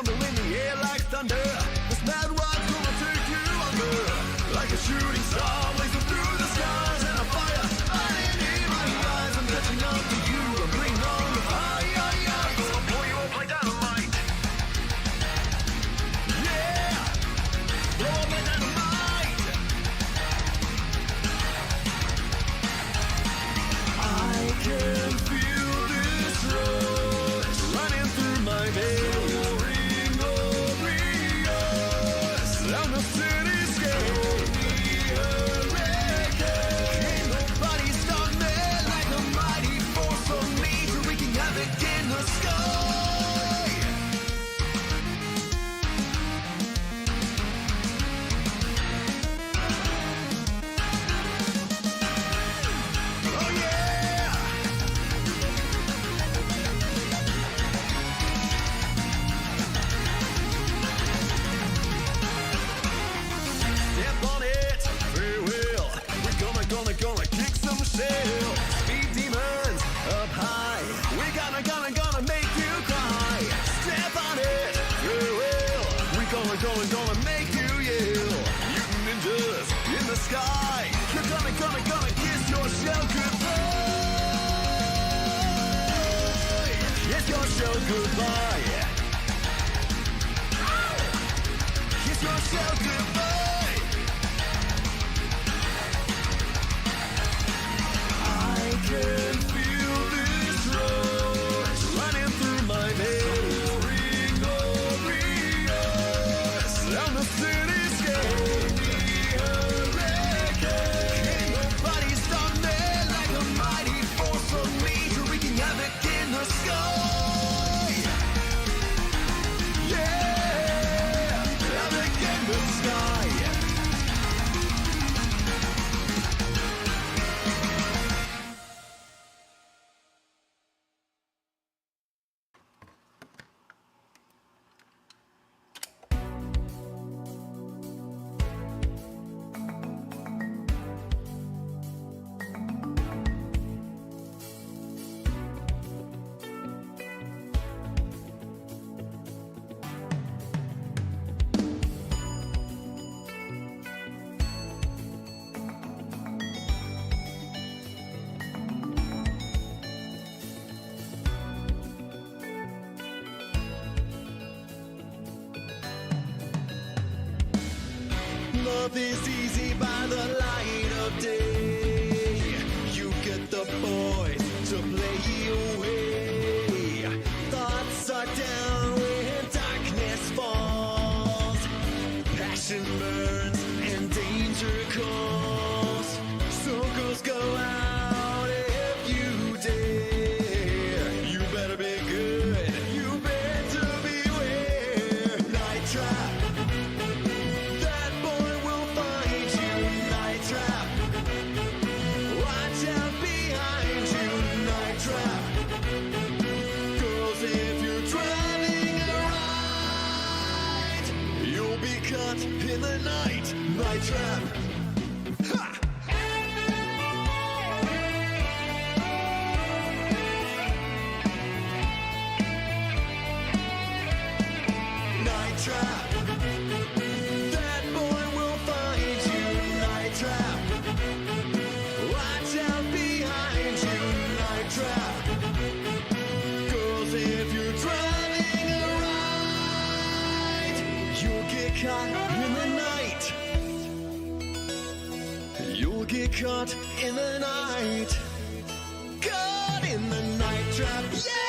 rumble in the air like thunder. This mad rock's gonna take you under. Like a shooting star blazing through the skies, and a fire burning in my eyes. I'm catching up to you, I'm bringing on the fire. Gonna blow you up like dynamite. Yeah, blow up like dynamite. I can feel this rush running through my veins. Down the cityscape, can't nobody stop me like a mighty force of nature wreaking havoc in the sky. Oh yeah! Step on it, free will. We're gonna kick some shell. Speed demons up high. We're gonna make you cry. Step on it, free will. We're gonna make you yell. Mutant ninjas in the sky. You're gonna kiss your shell goodbye. Kiss your shell goodbye. Kiss your shell goodbye. I can feel this rush running through my veins. Down the cityscape, can't nobody stop me like a mighty force of nature wreaking havoc in the sky. Yeah, havoc in the sky. Love is easy by the light of day. You get the boys to play you away. Thoughts are down when darkness falls. Passion burns and danger calls. So girls go out if you dare. You better be good. You better beware. Night trap. Watch out behind you, night trap. Girls, if you're driving a ride, you'll be caught in the night, night trap. Ha! Night trap. That boy will find you, night trap. Watch out behind you, night trap. Girls, if you're driving a ride, you'll get caught in the night. You'll get caught in the night. Caught in the night trap, yeah!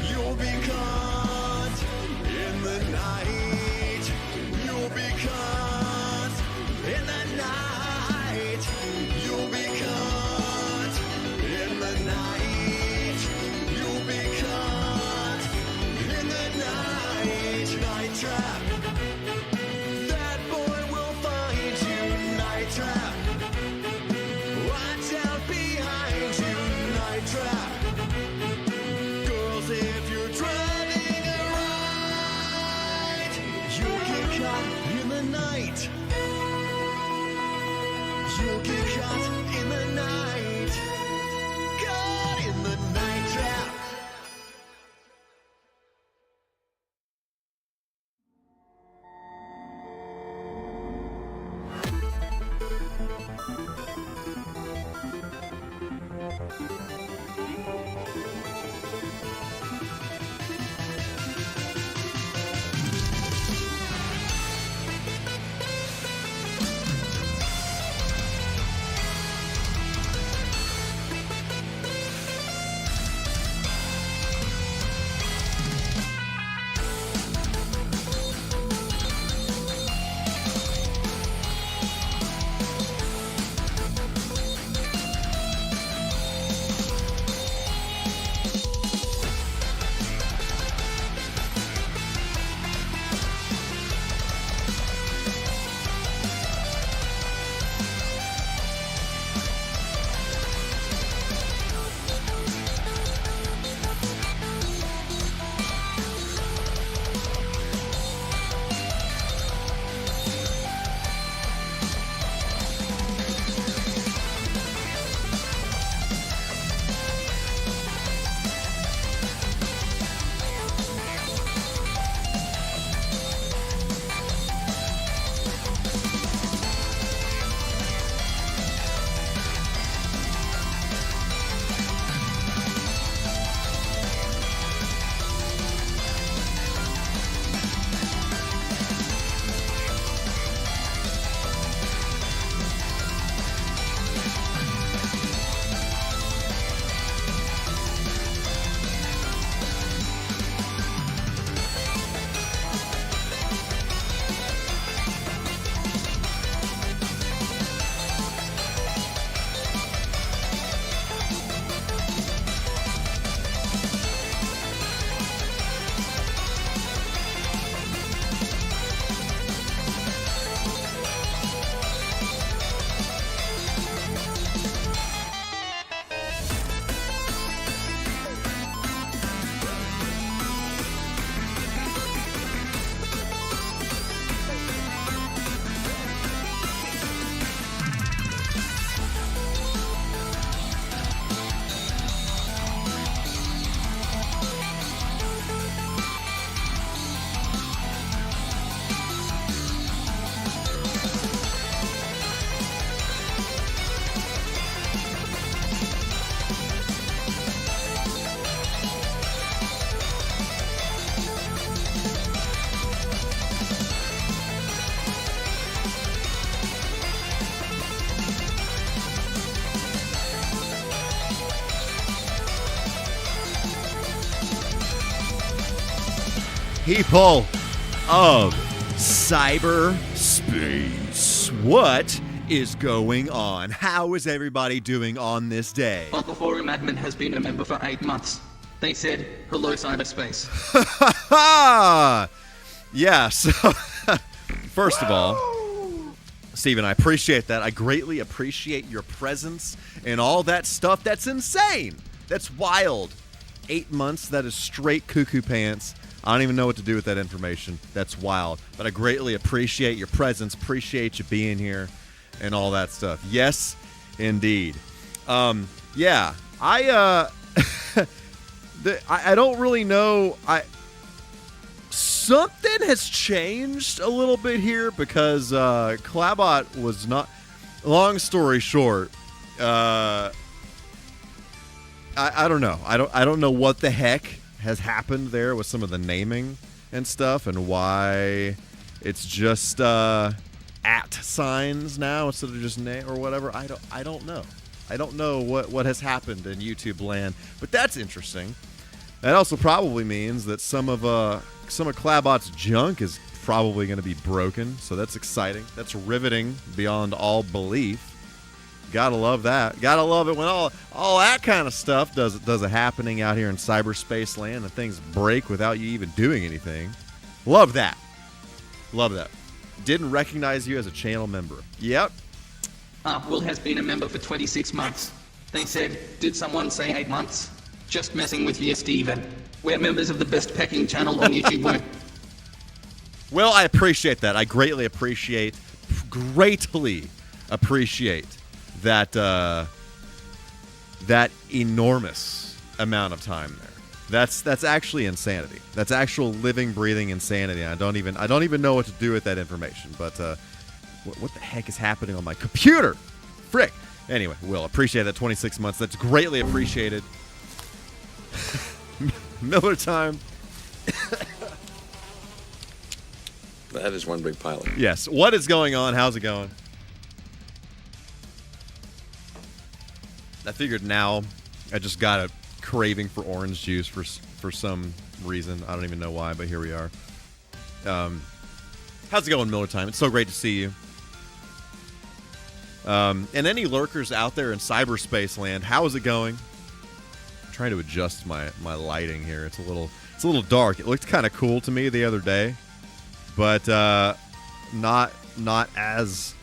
You'll be caught in the night. You'll be caught in the night. You'll be caught. people of cyberspace. What is going on? How is everybody doing on this day? Uncle Forum admin has been a member for 8 months. They said, hello, cyberspace. Yeah, so first of all, Steven, I appreciate that. I greatly appreciate your presence and all that stuff. That's insane. That's wild. 8 months, that is straight cuckoo pants. I don't even know what to do with that information. That's wild. But I greatly appreciate your presence, appreciate you being here, and all that stuff. Yes, indeed. Yeah, I don't really know. Something has changed a little bit here because Clabot was not. Long story short, I don't know. I don't know what the heck has happened there with some of the naming and stuff, and why it's just at signs now instead of just name or whatever. I don't know. I don't know what has happened in YouTube land, but that's interesting. That also probably means that some of Clabot's junk is probably going to be broken, so that's exciting. That's riveting beyond all belief. Gotta love that. Gotta love it when all that kind of stuff does a happening out here in cyberspace land and things break without you even doing anything. Love that. Love that. Didn't recognize you as a channel member. Yep. Will has been a member for 26 months. They said, did someone say 8 months? Just messing with you, Steven. We're members of the best pecking channel on YouTube. Well, I appreciate that. I greatly appreciate that that enormous amount of time there. That's actually insanity. That's actual living, breathing insanity. I don't even know what to do with that information. But what the heck is happening on my computer? Frick. Anyway, Will, appreciate that 26 months. That's greatly appreciated. Miller time. That is one big pile. Yes. What is going on? How's it going? I figured now I just got a craving for orange juice for some reason. I don't even know why, but here we are. How's it going, Miller time? It's so great to see you. And any lurkers out there in cyberspace land, how is it going? I'm trying to adjust my lighting here. It's a little dark. It looked kind of cool to me the other day, but not as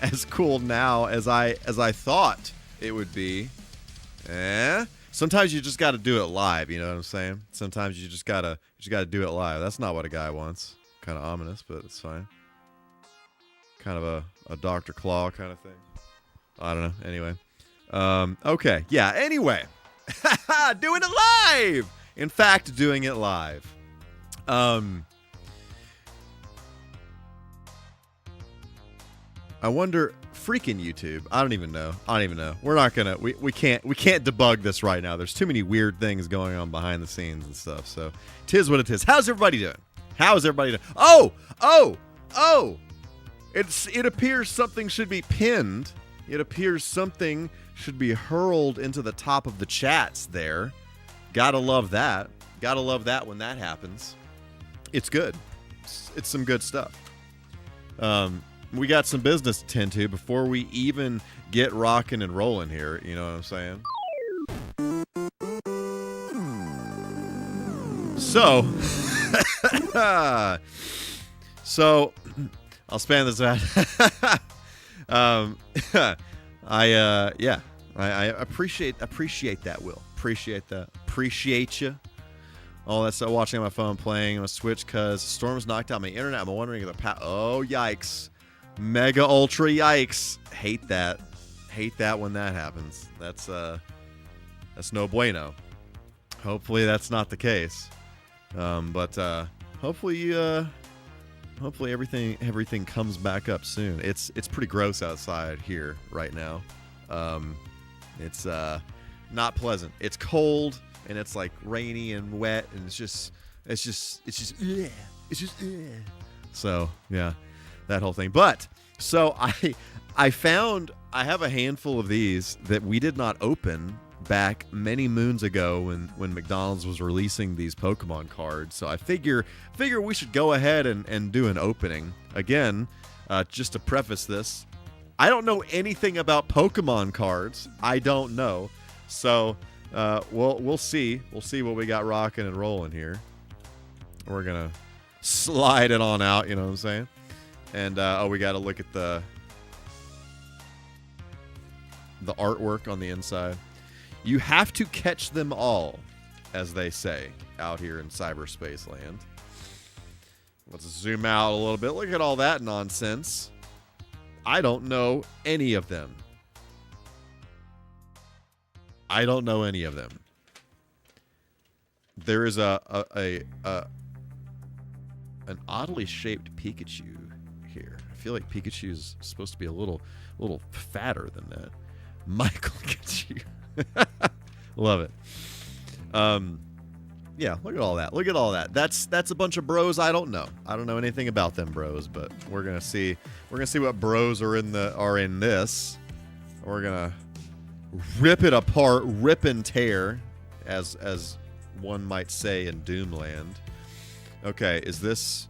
as cool now as I thought it would be. Sometimes you just got to do it live, you know what I'm saying? Sometimes you just gotta do it live. That's not what a guy wants. Kind of ominous, but it's fine. Kind of a Dr. Claw kind of thing. I don't know. Anyway. Okay. Yeah, anyway. Doing it live! In fact, doing it live. I wonder, freaking YouTube. I don't even know. We're not gonna. We can't debug this right now. There's too many weird things going on behind the scenes and stuff. So, 'tis what it is. How's everybody doing? Oh! It appears something should be pinned. It appears something should be hurled into the top of the chats there. Gotta love that. Gotta love that when that happens. It's good. It's some good stuff. We got some business to tend to before we even get rocking and rolling here. You know what I'm saying? So, I'll span this out. I appreciate that, Will. Appreciate that. Appreciate you. All that stuff. Watching on my phone, playing on a Switch because Storm's knocked out my internet. I'm wondering if oh, yikes. Mega ultra yikes. Hate that when that happens. That's no bueno. Hopefully that's not the case. But hopefully everything comes back up soon. It's pretty gross outside here right now. It's not pleasant. It's cold and it's like rainy and wet and it's just so yeah, that whole thing. But so I have a handful of these that we did not open back many moons ago when McDonald's was releasing these Pokemon cards. So I figure we should go ahead and do an opening. Again, just to preface this, I don't know anything about Pokemon cards. I don't know. So we'll see. We'll see what we got rocking and rolling here. We're going to slide it on out, you know what I'm saying? And we got to look at the artwork on the inside. You have to catch them all, as they say out here in cyberspace land. Let's zoom out a little bit. Look at all that nonsense. I don't know any of them. I don't know any of them. There is an oddly shaped Pikachu here. I feel like Pikachu is supposed to be a little fatter than that. Michael gets you. Love it. Yeah, look at all that. Look at all that. That's a bunch of bros I don't know. I don't know anything about them bros, but we're gonna see what bros are in this. We're gonna rip it apart, rip and tear, as one might say in Doomland. Okay, is this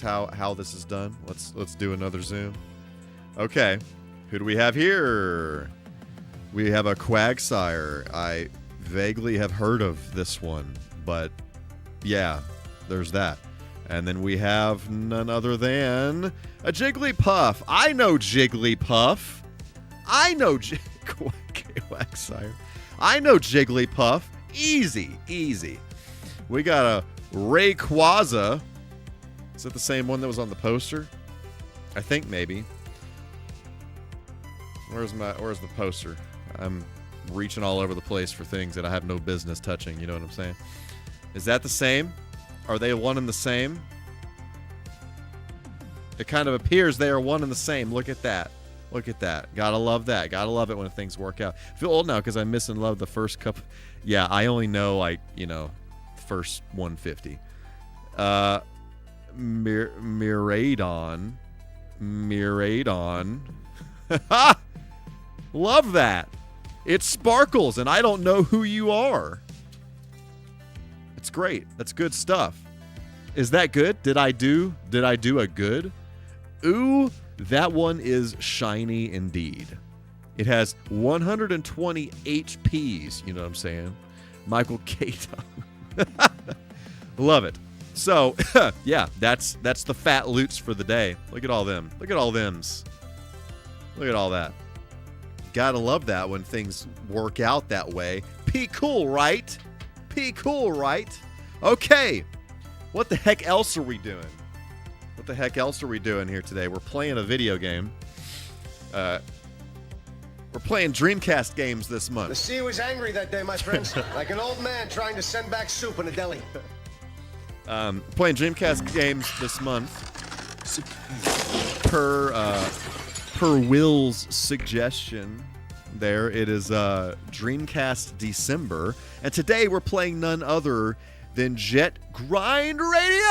how this is done? Let's do another zoom. Okay, who do we have here? We have a Quagsire. I vaguely have heard of this one, but yeah, there's that. And then we have none other than a Jigglypuff. I know Jigglypuff. I know Quagsire. I know Jigglypuff. Easy. We got a Rayquaza. Is that the same one that was on the poster? I think maybe. Where's the poster? I'm reaching all over the place for things that I have no business touching. You know what I'm saying? Is that the same? Are they one and the same? It kind of appears they are one and the same. Look at that. Look at that. Gotta love that. Gotta love it when things work out. I feel old now because I miss and love the first couple. Yeah, I only know, first 150. Miraidon. Love that. It sparkles, and I don't know who you are. It's great. That's good stuff. Is that good? Did I do a good? Ooh, that one is shiny indeed. It has 120 HPs, you know what I'm saying? Michael Keaton. Love it. So, yeah, that's the fat loots for the day. Look at all them. Look at all thems. Look at all that. Gotta love that when things work out that way. P cool, right? P cool, right? Okay. What the heck else are we doing? What the heck else are we doing here today? We're playing a video game. We're playing Dreamcast games this month. The sea was angry that day, my friends. Like an old man trying to send back soup in a deli. Playing Dreamcast games this month. Per Will's suggestion, there it is. Dreamcast December, and today we're playing none other than Jet Grind Radio.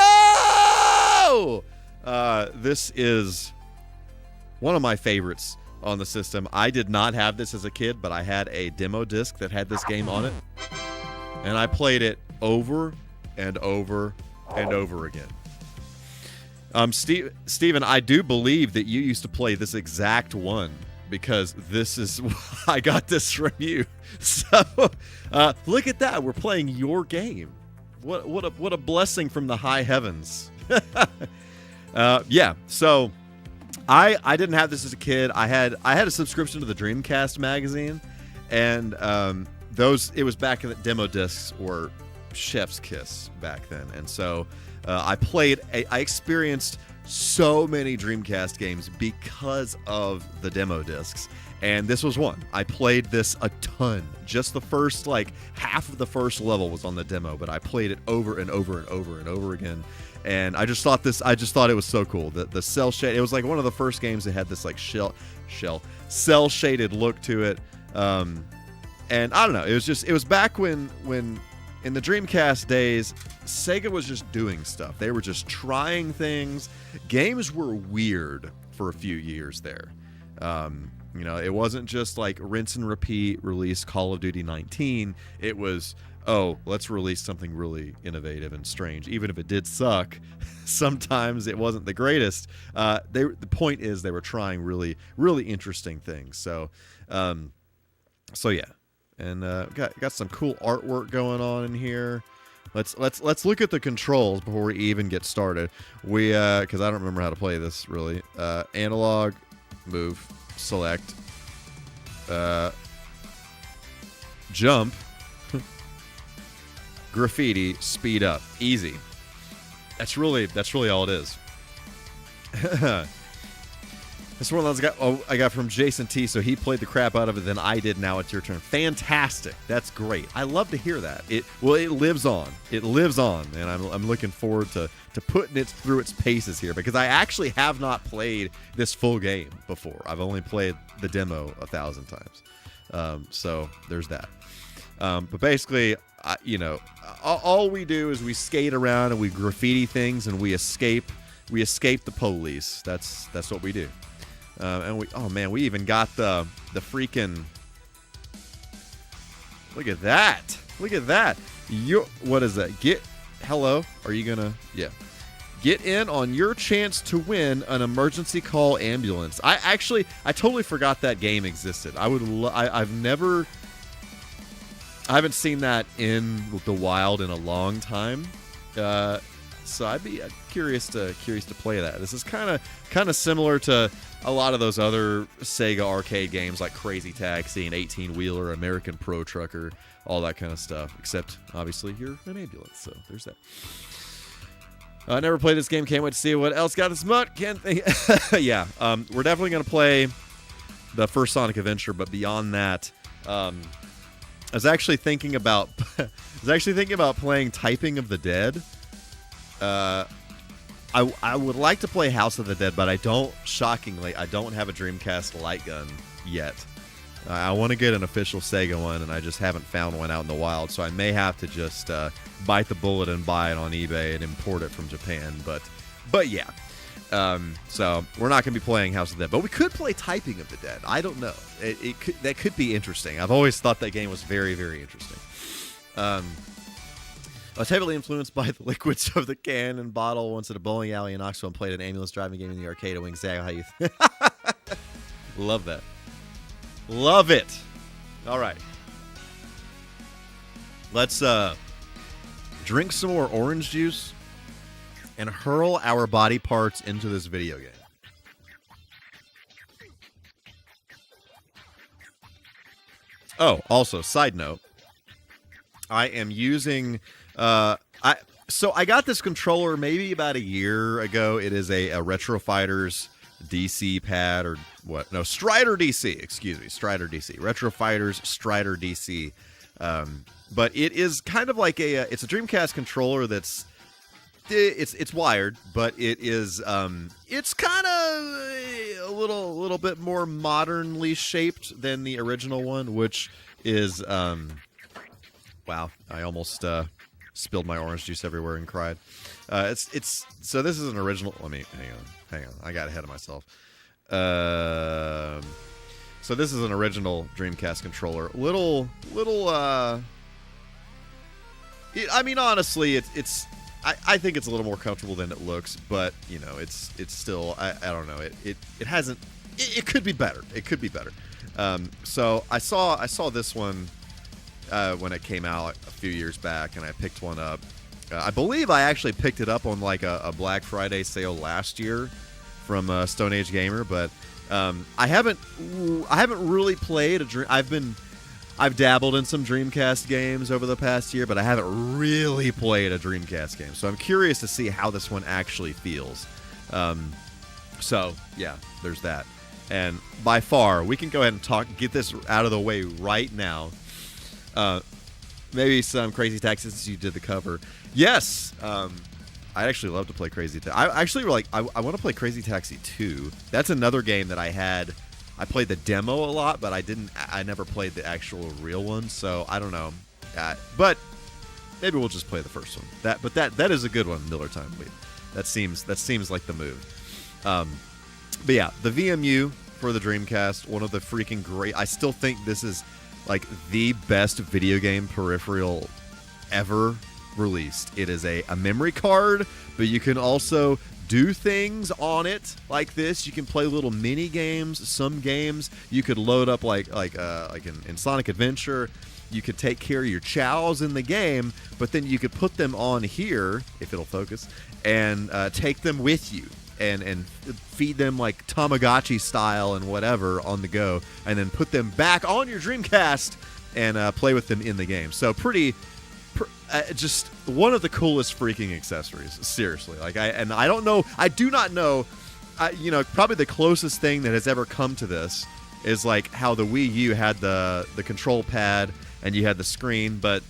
This is one of my favorites on the system. I did not have this as a kid, but I had a demo disc that had this game on it, and I played it over and over and over again. Steven, I do believe that you used to play this exact one because this is I got this from you. So look at that. We're playing your game. What a blessing from the high heavens. Yeah. So I didn't have this as a kid. I had a subscription to the Dreamcast magazine, and it was back in the demo discs were chef's kiss back then, and so. I experienced so many Dreamcast games because of the demo discs, and this was one. I played this a ton. Just the first, half of the first level was on the demo, but I played it over and over and over and over again, and I just thought it was so cool. The cell shade, it was like one of the first games that had this cell shaded look to it, and I don't know. It was back when in the Dreamcast days, Sega was just doing stuff. They were just trying things. Games were weird for a few years there. You know, it wasn't just like rinse and repeat, release Call of Duty 19. It was, oh, let's release something really innovative and strange. Even if it did suck, sometimes it wasn't the greatest. The point is they were trying really, really interesting things. So yeah. And got some cool artwork going on in here. Let's look at the controls before we even get started. We because I don't remember how to play this really. Analog, move, select, jump, graffiti, speed up, easy. That's really all it is. This one I got from Jason T. So he played the crap out of it than I did. Now it's your turn. Fantastic. That's great. I love to hear that. It lives on. It lives on, and I'm looking forward to putting it through its paces here because I actually have not played this full game before. I've only played the demo 1,000 times. So there's that. But basically, all we do is we skate around and we graffiti things and we escape the police. That's what we do. And we even got the freaking, look at that. What is that? Are you gonna, yeah. Get in on your chance to win an emergency call ambulance. I totally forgot that game existed. I haven't seen that in the wild in a long time. So I'd be curious to play that. This is kind of similar to a lot of those other Sega arcade games like Crazy Taxi and 18-Wheeler, American Pro Trucker, all that kind of stuff. Except obviously you're an ambulance, so there's that. I never played this game. Can't wait to see what else got this month. Can't think. Yeah, we're definitely gonna play the first Sonic Adventure, but beyond that, I was actually thinking about playing Typing of the Dead. I would like to play House of the Dead, but I don't have a Dreamcast light gun yet. I want to get an official Sega one, and I just haven't found one out in the wild, so I may have to just bite the bullet and buy it on eBay and import it from Japan. But yeah. So we're not going to be playing House of the Dead, but we could play Typing of the Dead. I don't know. That could be interesting. I've always thought that game was very, very interesting. I was heavily influenced by the liquids of the can and bottle once at a bowling alley in Knoxville and played an ambulance driving game in the arcade at Wing Zag. How you love that. Love it. All right. Let's drink some more orange juice and hurl our body parts into this video game. Oh, also, side note, I am using I got this controller maybe about a year ago. It is a Retro Fighters DC pad or what? No, Strider DC. Excuse me, Strider DC. Retro Fighters Strider DC. But it is kind of like it's a Dreamcast controller that's it's wired, but it is it's kind of a little bit more modernly shaped than the original one, which is wow, I almost spilled my orange juice everywhere and cried. It's so this is an original. Let me hang on. I got ahead of myself. So this is an original Dreamcast controller. I mean, honestly, it's. I think it's a little more comfortable than it looks, but you know, it's still. I don't know. It hasn't. It could be better. It could be better. So I saw this one when it came out a few years back, and I picked one up. I believe I actually picked it up on like a Black Friday sale last year from Stone Age Gamer, but I haven't really played I've dabbled in some Dreamcast games over the past year, but I haven't really played a Dreamcast game. So I'm curious to see how this one actually feels. So yeah, there's that. And by far, we can go ahead and get this out of the way right now. Maybe some Crazy Taxi since you did the cover. Yes, I'd actually love to play Crazy Taxi. I want to play Crazy Taxi 2. That's another game that I played the demo a lot, but I never played the actual real one, so I don't know. But maybe we'll just play the first one. That is a good one, Miller Time. That seems like the move. But yeah, the VMU for the Dreamcast. One of the freaking great. I still think this is like the best video game peripheral ever released. It is a memory card, but you can also do things on it like this. You can play little mini games. Some games you could load up like in Sonic Adventure. You could take care of your chows in the game, but then you could put them on here if it'll focus, and take them with you and feed them like Tamagotchi style and whatever on the go, and then put them back on your Dreamcast and play with them in the game. So just one of the coolest freaking accessories. Seriously, like I don't know. I do not know. Probably the closest thing that has ever come to this is like how the Wii U had the control pad and you had the screen, but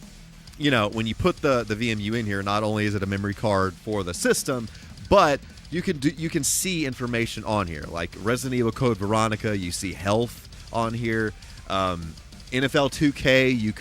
when you put the VMU in here, not only is it a memory card for the system, but you can see information on here, like Resident Evil Code Veronica. You see health on here. NFL 2K, you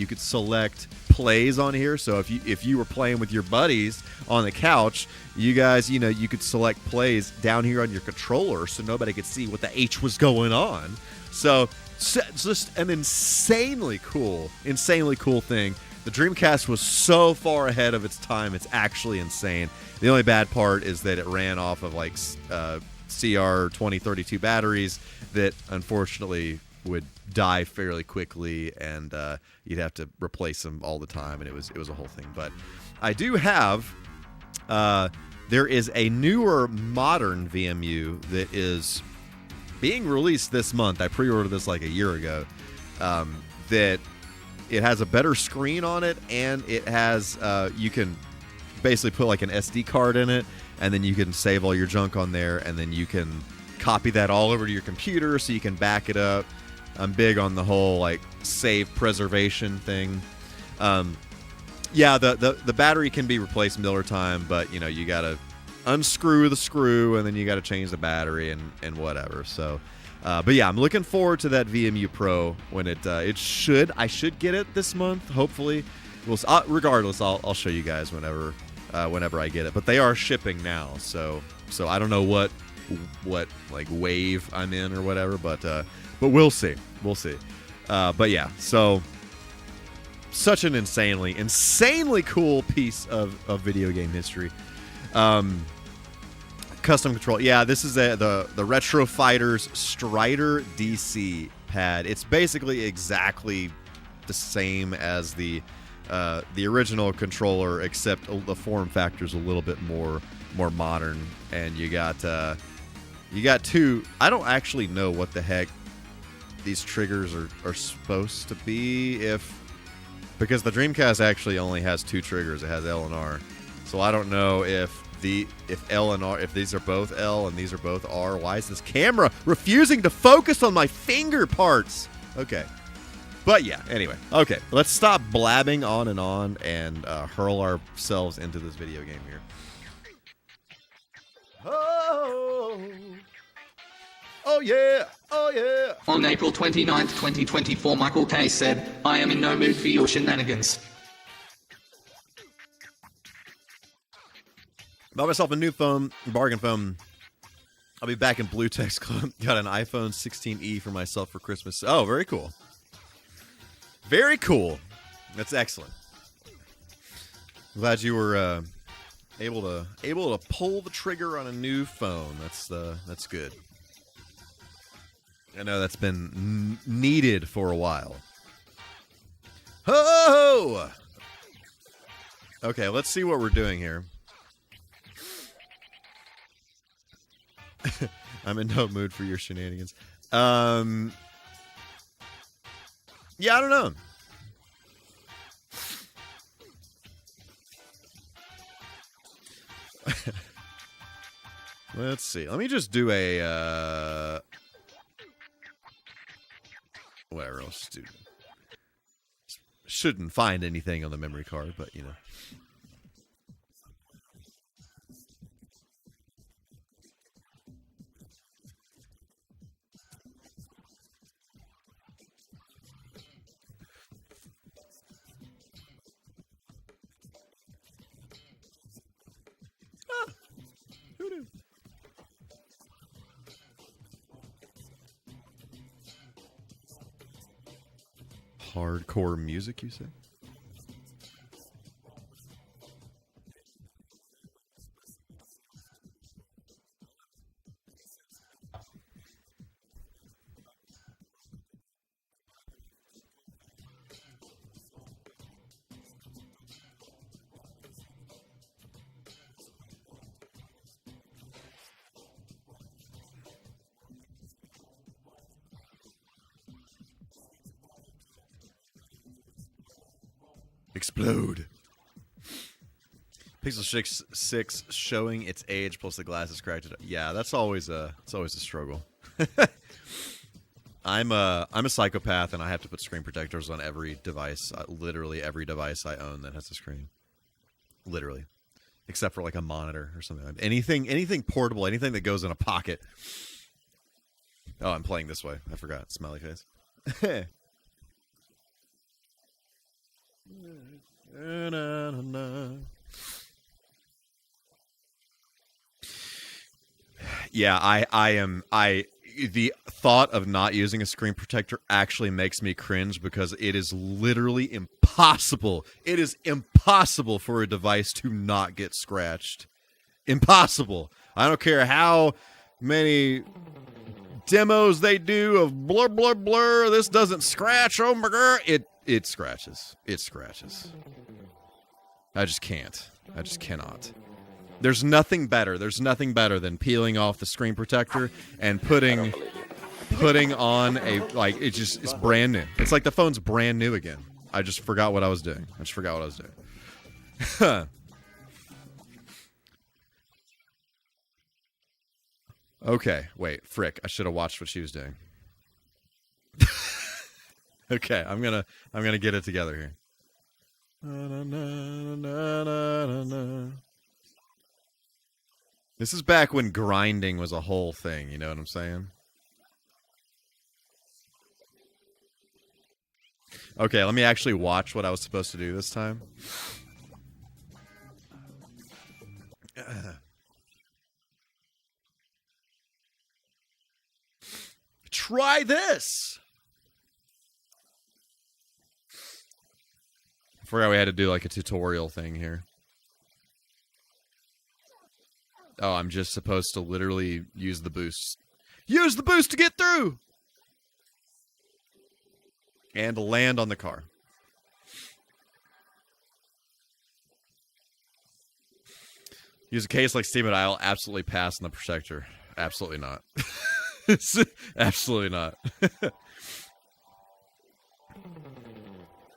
could select plays on here. So if you were playing with your buddies on the couch, you guys, you could select plays down here on your controller, so nobody could see what the H was going on. So it's just an insanely cool thing. The Dreamcast was so far ahead of its time, it's actually insane. The only bad part is that it ran off of like CR2032 batteries that unfortunately would die fairly quickly, and you'd have to replace them all the time, and it was a whole thing. But I do have there is a newer modern VMU that is being released this month. I pre-ordered this like a year ago. That it has a better screen on it, and it has you can basically put like an SD card in it, and then you can save all your junk on there, and then you can copy that all over to your computer so you can back it up. I'm big on the whole like save preservation thing. Yeah, the battery can be replaced middle of time, but you gotta unscrew the screw, and then you gotta change the battery and whatever. So, but yeah, I'm looking forward to that VMU Pro when I should get it this month. Hopefully, regardless, I'll show you guys whenever I get it. But they are shipping now, so I don't know what like wave I'm in or whatever, but we'll see. But yeah, so such an insanely cool piece of video game history. Custom control. Yeah, this is the Retro Fighters Strider DC pad. It's basically exactly the same as the original controller, except the form factor is a little bit more modern. And you got two. I don't actually know what the heck these triggers are supposed to be, because the Dreamcast actually only has two triggers. It has L and R, so I don't know if L and R, if these are both L and these are both R. Why is this camera refusing to focus on my finger parts? Okay, but yeah. Anyway, okay, let's stop blabbing on and hurl ourselves into this video game here. Oh yeah! Oh yeah! On April 29th, 2024, Michael K. said, "I am in no mood for your shenanigans." Bought myself a new phone, bargain phone. I'll be back in Blue Text Club. Got an iPhone 16e for myself for Christmas. Oh, very cool. Very cool. That's excellent. Glad you were able to pull the trigger on a new phone. That's good. I know that's been needed for a while. Ho! Okay, let's see what we're doing here. I'm in no mood for your shenanigans. Yeah, I don't know. Let's see. Let me just do a whatever else do. Shouldn't find anything on the memory card, but Who knew? Hardcore music, you say? Explode. Pixel 6 showing its age plus the glass is cracked. Yeah, that's always a struggle. I'm a psychopath and I have to put screen protectors on every device. Literally every device I own that has a screen. Literally. Except for like a monitor or something. Anything portable, anything that goes in a pocket. Oh, I'm playing this way. I forgot. Smiley face. Yeah, the thought of not using a screen protector actually makes me cringe because it is literally impossible. It is impossible for a device to not get scratched. Impossible. I don't care how many demos they do of blur, blur, blur. This doesn't scratch. Oh my god. It scratches. It scratches. I just can't. I just cannot. There's nothing better. There's nothing better than peeling off the screen protector and putting on a, like, it's brand new. It's like the phone's brand new again. I just forgot what I was doing. Okay, wait, frick. I should have watched what she was doing. Okay, I'm gonna get it together here. This is back when grinding was a whole thing, you know what I'm saying? Okay, let me actually watch what I was supposed to do this time. Try this! I forgot we had to do like a tutorial thing here. Oh, I'm just supposed to literally use the boost. Use the boost to get through! And land on the car. Use a case like Steam and I'll absolutely pass on the protector. Absolutely not. Absolutely not.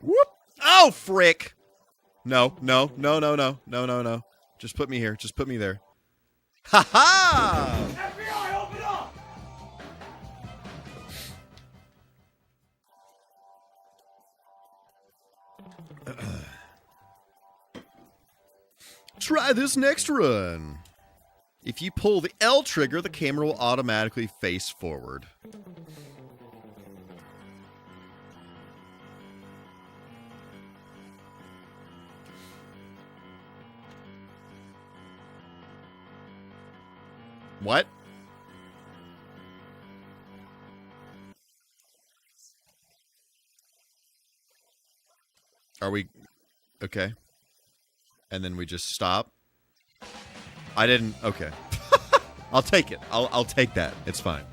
Whoop! Oh, frick! No. Just put me here. Just put me there. Ha ha! FBI, open up! Try this next run. If you pull the L trigger, the camera will automatically face forward. What? Are we... Okay. And then we just stop? I didn't... Okay. I'll take it. I'll take that. It's fine.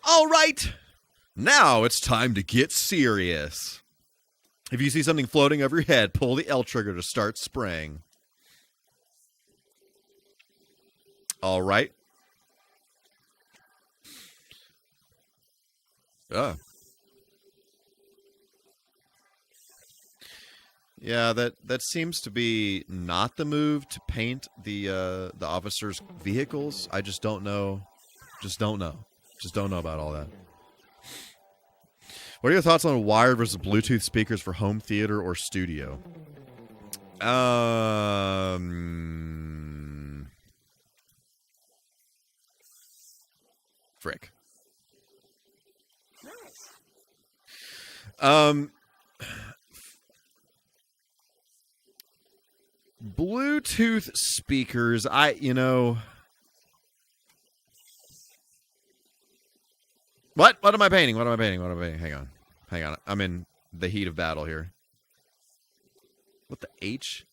All right. Now it's time to get serious. If you see something floating over your head, pull the L trigger to start spraying. All right. Yeah, that seems to be not the move to paint the officers' vehicles. I just don't know. Just don't know about all that. What are your thoughts on wired versus Bluetooth speakers for home theater or studio? Frick. Bluetooth speakers, What? What am I painting? What am I painting? What am I painting? Hang on. Hang on. I'm in the heat of battle here. What the H?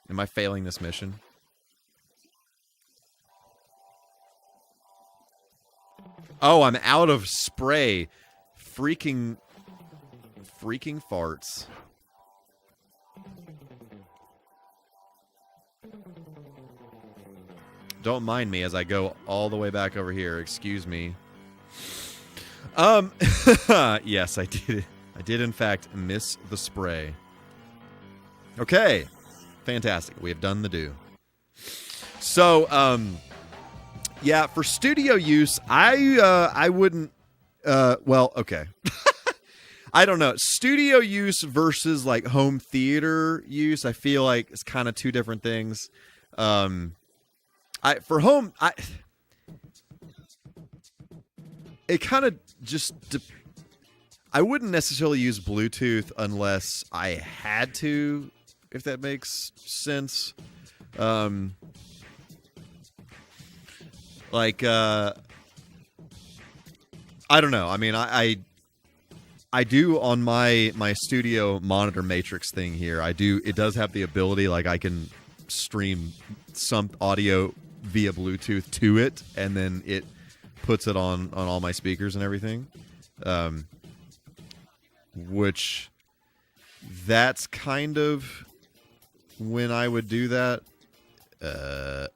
Am I failing this mission? Oh, I'm out of spray. Freaking farts. Don't mind me as I go all the way back over here. Excuse me. Yes, I did. I did, in fact, miss the spray. Okay. Fantastic. We have done the do. So, yeah, for studio use, I wouldn't, well, okay. I don't know. Studio use versus, like, home theater use, I feel like it's kind of two different things. For home, it kind of just, I wouldn't necessarily use Bluetooth unless I had to, if that makes sense. Like, I don't know. I mean, I do on my studio monitor matrix thing here. It does have the ability, like, I can stream some audio via Bluetooth to it, and then it puts it on all my speakers and everything. Which, that's kind of when I would do that. But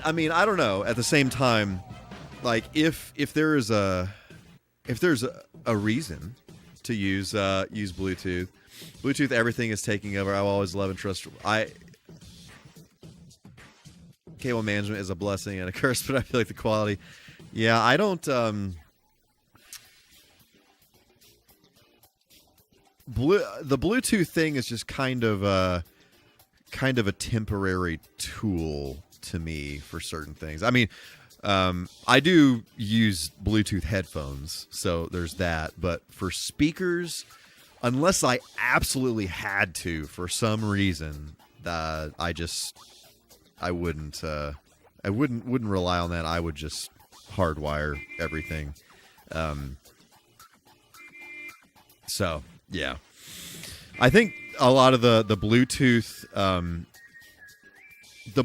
I mean, I don't know. At the same time, like if there's a reason to use Bluetooth, everything is taking over. I always love and trust. Cable management is a blessing and a curse, but I feel like the quality. Yeah, I don't. The Bluetooth thing is just kind of a temporary tool to me for certain things. I mean, I do use Bluetooth headphones, so there's that. But for speakers, unless I absolutely had to for some reason, I wouldn't rely on that. I would just hardwire everything. So yeah, I think a lot of the Bluetooth, the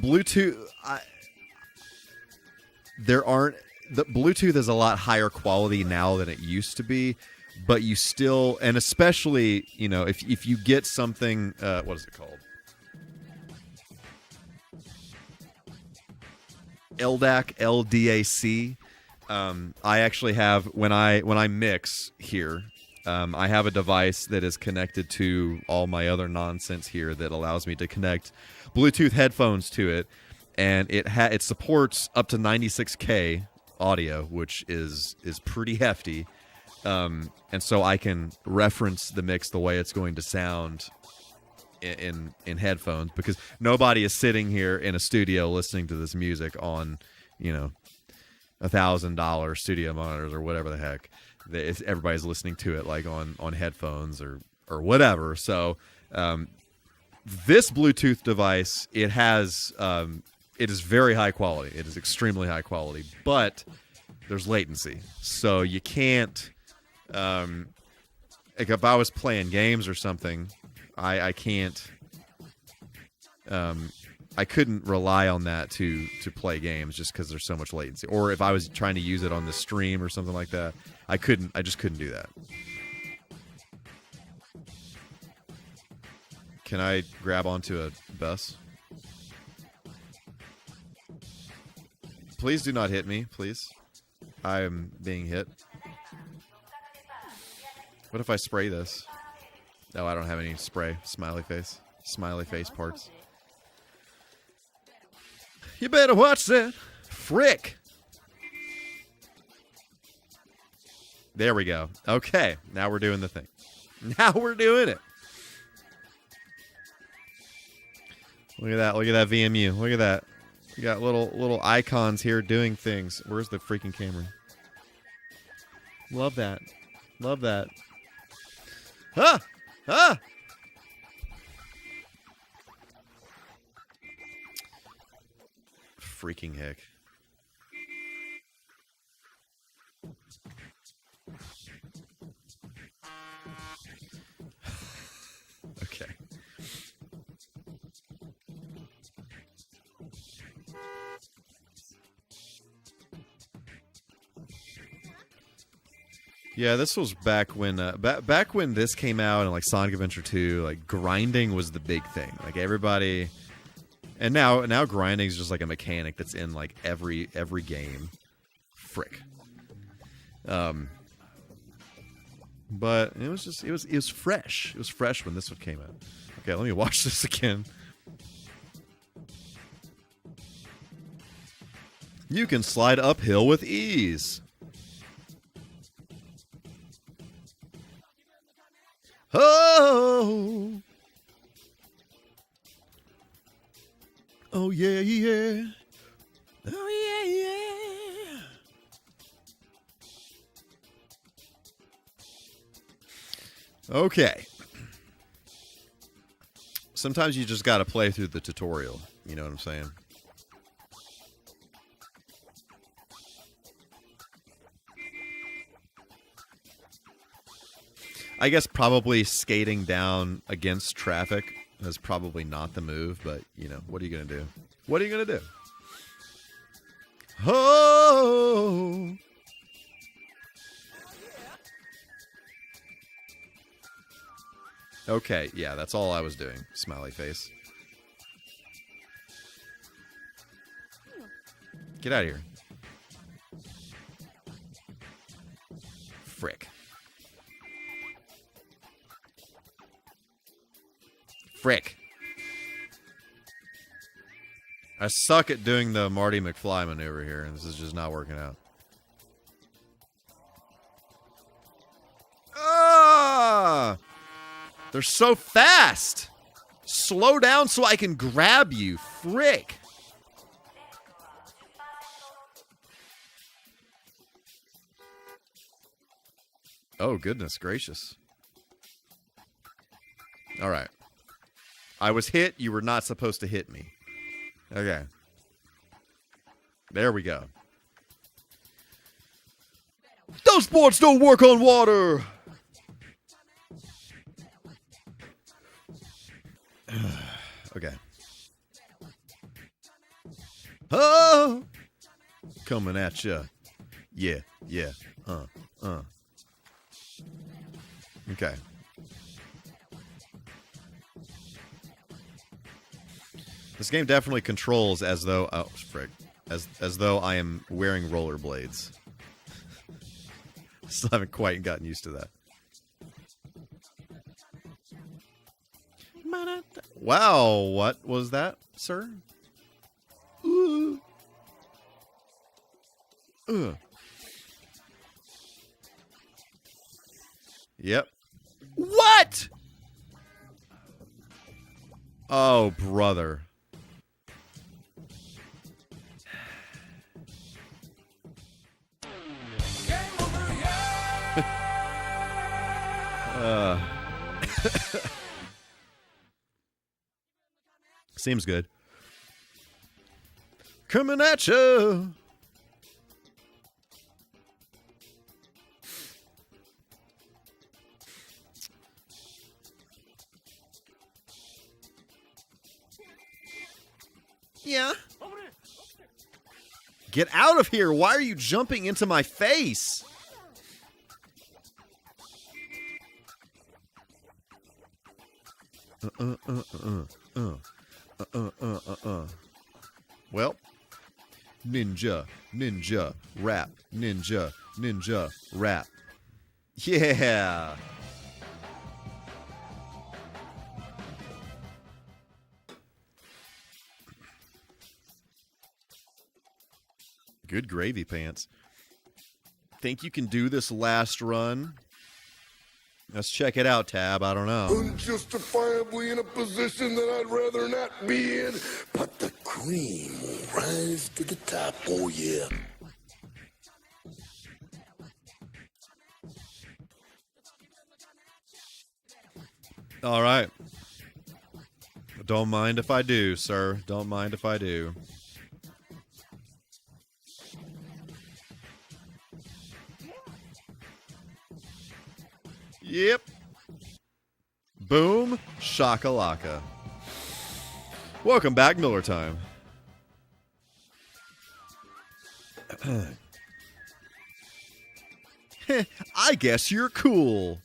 Bluetooth is a lot higher quality now than it used to be, but you still, and especially, you know, if you get something, what is it called? LDAC. I actually have, when I mix here, I have a device that is connected to all my other nonsense here that allows me to connect Bluetooth headphones to it, and it supports up to 96K audio, which is pretty hefty, and so I can reference the mix the way it's going to sound in headphones, because nobody is sitting here in a studio listening to this music on, you know, $1,000 studio monitors or whatever the heck. Everybody's listening to it like on headphones or whatever. So this Bluetooth device, it is very high quality. It is extremely high quality, but there's latency, so you can't. Like if I was playing games or something, I can't. I couldn't rely on that to play games just because there's so much latency. Or if I was trying to use it on the stream or something like that, I just couldn't do that. Can I grab onto a bus? Please do not hit me, please. I am being hit. What if I spray this? No, I don't have any spray. Smiley face. Smiley face parts. You better watch that. Frick. There we go. Okay, now we're doing the thing. Now we're doing it. Look at that. Look at that VMU. Look at that. We got little icons here doing things. Where's the freaking camera? Love that. Love that. Ah! Ah! freaking heck? Okay. Yeah, this was back when back when this came out and like Sonic Adventure 2, like grinding was the big thing. Like everybody, and now grinding is just like a mechanic that's in like every game. Frick. But it was just it was fresh. It was fresh when this one came out. Okay, let me watch this again. You can slide uphill with ease. Oh, oh yeah, yeah, oh yeah, yeah. Okay. Sometimes you just got to play through the tutorial. You know what I'm saying? I guess probably skating down against traffic is probably not the move, but, you know, what are you going to do? What are you going to do? Oh! Okay, yeah, that's all I was doing. Smiley face. Get out of here. Frick. Frick. I suck at doing the Marty McFly maneuver here, and this is just not working out. Ah! They're so fast! Slow down so I can grab you. Frick. Oh, goodness gracious. All right. I was hit. You were not supposed to hit me. Okay. There we go. Those boards don't work on water! Okay. Oh! Coming at ya. Yeah, yeah. Okay. This game definitely controls as though as though I am wearing rollerblades. Still haven't quite gotten used to that. Wow, what was that, sir? Ooh. Yep. What? Oh, brother. Seems good. Coming at you. Yeah. Get out of here. Why are you jumping into my face? Well, ninja, rap, ninja, rap. Yeah. Good gravy pants. Think you can do this last run? Let's check it out, Tab. I don't know. Unjustifiably in a position that I'd rather not be in, but the cream will rise to the top. Oh, yeah. All right. Don't mind if I do, sir. Don't mind if I do. Yep. Boom. Shakalaka. Welcome back, Miller Time. I guess you're cool.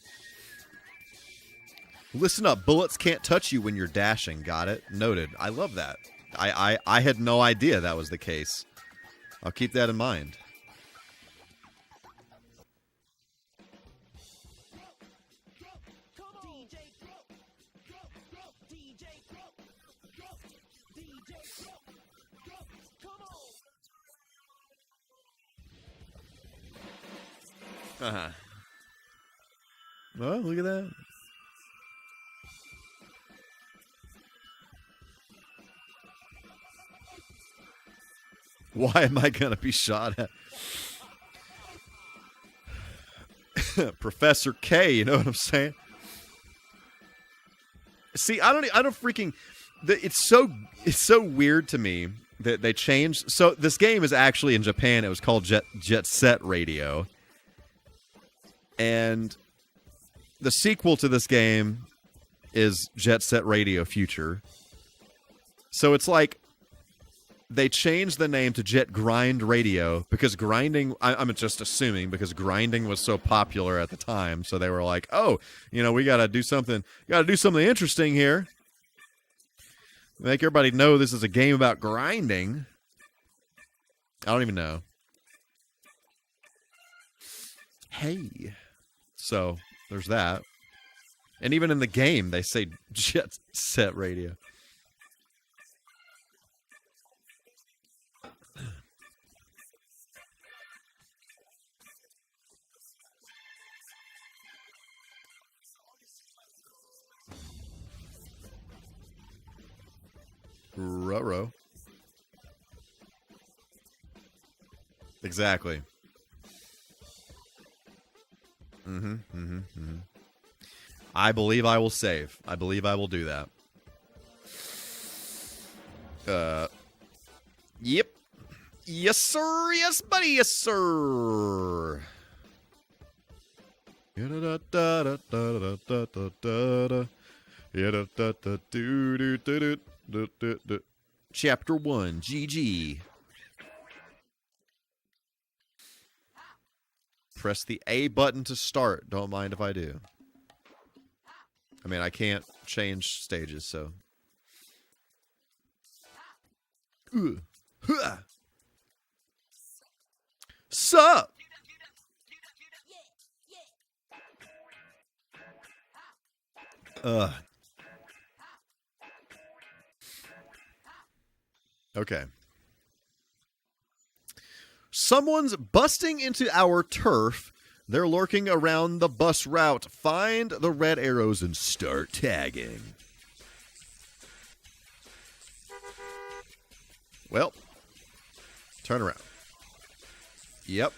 Listen up, bullets can't touch you when you're dashing. Got it? Noted. I love that. I had no idea that was the case. I'll keep that in mind. Uh-huh. Well, look at that. Why am I gonna be shot at? Professor K, you know what I'm saying? See, I don't freaking. It's so weird to me that they changed. So this game is actually in Japan. It was called Jet Set Radio, and the sequel to this game is Jet Set Radio Future. So it's like they changed the name to Jet Grind Radio because grinding, I'm just assuming, because grinding was so popular at the time. So they were like, oh, you know, we got to do something interesting here. Make everybody know this is a game about grinding. I don't even know. Hey. So there's that. And even in the game, they say Jet Set Radio. Ruh-roh. Exactly. I believe I will save. I believe I will do that. Yep. Yes, sir. Yes, buddy. Yes, sir. Chapter 1, GG. Press the A button to start. Don't mind if I do. I mean, I can't change stages, so. Sup? Okay. Someone's busting into our turf. They're lurking around the bus route. Find the red arrows and start tagging. Well, turn around. Yep.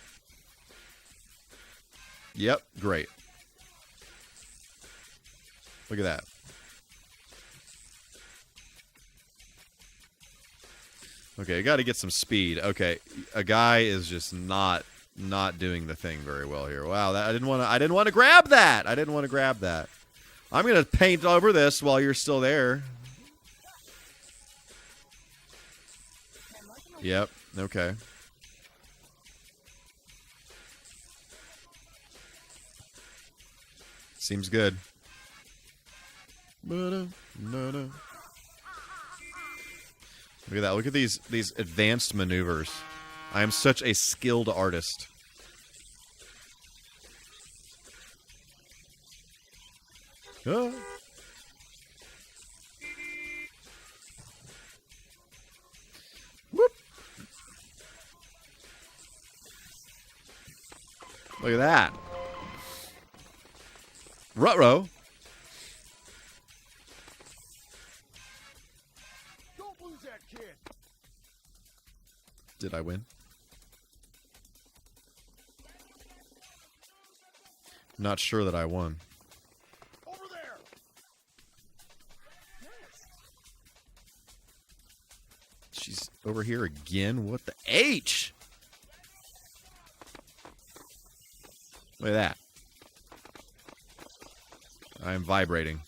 Yep, great. Look at that. Okay, I got to get some speed. Okay, a guy is just not doing the thing very well here. Wow, I didn't want to grab that. I didn't want to grab that. I'm going to paint over this while you're still there. Yep, okay. Seems good. No. Look at that. Look at these advanced maneuvers. I am such a skilled artist. Ah. Whoop. Look at that. Ruh-roh. Don't lose that kid. Did I win? Not sure that I won. Over there. She's over here again. What the H? Look at that. I am vibrating.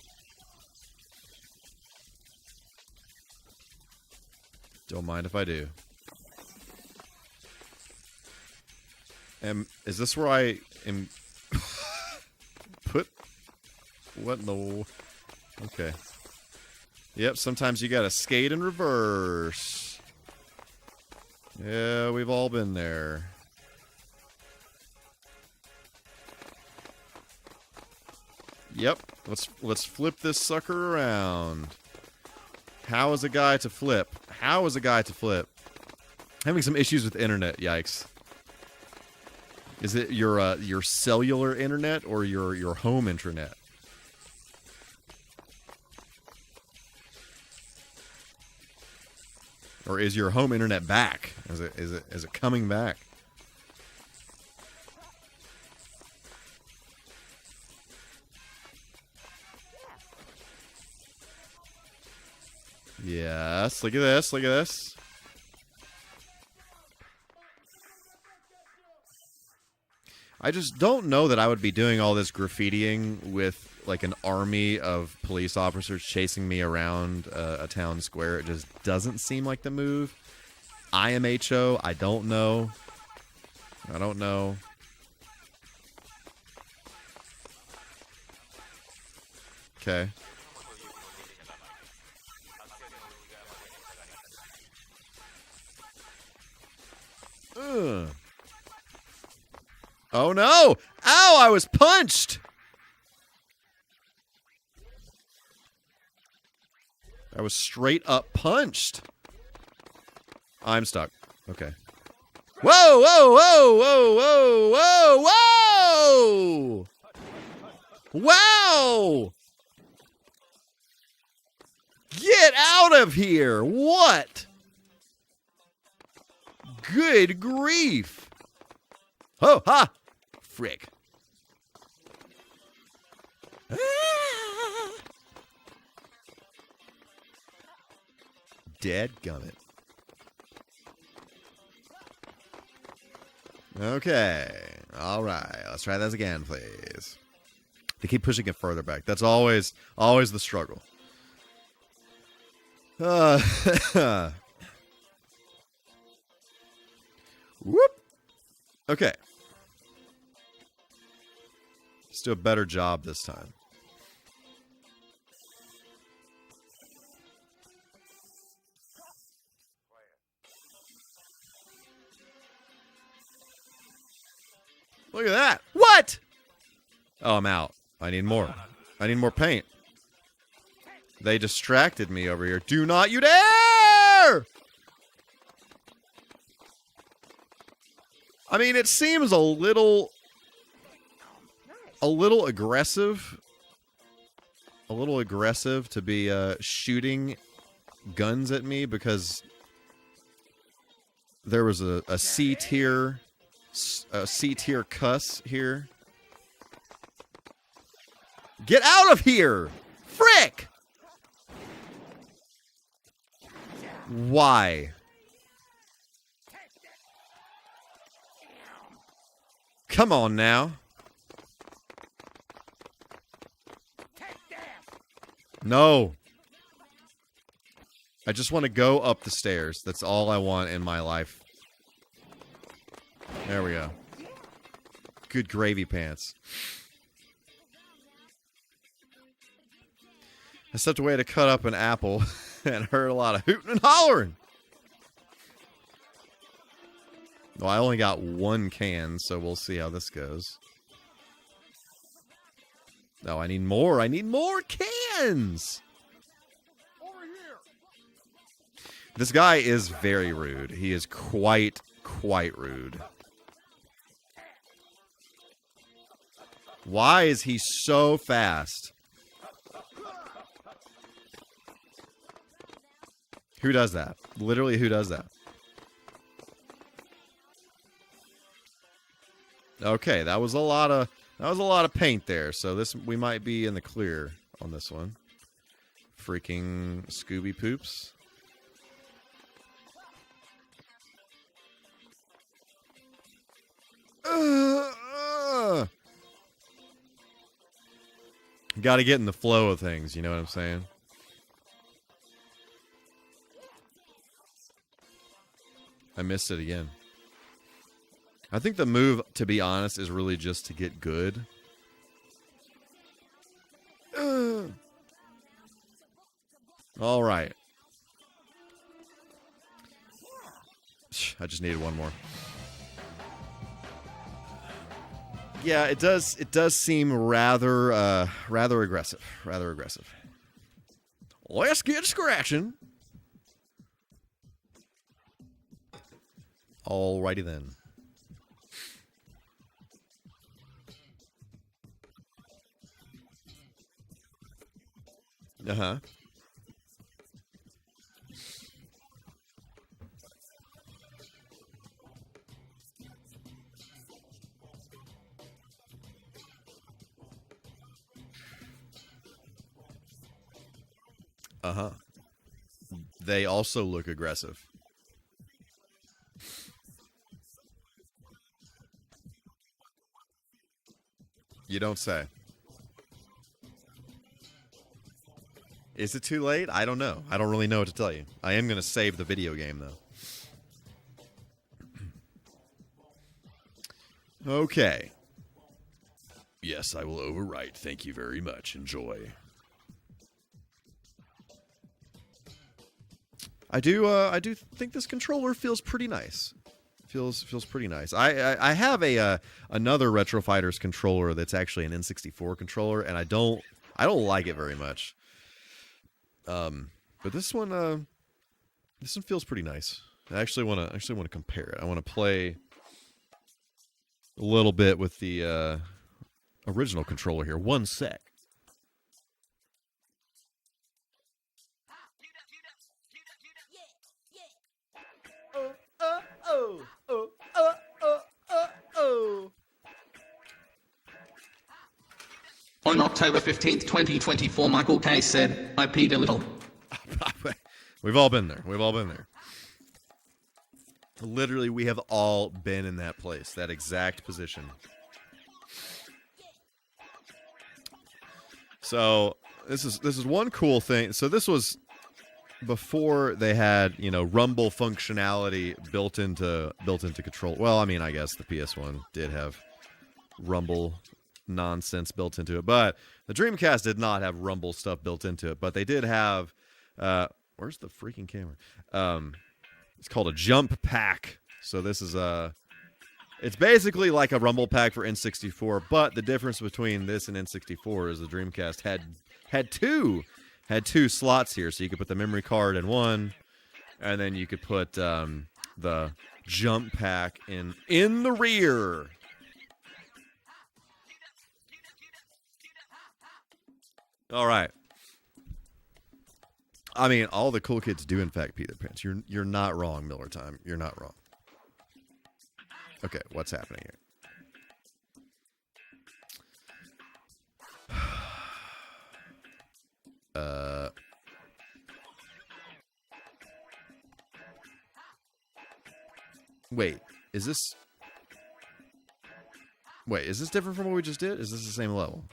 Don't mind if I do. Is this where I am... put... What in the... Okay. Yep, sometimes you gotta skate in reverse. Yeah, we've all been there. Yep, let's flip this sucker around. How is a guy to flip? How is a guy to flip? Having some issues with internet, yikes. Is it your cellular internet or your home internet? Or is your home internet back? Is it coming back? Yes, look at this, look at this. I just don't know that I would be doing all this graffitiing with like an army of police officers chasing me around a town square. It just doesn't seem like the move. IMHO, I don't know. I don't know. Okay. Ugh. Oh no! Ow! I was punched! I was straight up punched. I'm stuck. Okay. Whoa! Whoa! Whoa! Whoa! Whoa! Whoa! Whoa! Wow! Get out of here! What? Good grief! Oh, ha! Frick. Ah! Dadgummit. Okay. All right. Let's try this again, please. They keep pushing it further back. That's always the struggle. Whoop. Okay. Let's do a better job this time. Look at that. What? Oh, I'm out. I need more. I need more paint. They distracted me over here. Do not you dare! I mean, it seems a little aggressive. A little aggressive to be shooting guns at me because there was a C tier cuss here. Get out of here! Frick! Why? Come on now. No. I just want to go up the stairs. That's all I want in my life. There we go. Good gravy pants. I stepped away to cut up an apple and heard a lot of hooting and hollering. Well, I only got one can, so we'll see how this goes. No, I need more. I need more cans. Over here. This guy is very rude. He is quite rude. Why is he so fast? Who does that? Literally, who does that? Okay, that was a lot of paint there. So we might be in the clear on this one. Freaking Scooby Poops. Got to get in the flow of things, you know what I'm saying? I missed it again. I think the move, to be honest, is really just to get good. All right. I just needed one more. Yeah, it does. It does seem rather aggressive. Rather aggressive. Let's get scratching. Alrighty then. Uh-huh. Uh-huh. They also look aggressive. You don't say. Is it too late? I don't know. I don't really know what to tell you. I am going to save the video game, though. Okay. Yes, I will overwrite. Thank you very much. Enjoy. I do think this controller feels pretty nice. Feels pretty nice. I have another Retro Fighters controller that's actually an N64 controller, and I don't like it very much. But this one feels pretty nice. I actually want to compare it. I want to play a little bit with the original controller here. One sec. On October 15th, 2024, Michael K. said, I peed a little. We've all been there. We've all been there. Literally, we have all been in that place, that exact position. So, this is one cool thing. So, this was before they had, rumble functionality built into control. Well, I mean, I guess the PS1 did have rumble nonsense built into it, but the Dreamcast did not have rumble stuff built into it. But they did have where's the freaking camera? It's called a jump pack. So this is it's basically like a rumble pack for N64, but the difference between this and N64 is the Dreamcast had two slots here, so you could put the memory card in one, and then you could put the jump pack in the rear. All right. I mean, all the cool kids do, in fact, pee their pants. You're not wrong, Miller Time. You're not wrong. Okay, what's happening here? Wait, is this different from what we just did? Is this the same level?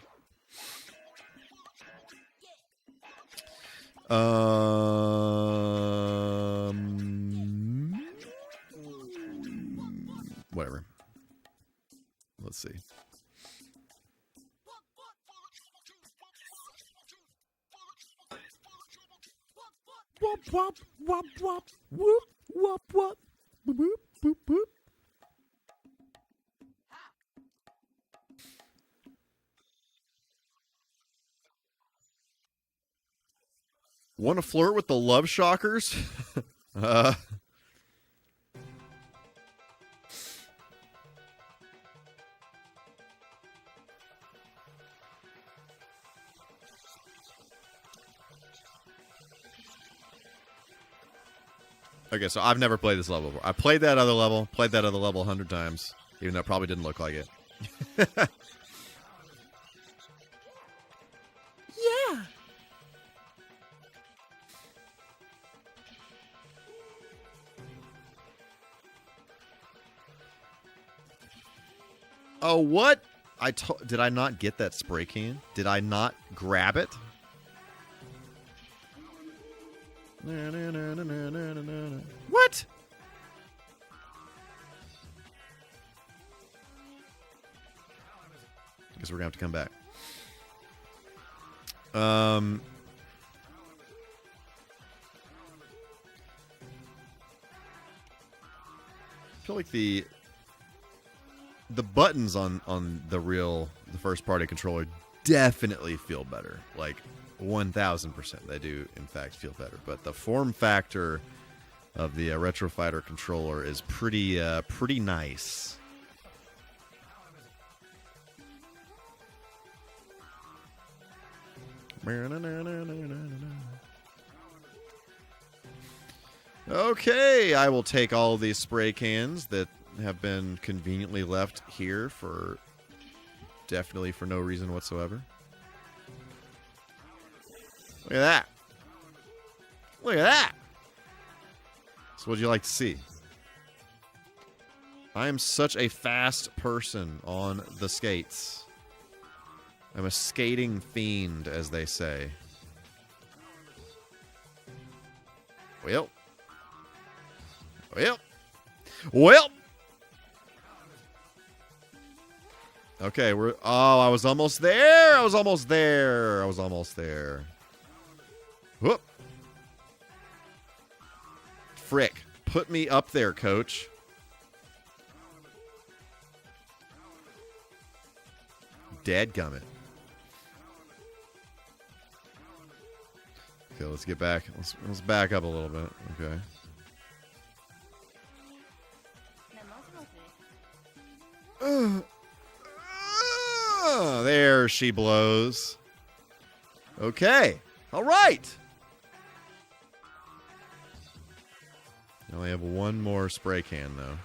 Whatever. Let's see. Wop wop wop wop whoop wop wop boop boop boop boop. Want to flirt with the Love Shockers? Okay, so I've never played this level before. I played that other level 100 times, even though it probably didn't look like it. Yeah. Oh, what? Did I not get that spray can? Did I not grab it? What? Guess we're gonna have to come back. I feel like the buttons on the first party controller definitely feel better. Like 1000%, they do in fact feel better. But the form factor of the Retro Fighter controller is pretty nice. Okay, I will take all of these spray cans that have been conveniently left here for definitely for no reason whatsoever. Look at that. Look at that. So what'd you like to see? I am such a fast person on the skates. I'm a skating fiend, as they say. Well. Okay, oh, I was almost there. I was almost there. Whoop. Frick. Put me up there, coach. Dadgummit. Okay, let's get back. Let's back up a little bit. Okay. There she blows. Okay. All right. I only have one more spray can, though.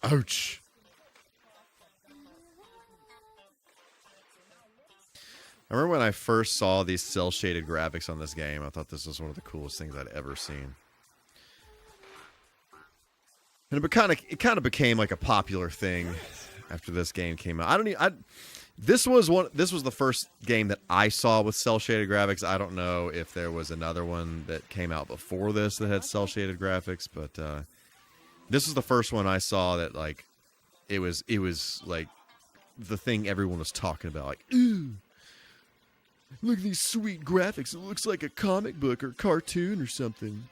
Ouch. I remember when I first saw these cel-shaded graphics on this game, I thought this was one of the coolest things I'd ever seen. And it kind of became like a popular thing after this game came out. This was the first game that I saw with cel-shaded graphics. I don't know if there was another one that came out before this that had cel-shaded graphics, but this was the first one I saw that like it was like the thing everyone was talking about. Like, ooh, look at these sweet graphics. It looks like a comic book or cartoon or something.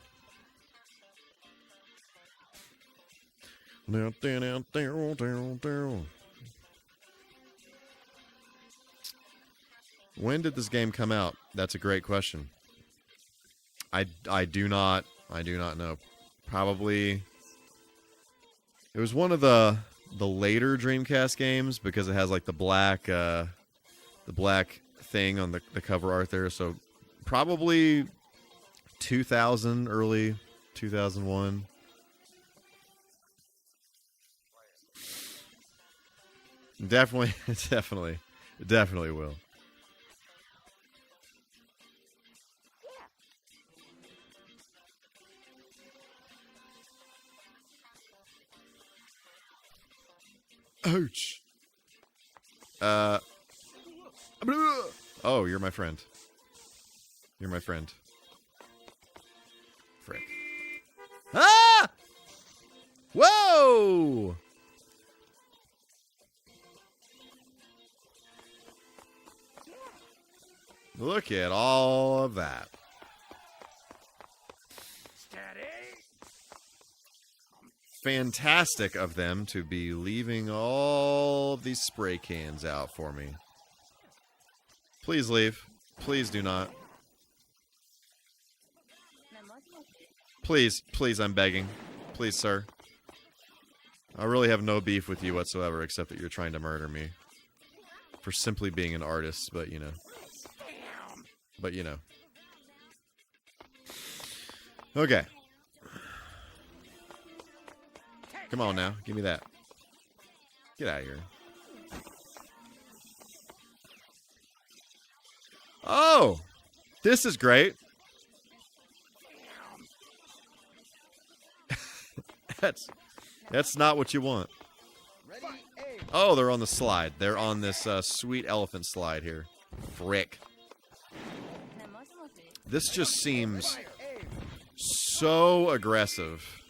When did this game come out? That's a great question. I do not know. Probably it was one of the later Dreamcast games because it has like the black thing on the cover art there. So probably 2000, early 2001. Definitely will. Ouch. Oh, you're my friend. You're my friend. Frick. Ah! Whoa! Look at all of that. Fantastic of them to be leaving all of these spray cans out for me. Please leave. Please do not. Please, I'm begging. Please, sir. I really have no beef with you whatsoever, except that you're trying to murder me. For simply being an artist, but you know. Okay. Come on now. Give me that. Get out of here. Oh! This is great. That's not what you want. Oh, they're on the slide. They're on this sweet elephant slide here. Frick. This just seems so aggressive.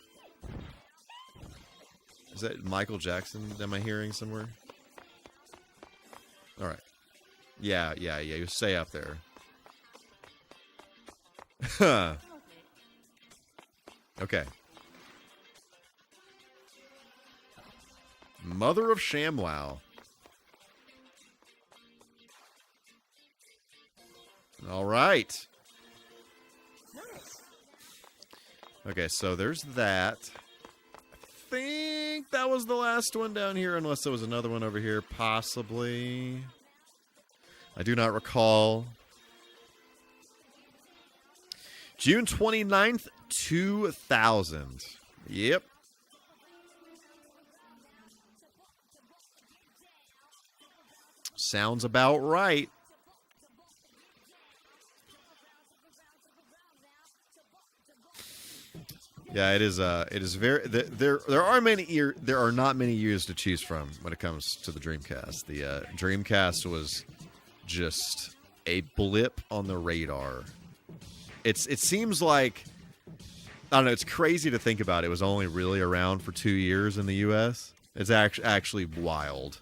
Is that Michael Jackson? Am I hearing somewhere? All right. Yeah. You stay up there. Okay. Mother of ShamWow. All right. Okay, so there's that. I think that was the last one down here, unless there was another one over here, possibly. I do not recall. June 29th, 2000. Yep. Sounds about right. Yeah, it is. It is very. There are not many years to choose from when it comes to the Dreamcast. The Dreamcast was just a blip on the radar. It seems like, I don't know. It's crazy to think about. It was only really around for 2 years in the U.S. It's actually wild.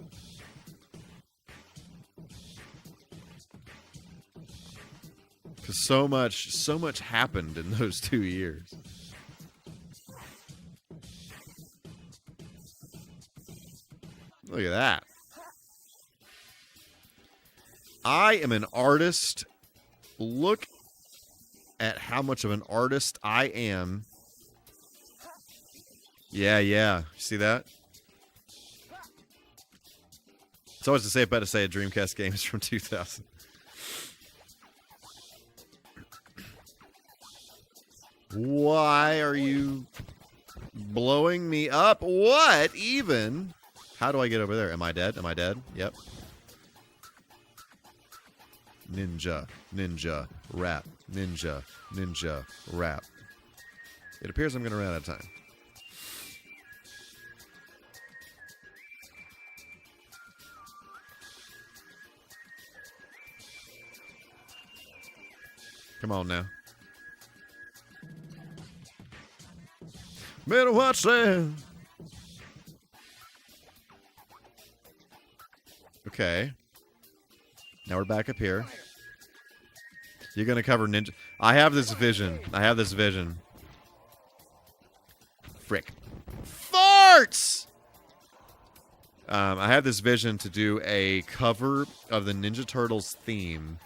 Because so much happened in those 2 years. Look at that. I am an artist. Look at how much of an artist I am. Yeah. See that? It's always better to say a Dreamcast game is from 2000. Why are you blowing me up? What even? How do I get over there? Am I dead? Yep. Ninja, rap. Ninja, rap. It appears I'm going to run out of time. Come on now. Better watch that. Okay. Now we're back up here. You're going to cover ninja. I have this vision. Frick. Farts! I have this vision to do a cover of the Ninja Turtles theme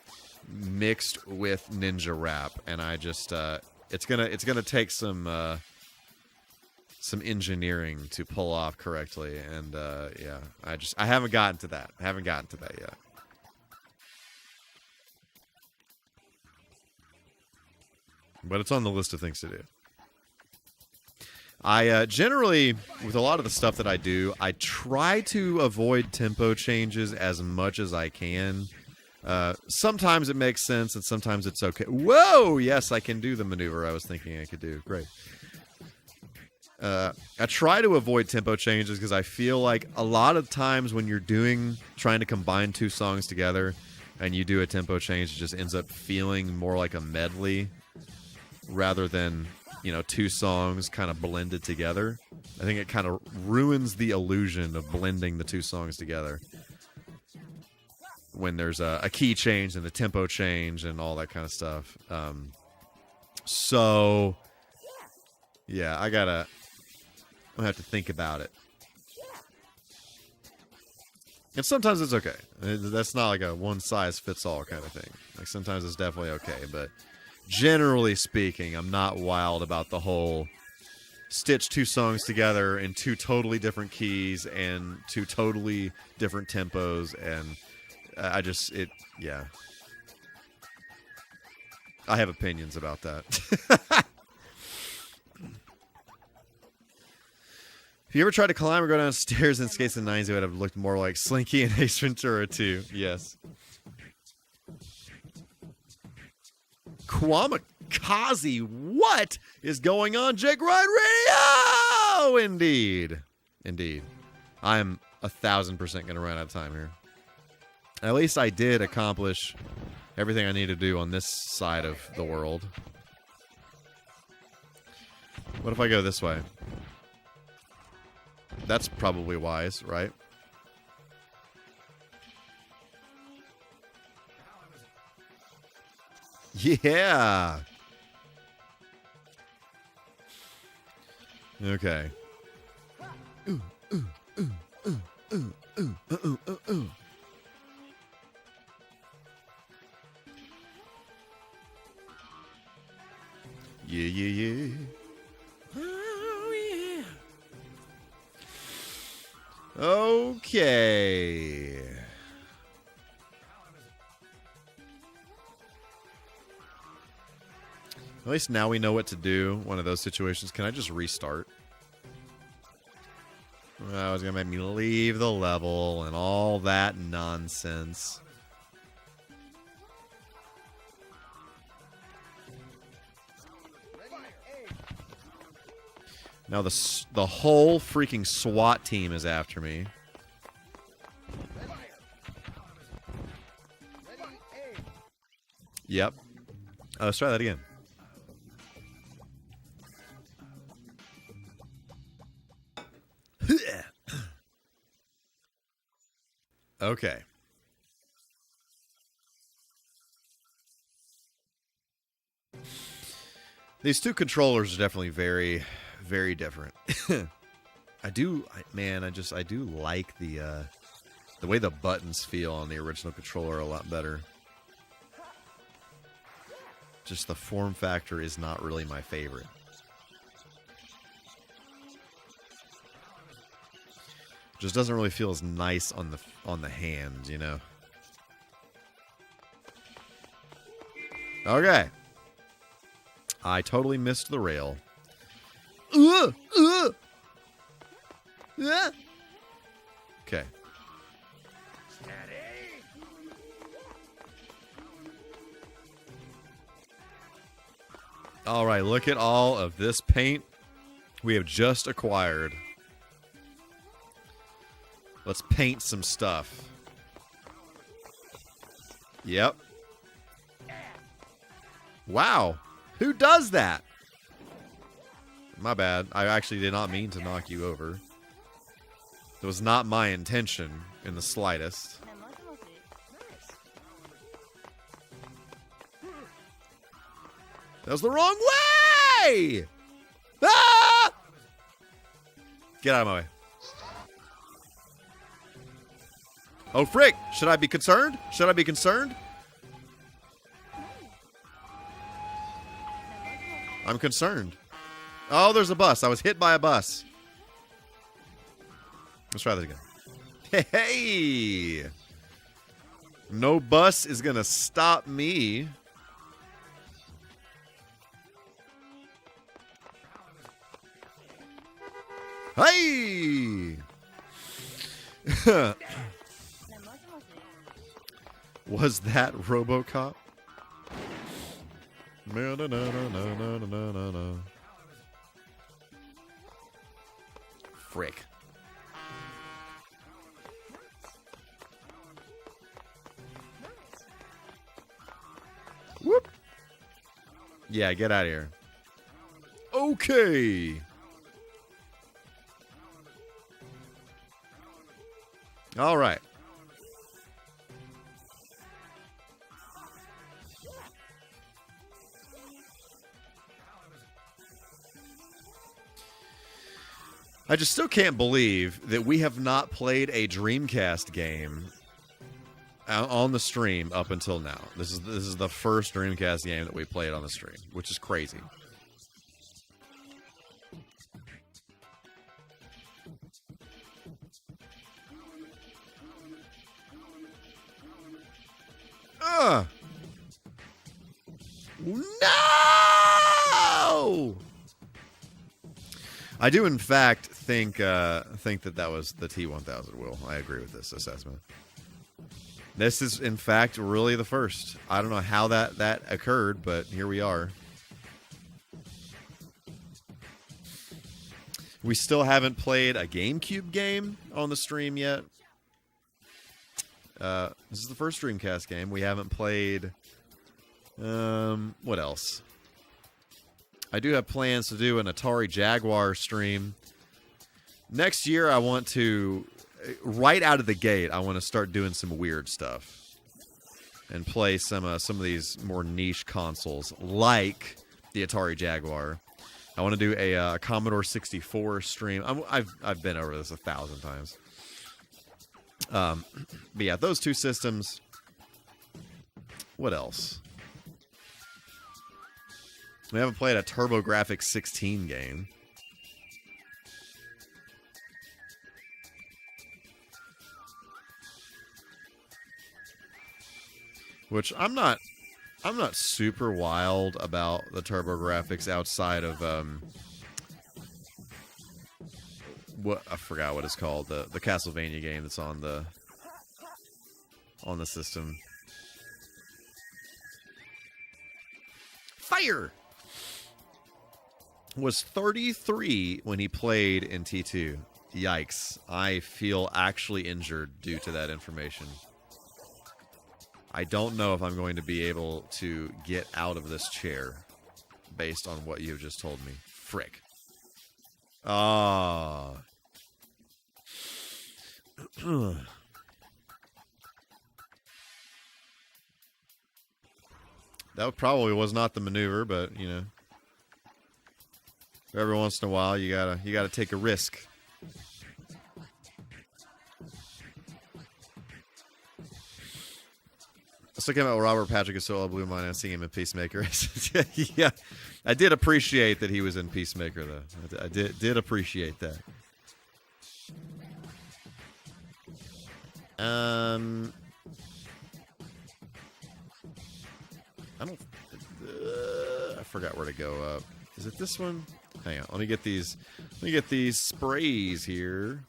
mixed with ninja rap, and I just it's gonna take some engineering to pull off correctly, and yeah, I haven't gotten to that. Yet. But it's on the list of things to do. I generally, with a lot of the stuff that I do, I try to avoid tempo changes as much as I can. Sometimes it makes sense, and sometimes it's okay. Whoa! Yes, I can do the maneuver I was thinking I could do. Great. I try to avoid tempo changes because I feel like a lot of times when you're trying to combine two songs together and you do a tempo change, it just ends up feeling more like a medley rather than, two songs kind of blended together. I think it kind of ruins the illusion of blending the two songs together when there's a key change and a tempo change and all that kind of stuff. So, yeah, I'm going to have to think about it. And sometimes it's okay. That's not like a one-size-fits-all kind of thing. Like, sometimes it's definitely okay, but generally speaking, I'm not wild about the whole stitch two songs together in two totally different keys and two totally different tempos, and yeah. I have opinions about that. If you ever tried to climb or go downstairs in Skates in the 90s, it would have looked more like Slinky and Ace Ventura 2. Yes. Kwamikaze, what is going on? Jake Ride Radio! Indeed. I'm 1,000% going to run out of time here. At least I did accomplish everything I need to do on this side of the world. What if I go this way? That's probably wise, right? Yeah! Okay. Yeah, yeah, yeah. Oh, yeah. Okay. At least now we know what to do. One of those situations. Can I just restart? I was going to make me leave the level and all that nonsense. Now the whole freaking SWAT team is after me. Yep. Let's try that again. Okay. These two controllers are definitely very, very different. I do like the way the buttons feel on the original controller a lot better. Just the form factor is not really my favorite. Just doesn't really feel as nice on the hand, you know. Okay. I totally missed the rail. Okay. All right, look at all of this paint we have just acquired. Let's paint some stuff. Yep. Wow. Who does that? My bad. I actually did not mean to knock you over. It was not my intention in the slightest. That was the wrong way! Ah! Get out of my way. Oh, frick! Should I be concerned? Should I be concerned? I'm concerned. Oh, there's a bus. I was hit by a bus. Let's try this again. Hey! No bus is gonna stop me. Hey! Was that RoboCop? No, no, no, no, no, no, no, no, no. Frick. Whoop. Yeah, get out of here. Okay. All right. I just still can't believe that we have not played a Dreamcast game on the stream up until now. This is the first Dreamcast game that we played on the stream, which is crazy. No! I do, in fact, think that was the T-1000, Will. I agree with this assessment. This is, in fact, really the first. I don't know how that occurred, but here we are. We still haven't played a GameCube game on the stream yet. This is the first Dreamcast game. We haven't played... what else? I do have plans to do an Atari Jaguar stream. Next year, I want to... Right out of the gate, I want to start doing some weird stuff. And play some of these more niche consoles, like the Atari Jaguar. I want to do a Commodore 64 stream. I've been over this 1,000 times. But yeah, those two systems. What else? We haven't played a TurboGrafx 16 game. Which I'm not super wild about the TurboGrafx outside of what I forgot what it's called, the Castlevania game that's on the system. Fire was 33 when he played in T2. Yikes. I feel actually injured due to that information. I don't know if I'm going to be able to get out of this chair based on what you've just told me. Frick. Ah. That probably was not the maneuver, but, you know. Every once in a while, you gotta take a risk. I was talking about Robert Patrick is so blue mine. I seeing him in Peacemaker. Yeah, I did appreciate that he was in Peacemaker, though. I did appreciate that. I don't. I forgot where to go up. Is it this one? Hang on. Let me get these. Let me get these sprays here.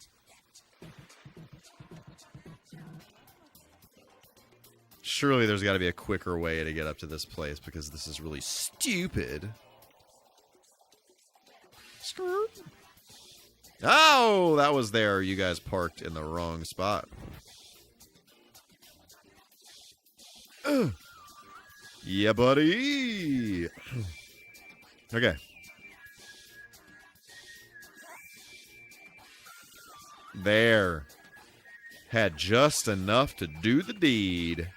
Surely there's got to be a quicker way to get up to this place because this is really stupid. Skirt. Oh, that was there. You guys parked in the wrong spot. Yeah, buddy. Okay. There. Had just enough to do the deed.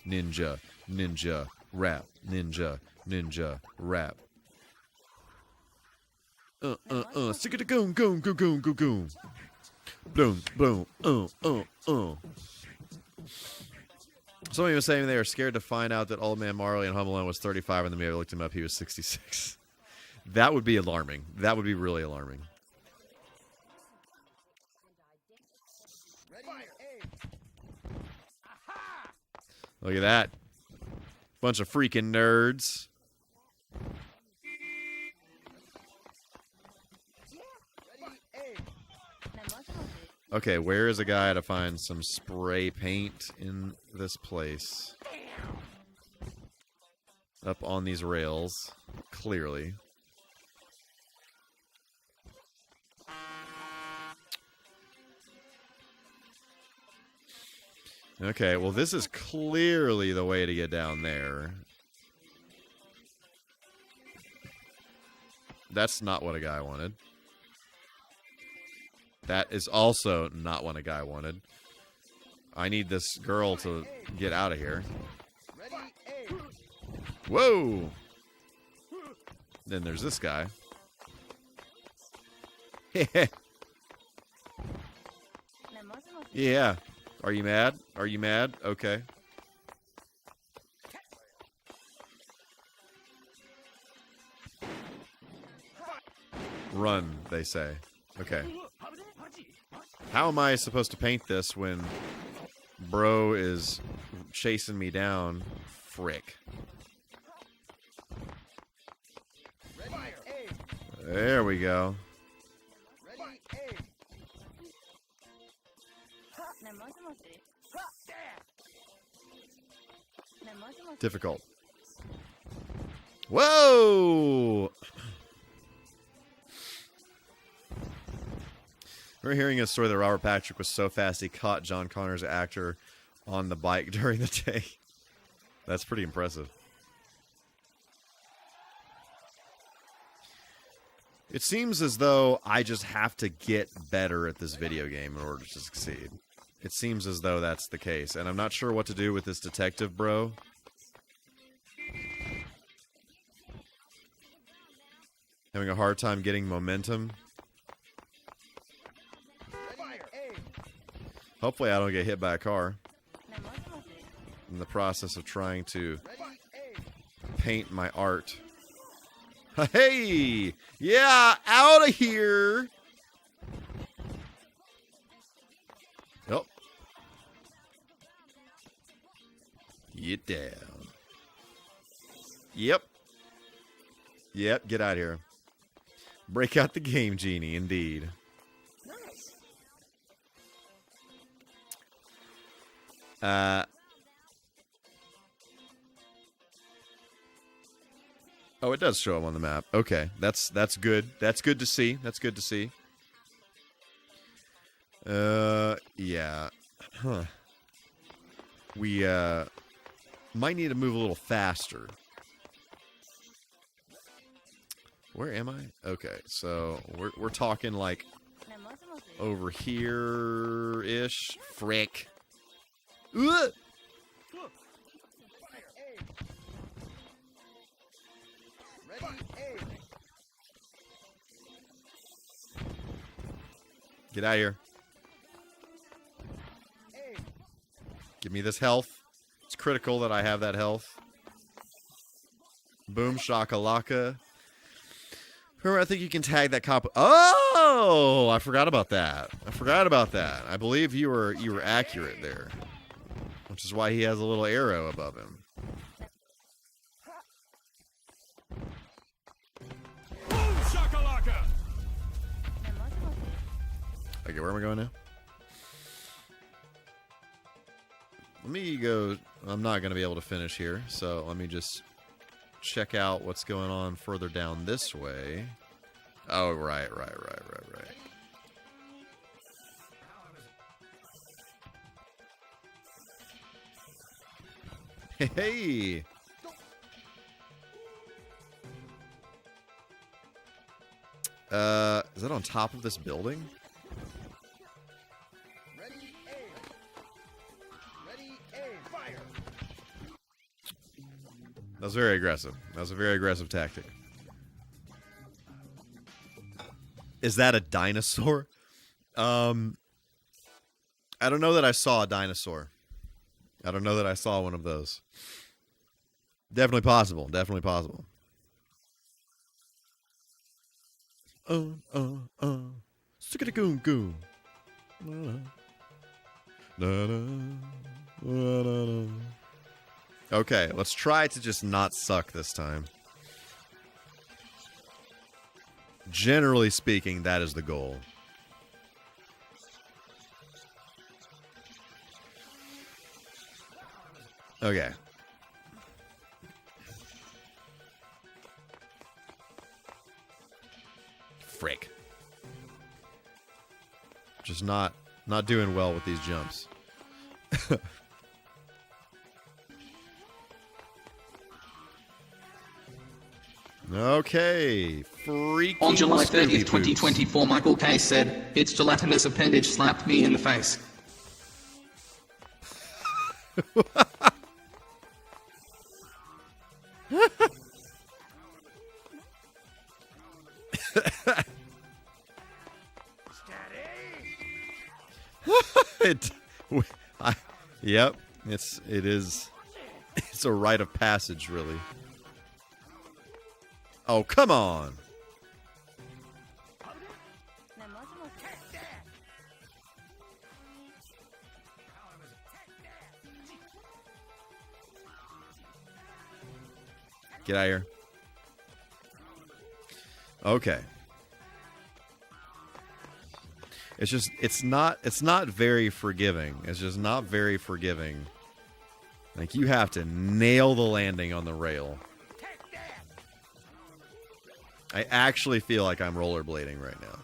Ninja, ninja, rap, ninja, ninja, rap. Stick it a goon, goon, goon, goon, goon, goon. Boom, boom, Somebody was saying they were scared to find out that Old Man Marley in Home Alone was 35 and then maybe looked him up, he was 66. That would be alarming. That would be really alarming. Look at that. Bunch of freaking nerds. Okay, where is a guy to find some spray paint in this place? Up on these rails, clearly. Okay, well, this is clearly the way to get down there. That's not what a guy wanted. That is also not what a guy wanted. I need this girl to get out of here. Whoa! Then there's this guy. Yeah. Are you mad? Are you mad? Okay. Run, they say. Okay. How am I supposed to paint this when bro is chasing me down? Frick. There we go. Difficult. Whoa! We're hearing a story that Robert Patrick was so fast he caught John Connor's actor on the bike during the day. That's pretty impressive. It seems as though I just have to get better at this video game in order to succeed. It seems as though that's the case, and I'm not sure what to do with this detective bro. Having a hard time getting momentum. Hopefully I don't get hit by a car in the process of trying to paint my art. Hey! Yeah, out of here! Oh. Get down. Yep. Yep, get out of here. Break out the game genie, indeed. Oh, it does show him on the map. Okay, that's good. That's good to see. That's good to see. Yeah. Huh. We might need to move a little faster. Where am I? Okay, so we're talking like over here-ish. Frick. Ugh! Get out of here. Give me this health. It's critical that I have that health. Boom shakalaka. Remember, I think you can tag that cop. Oh, I forgot about that. I believe you were accurate there, which is why he has a little arrow above him. Boom shakalaka! Okay, where am I going now? Let me go. I'm not going to be able to finish here, so let me just check out what's going on further down this way. Oh, right. Hey! Is that on top of this building? That was very aggressive. That was a very aggressive tactic. Is that a dinosaur? I don't know that I saw a dinosaur. I don't know that I saw one of those. Definitely possible. Definitely possible. Stick-a-goom-goom. Okay, let's try to just not suck this time. Generally speaking, that is the goal. Okay. Frick. Just not doing well with these jumps. Okay, freaking On July 30th, Scooby 2024, Michael K. said, "Its gelatinous appendage slapped me in the face." Yep, it is. It's a rite of passage, really. Oh, come on. Get out of here. Okay. It's not very forgiving. It's just not very forgiving. Like, you have to nail the landing on the rail. I actually feel like I'm rollerblading right now.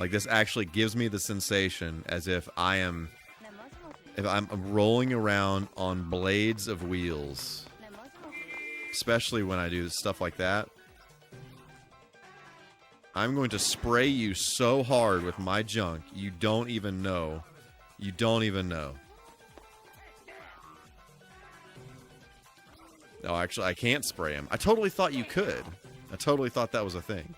Like, this actually gives me the sensation as if I'm rolling around on blades of wheels. Especially when I do stuff like that. I'm going to spray you so hard with my junk, you don't even know. You don't even know. No, actually, I can't spray him. I totally thought you could. I totally thought that was a thing.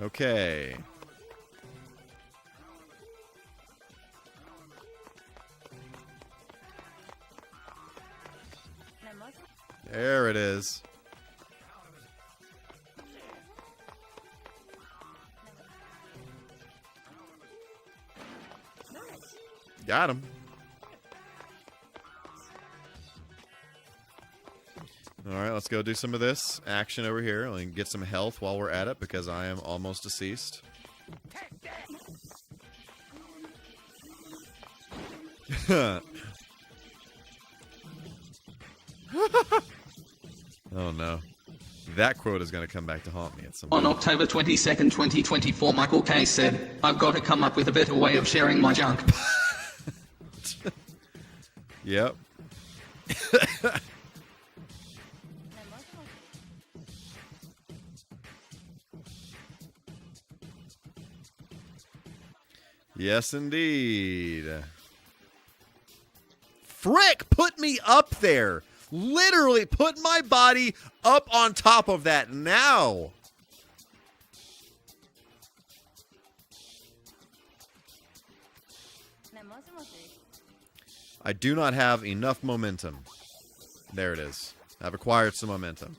Okay. There it is. Got him. All right, let's go do some of this action over here and get some health while we're at it because I am almost deceased. Oh no. That quote is going to come back to haunt me at some point. On October 22nd, 2024, Michael K. said, "I've got to come up with a better way of sharing my junk." Yep. Yes, indeed. Frick, put me up there. Literally put my body up on top of that now. I do not have enough momentum. There it is. I've acquired some momentum.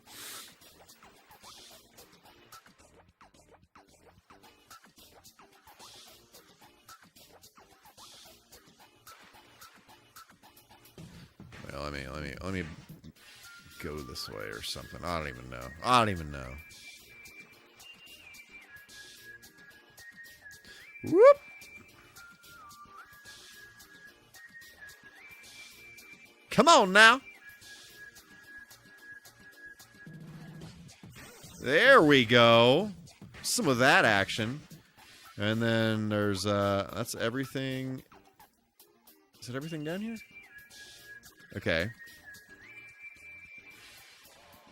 Well, let me go this way or something. I don't even know. I don't even know. Whoop. Come on now. There we go. Some of that action. And then there's that's everything. Is it everything down here? Okay.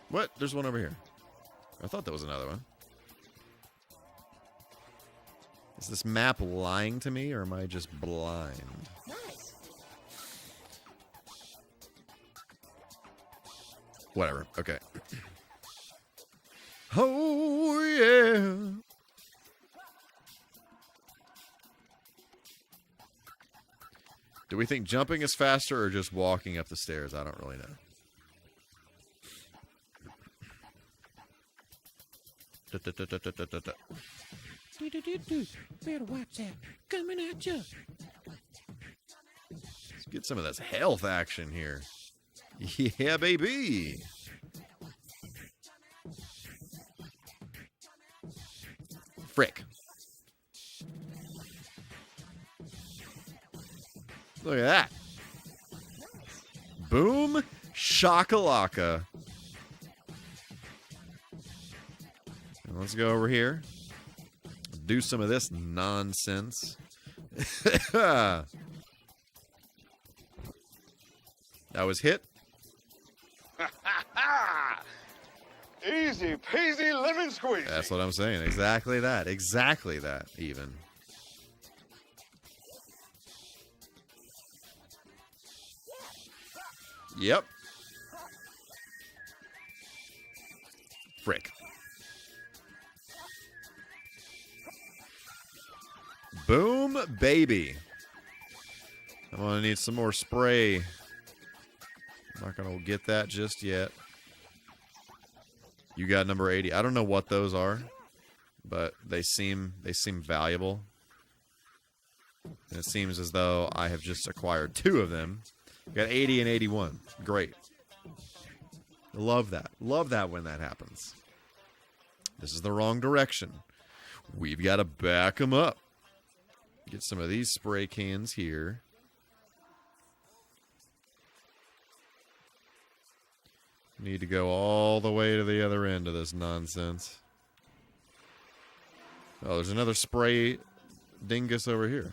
What? There's one over here. I thought that was another one. Is this map lying to me, or am I just blind? Nice. Whatever. Okay. Oh, yeah. Do we think jumping is faster or just walking up the stairs? I don't really know. Better watch that. Coming at you. Let's get some of this health action here. Yeah, baby. Frick. Look at that. Boom shakalaka. And let's go over here. Do some of this nonsense. That was hit. Easy peasy lemon squeeze. That's what I'm saying. Exactly that. Exactly that, even. Yep. Frick. Boom, baby. I'm going to need some more spray. I'm not going to get that just yet. You got number 80. I don't know what those are, but they seem valuable. And it seems as though I have just acquired 2 of them. Got 80 and 81. Great. Love that. Love that when that happens. This is the wrong direction. We've got to back them up. Get some of these spray cans here. Need to go all the way to the other end of this nonsense. Oh, there's another spray dingus over here.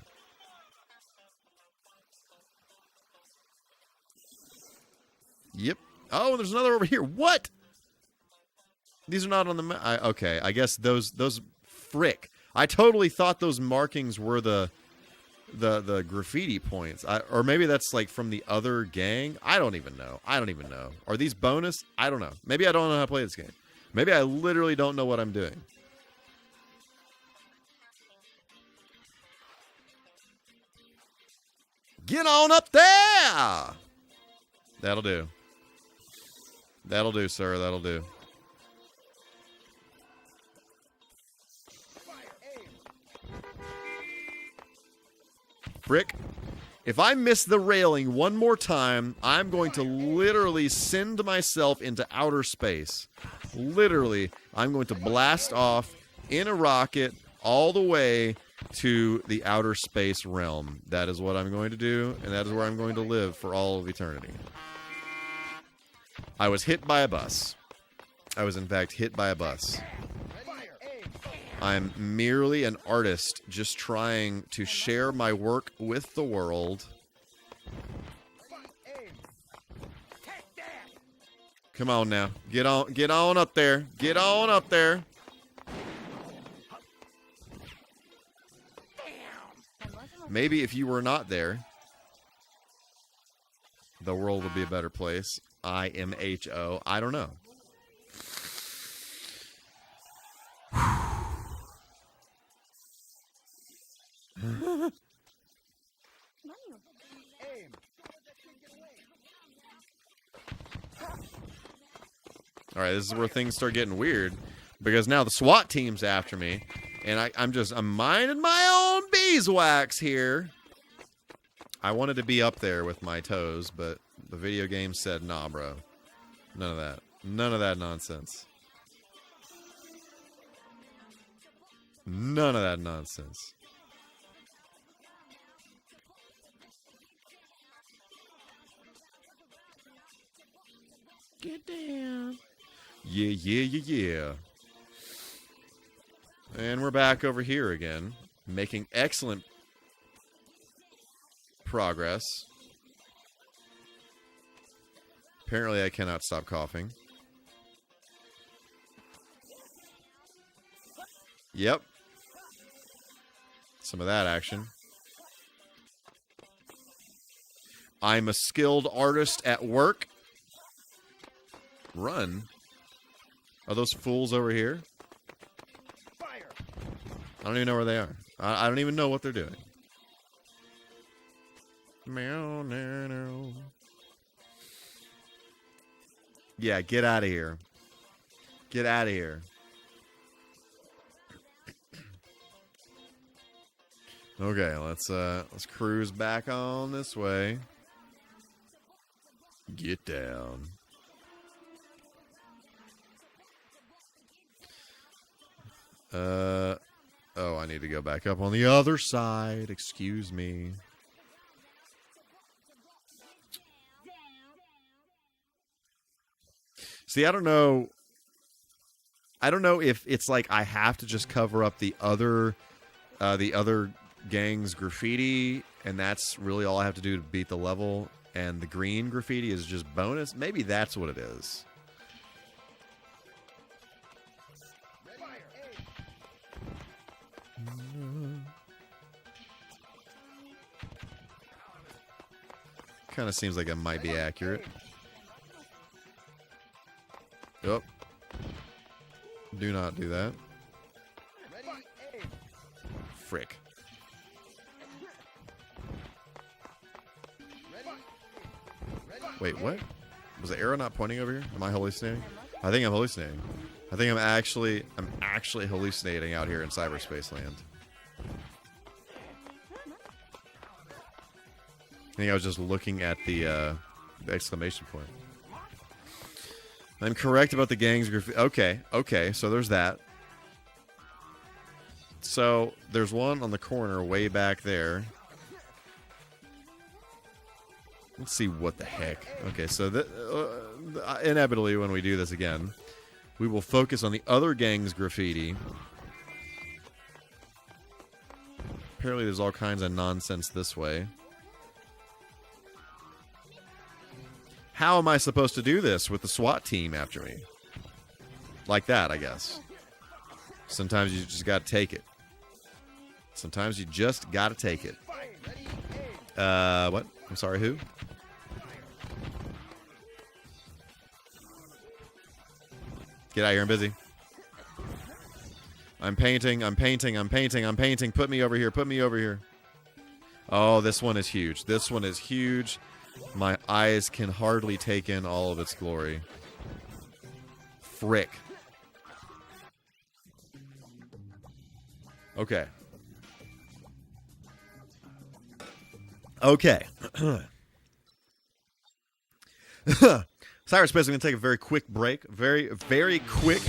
Yep. Oh, there's another over here. What? These are not on the map. Okay, I guess those frick. I totally thought those markings were the graffiti points. Or maybe that's like from the other gang. I don't even know. Are these bonus? I don't know. Maybe I don't know how to play this game. Maybe I literally don't know what I'm doing. Get on up there! That'll do. That'll do, sir. That'll do. Frick. If I miss the railing one more time, I'm going to literally send myself into outer space. Literally, I'm going to blast off in a rocket all the way to the outer space realm. That is what I'm going to do, and that is where I'm going to live for all of eternity. I was hit by a bus. I was, in fact, hit by a bus. I'm merely an artist just trying to share my work with the world. Come on now. Get on up there. Get on up there. Maybe if you were not there, the world would be a better place. IMHO. I don't know. All right, this is where things start getting weird because now the SWAT team's after me, and I'm minding my own beeswax here. I wanted to be up there with my toes, but the video game said, nah, bro. None of that. None of that nonsense. None of that nonsense. Get down. Yeah. And we're back over here again, making excellent progress. Apparently I cannot stop coughing. Yep. Some of that action. I'm a skilled artist at work. Run. Are those fools over here? I don't even know where they are. I don't even know what they're doing. Meow, no, no. Yeah, get out of here. Get out of here. Okay, let's cruise back on this way. Get down. Oh, I need to go back up on the other side. Excuse me. See, I don't know if it's like I have to just cover up the other gang's graffiti, and that's really all I have to do to beat the level, and the green graffiti is just bonus. Maybe that's what it is. Kind of seems like it might be accurate. Yep. Do not do that. Frick. Wait, what? Was the arrow not pointing over here? Am I hallucinating? I think I'm hallucinating. I think I'm actually hallucinating out here in cyberspace land. I think I was just looking at the exclamation point. I'm correct about the gang's graffiti. Okay, so there's that. So there's one on the corner way back there. Let's see what the heck. Okay, so inevitably when we do this again, we will focus on the other gang's graffiti. Apparently there's all kinds of nonsense this way. How am I supposed to do this with the SWAT team after me? Like that, I guess. Sometimes you just gotta take it. Sometimes you just gotta take it. What? I'm sorry, who? Get out of here, I'm busy. I'm painting. Put me over here. Oh, this one is huge. My eyes can hardly take in all of its glory. Frick. Okay. Cyberspace is going to take a very quick break. Very, very quick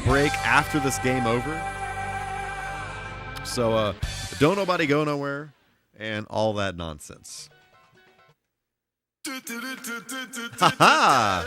break after this game over. So, don't nobody go nowhere and all that nonsense. Ha ha!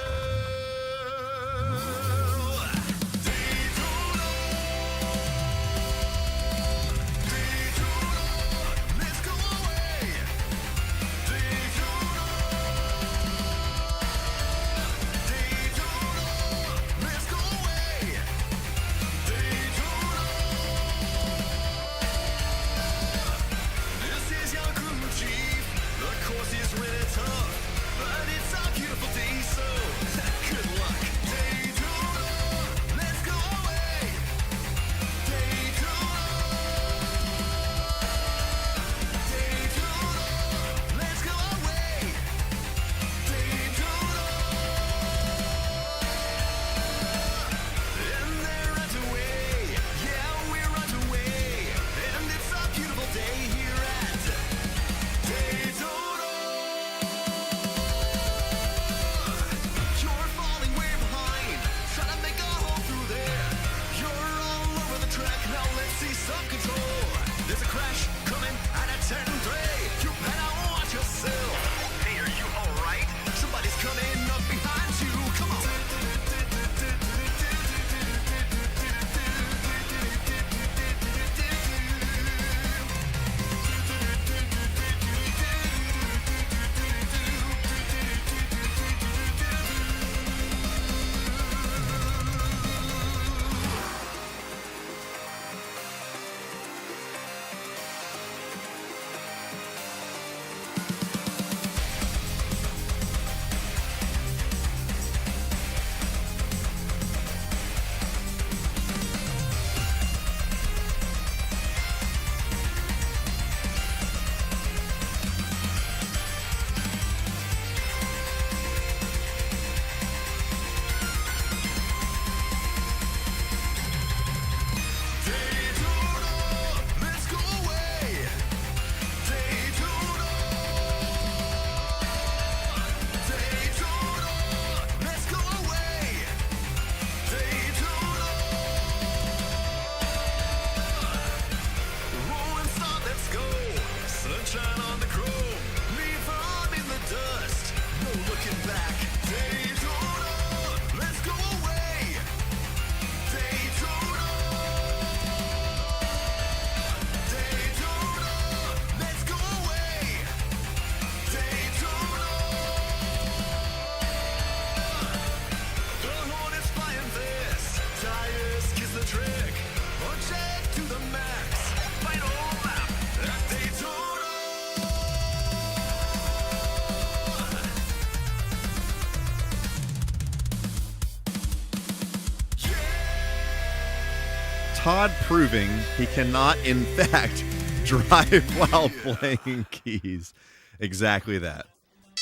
Todd proving he cannot, in fact, drive while playing keys. Exactly that.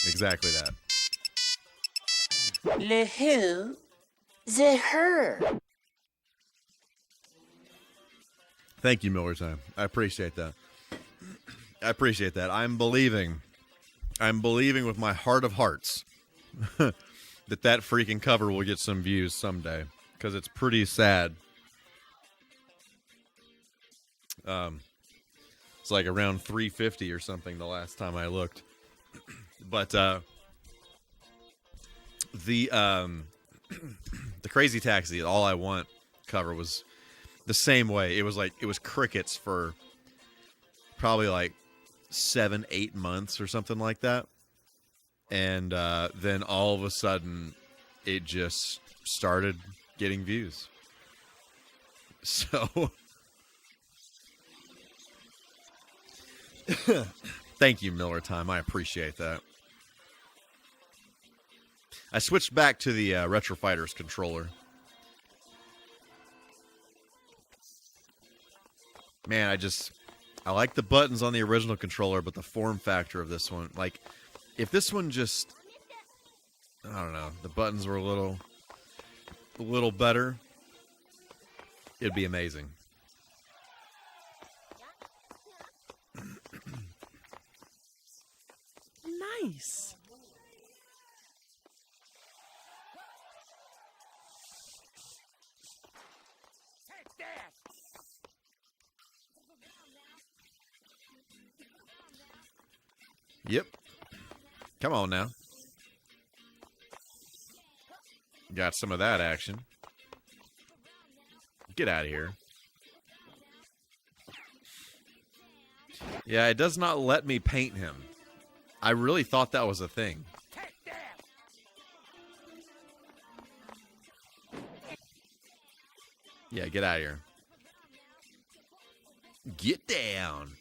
Exactly that. Le who? The her. Thank you, Miller Time. I appreciate that. I'm believing with my heart of hearts that freaking cover will get some views someday, because it's pretty sad. It's like around 350 or something the last time I looked. But the the Crazy Taxi, All I Want cover was the same way. It was crickets for probably like 7-8 months or something like that. And then all of a sudden it just started getting views. So thank you, Miller Time. I appreciate that. I switched back to the Retro Fighters controller. Man, I like the buttons on the original controller, but the form factor of this one, like, if this one just, I don't know, the buttons were a little better, it'd be amazing. Nice. Yep. Come on now. Got some of that action. Get out of here. Yeah, it does not let me paint him. I really thought that was a thing. Yeah, get out of here. Get down.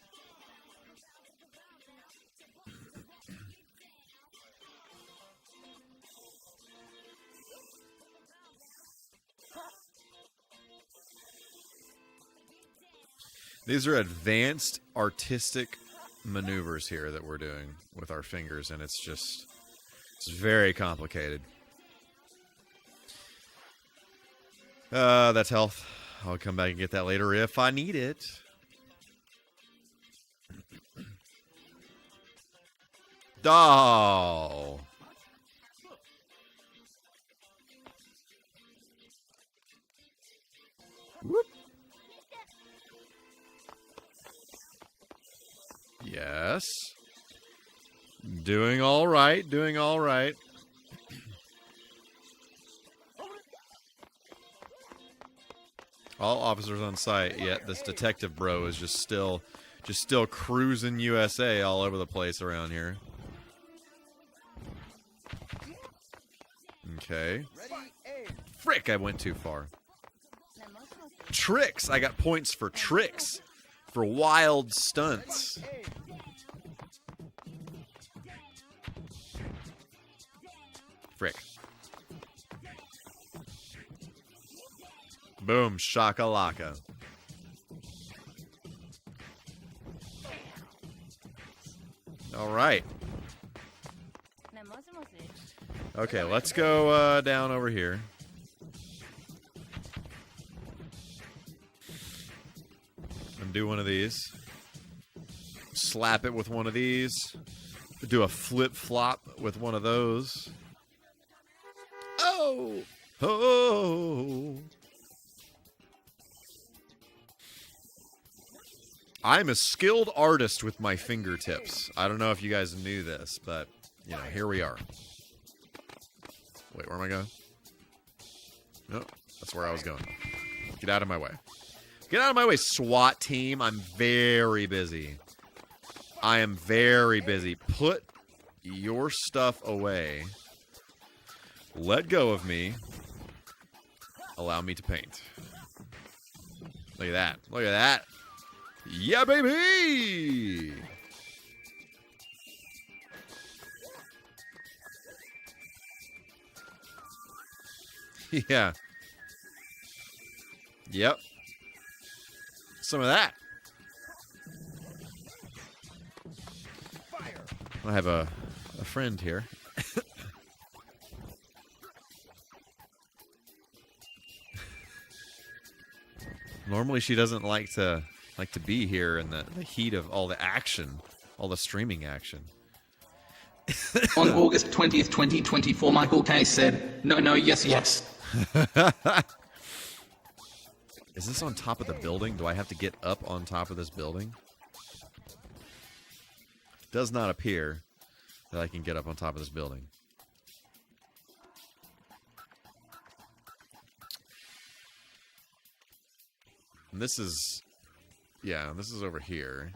These are advanced artistic maneuvers here that we're doing with our fingers, and it's very complicated. That's health. I'll come back and get that later if I need it. Oh. Whoop. Yes. Doing all right, doing all right. All officers on site, yet this detective bro is just still cruising USA all over the place around here. Okay. Frick, I went too far. Tricks! I got points for tricks. For wild stunts. Frick. Boom, shakalaka. All right. Okay, let's go down over here. And do one of these. Slap it with one of these. Do a flip-flop with one of those. Oh! Oh! I'm a skilled artist with my fingertips. I don't know if you guys knew this, but, you know, here we are. Wait, where am I going? Nope, that's where I was going. Get out of my way. Get out of my way, SWAT team. I'm very busy. I am very busy. Put your stuff away. Let go of me. Allow me to paint. Look at that. Look at that. Yeah, baby! Yeah. Yep. Some of that. I have a friend here. Normally she doesn't like to be here in the heat of all the action, all the streaming action. On August 20th, 2024, Michael K. said, no, yes, yes. Is this on top of the building? Do I have to get up on top of this building? Does not appear. that I can get up on top of this building. And this is... Yeah, this is over here.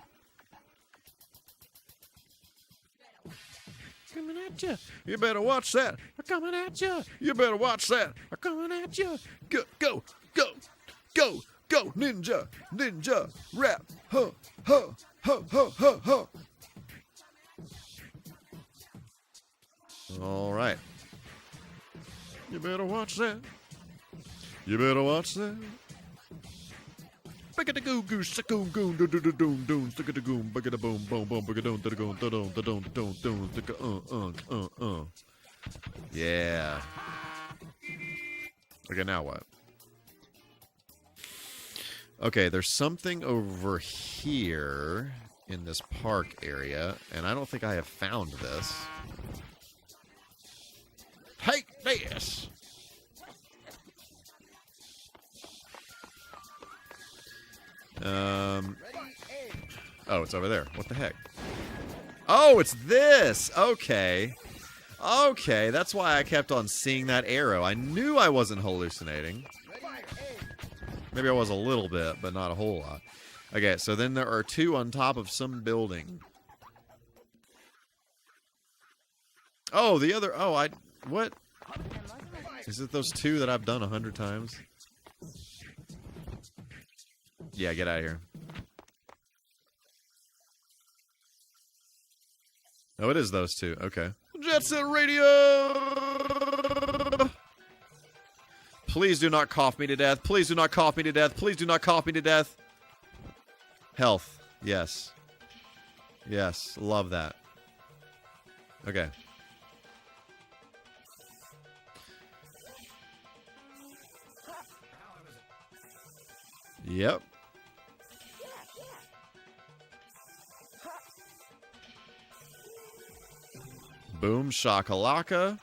Coming at you. You better watch that. We're coming at you. You better watch that. We're coming at you. Go, go, go, go, go, ninja, ninja, rap, huh, huh, huh, huh, huh, huh. All right. You better watch that. You better watch that. Big a goo goo sacoon goon do do do doon doon stick a goon big a boom boom boom big a doon da goon da doon da doon doon doon stick a Yeah. Okay, now what? Okay, there's something over here in this park area, and I don't think I have found this. Take this! Oh, it's over there. What the heck? Oh, it's this! Okay. Okay, that's why I kept on seeing that arrow. I knew I wasn't hallucinating. Maybe I was a little bit, but not a whole lot. Okay, so then there are two on top of some building. Oh, the other... Oh, what? Is it those two that I've done 100 times? Yeah, get out of here. Oh, it is those two. Okay. Jet Set Radio! Please do not cough me to death. Please do not cough me to death. Please do not cough me to death. Health. Yes. Yes. Love that. Okay. Yep. Boom shakalaka.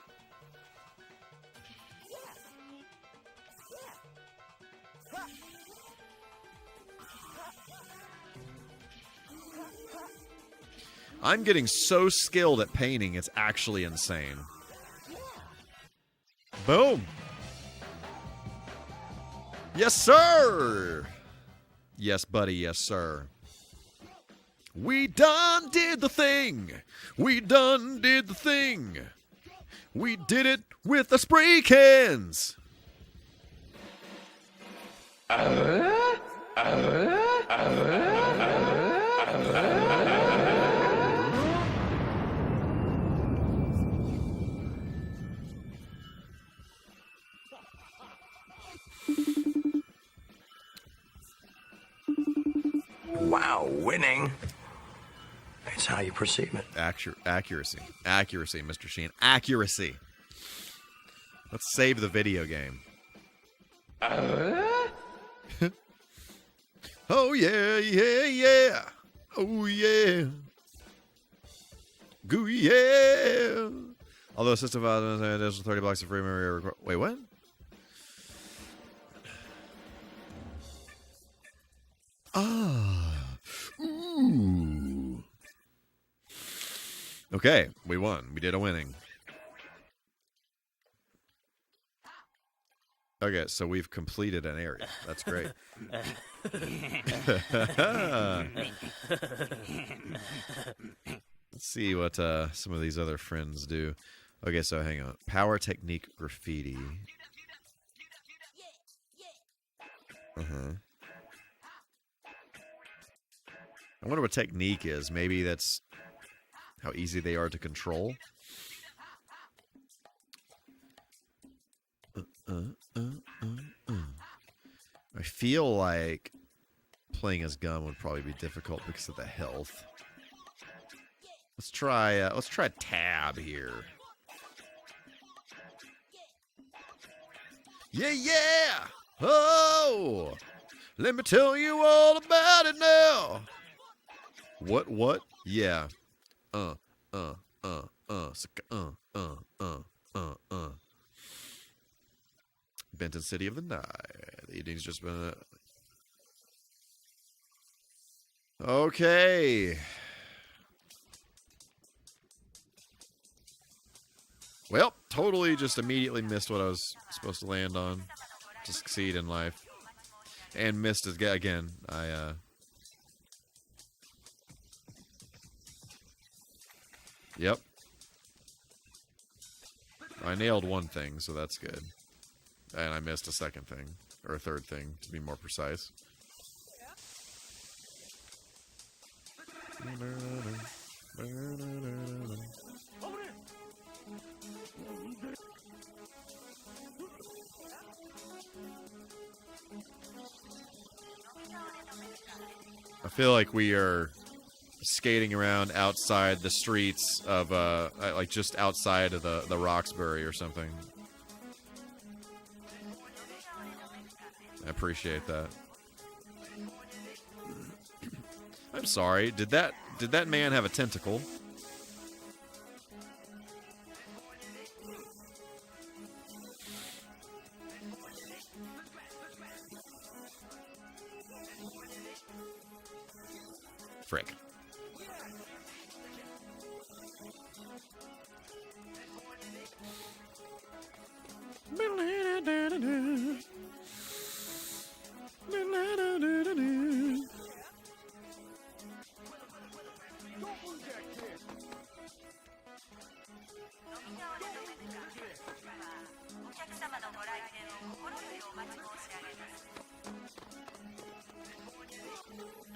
I'm getting so skilled at painting, it's actually insane. Boom. Yes, sir. Yes, buddy. Yes, sir. We done did the thing. We done did the thing. We did it with the spray cans. Wow, winning. That's how you perceive it. Accuracy. Accuracy, Mr. Sheen. Accuracy. Let's save the video game. Oh, yeah, yeah, yeah. Oh, yeah. Goo, yeah. Although system additional 30 blocks of free memory. Wait, what? Ah. Ooh. Okay, we won. We did a winning. Okay, so we've completed an area. That's great. Let's see what some of these other friends do. Okay, so hang on. Power technique graffiti. Uh-huh. I wonder what technique is. Maybe that's how easy they are to control. I feel like playing as Gun would probably be difficult because of the health. Let's try Tab here. Yeah, yeah! Oh! Let me tell you all about it now! What? Yeah. Benton City of the Night. The evening's just been... Okay. Well, totally just immediately missed what I was supposed to land on to succeed in life. And missed it again. Yep. I nailed one thing, so that's good. And I missed a second thing. Or a third thing, to be more precise. I feel like we are skating around outside the streets of, like just outside of the Roxbury or something. I appreciate that. I'm sorry. Did that man have a tentacle? Frick.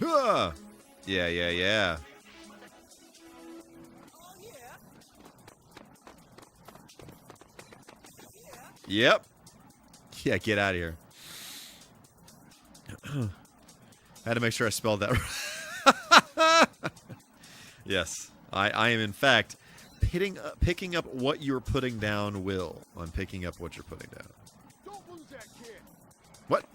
Huh. Yeah. Yep. Yeah, get out of here. Had to make sure I spelled that right. Yes. I am, in fact, picking up what you're putting down, Will. I'm picking up what you're putting down. What?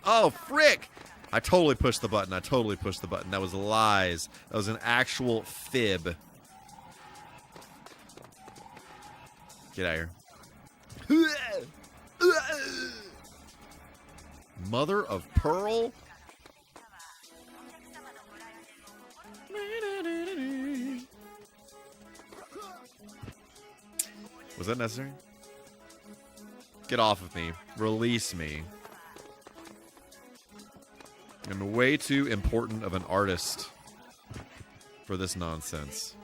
Oh, frick! I totally pushed the button. That was lies. That was an actual fib. Get out of here. Mother of pearl? Was that necessary? Get off of me. Release me. I'm way too important of an artist for this nonsense.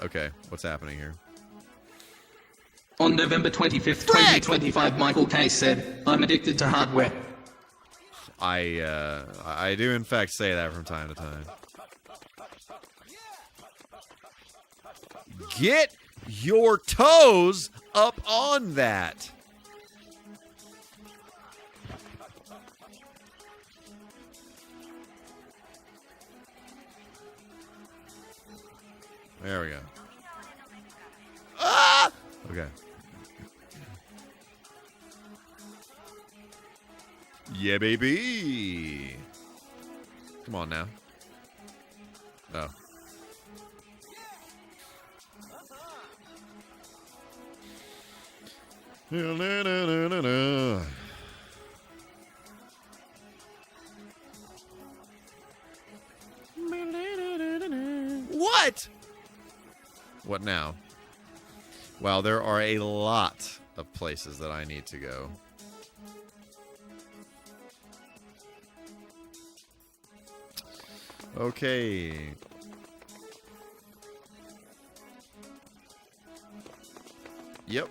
Okay. What's happening here? On November 25th, 2025, Michael K. said, "I'm addicted to hardware." I do in fact say that from time to time. Get your toes up on that. There we go. Ah! Okay. Yeah, baby. Come on now. Oh. What? What now? Well, there are a lot of places that I need to go. Okay. Yep.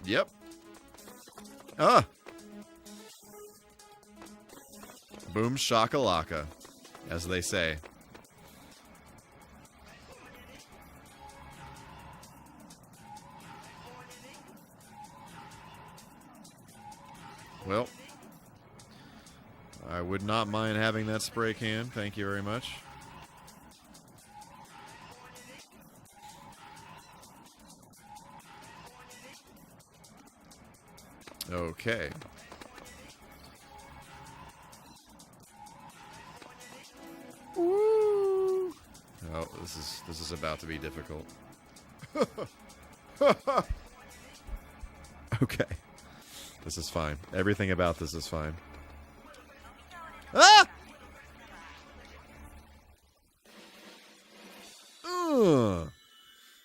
Yep. Ah. Boom shakalaka, as they say. Well, I would not mind having that spray can. Thank you very much. Okay. Woo. Oh, this is about to be difficult. Okay. This is fine. Everything about this is fine. Ah!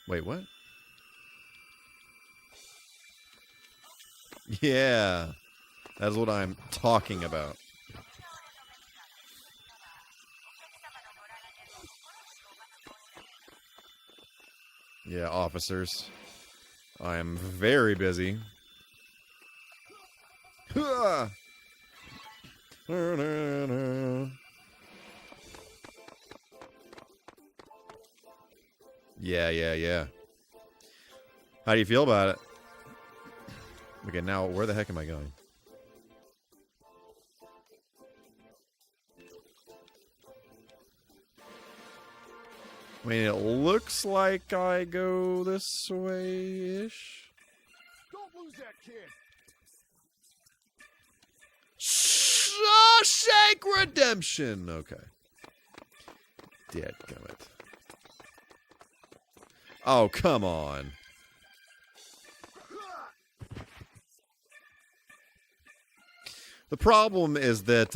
Wait, what? Yeah. That's what I'm talking about. Yeah, officers. I am very busy. Yeah, yeah. How do you feel about it? Okay, now where the heck am I going? I mean, it looks like I go this way-ish. Don't lose that kid. Shawshank Redemption! Okay. Dadgummit. Oh, come on. The problem is that,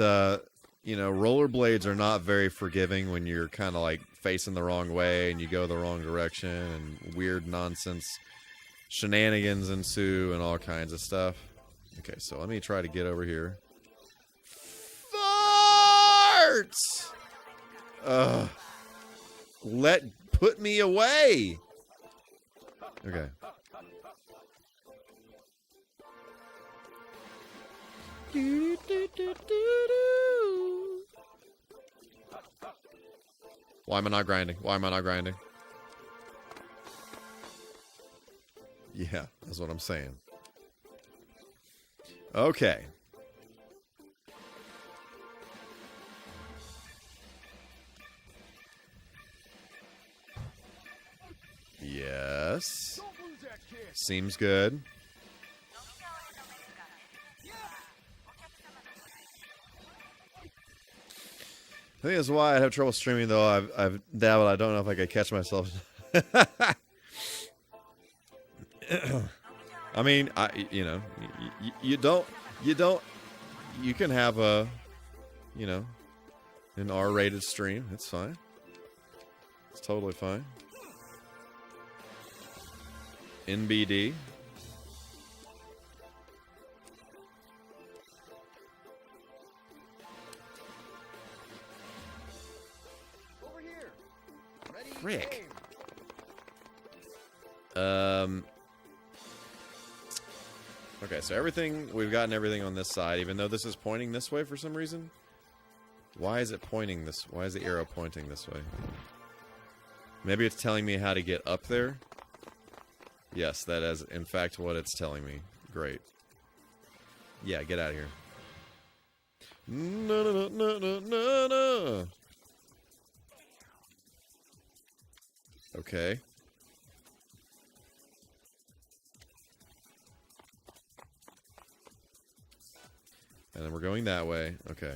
you know, rollerblades are not very forgiving when you're kind of like facing the wrong way and you go the wrong direction and weird nonsense shenanigans ensue and all kinds of stuff. Okay, so let me try to get over here. Farts! Put me away! Okay. Why am I not grinding? Why am I not grinding? Yeah, that's what I'm saying. Okay. Yes. Seems good. I think that's why I have trouble streaming, though. I've dabbled. I don't know if I could catch myself. I mean, you can have a, an R-rated stream. It's fine. It's totally fine. NBD. Over here. Ready, Frick. aim. Okay, so we've gotten everything on this side, even though this is pointing this way for some reason. Why is it pointing this? Why is the arrow pointing this way? Maybe it's telling me how to get up there. Yes, that is in fact what it's telling me. Great. Yeah, get out of here. No. Okay. And then we're going that way. Okay.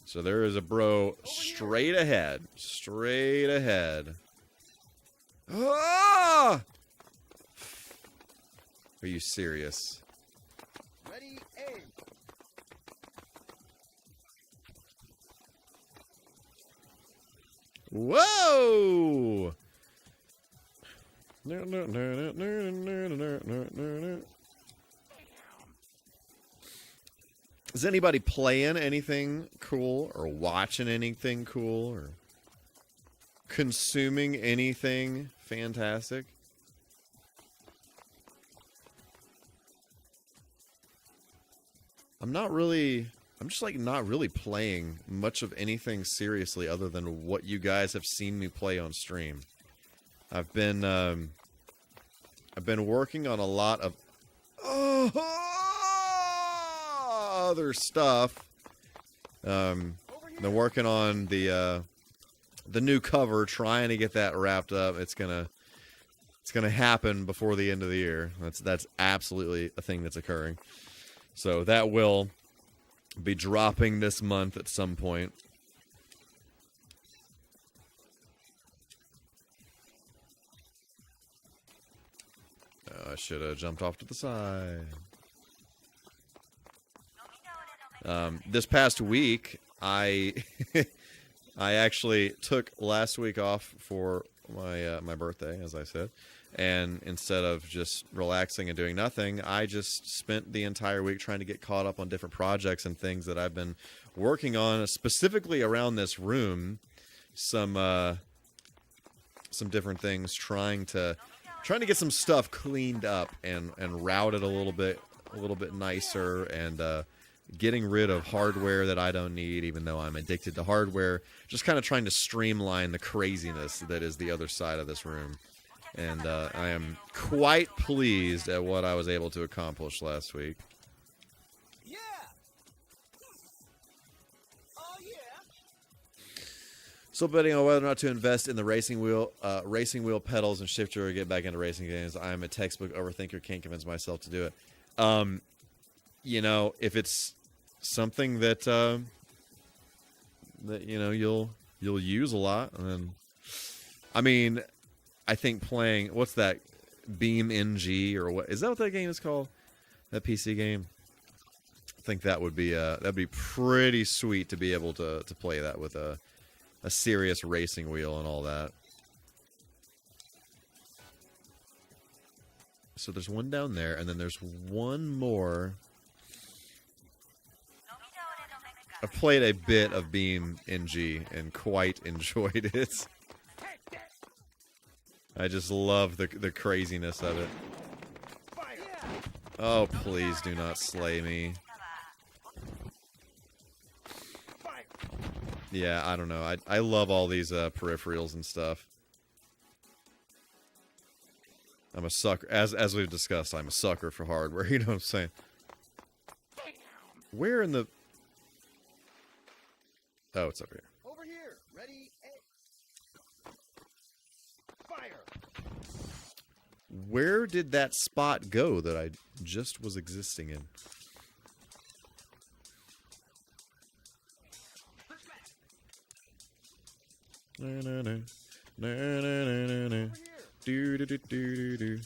So there is a bro straight ahead. Straight ahead. Ah! Are you serious? Ready, aim. Whoa! Is anybody playing anything cool or watching anything cool or consuming anything fantastic? I'm just like not really playing much of anything seriously other than what you guys have seen me play on stream. I've been working on a lot of other stuff. Been working on the new cover, trying to get that wrapped up. It's gonna happen before the end of the year. That's absolutely a thing that's occurring. So that will be dropping this month at some point. I should have jumped off to the side. This past week, I I actually took last week off for my birthday, as I said, and instead of just relaxing and doing nothing, I just spent the entire week trying to get caught up on different projects and things that I've been working on, specifically around this room. Some different things, trying to get some stuff cleaned up and routed a little bit nicer, and getting rid of hardware that I don't need, even though I'm addicted to hardware. Just kind of trying to streamline the craziness that is the other side of this room. And I am quite pleased at what I was able to accomplish last week. Yeah. Oh yeah. Still betting on whether or not to invest in the racing wheel pedals and shifter or get back into racing games. I'm a textbook overthinker, can't convince myself to do it. You know, if it's something that you know you'll use a lot, and then, I mean, I think playing, what's that, Beam NG, or what is that, what that game is called? That PC game? I think that would be that'd be pretty sweet to be able to play that with a serious racing wheel and all that. So there's one down there, and then there's one more. I've played a bit of Beam NG and quite enjoyed it. I just love the craziness of it. Oh, please do not slay me. Yeah, I don't know. I love all these peripherals and stuff. I'm a sucker. As we've discussed, I'm a sucker for hardware. You know what I'm saying? Where in the... Oh, it's over here. Over here. Ready? Fire. Where did that spot go that I just was existing in? Na na na na na na na. Do do do do do.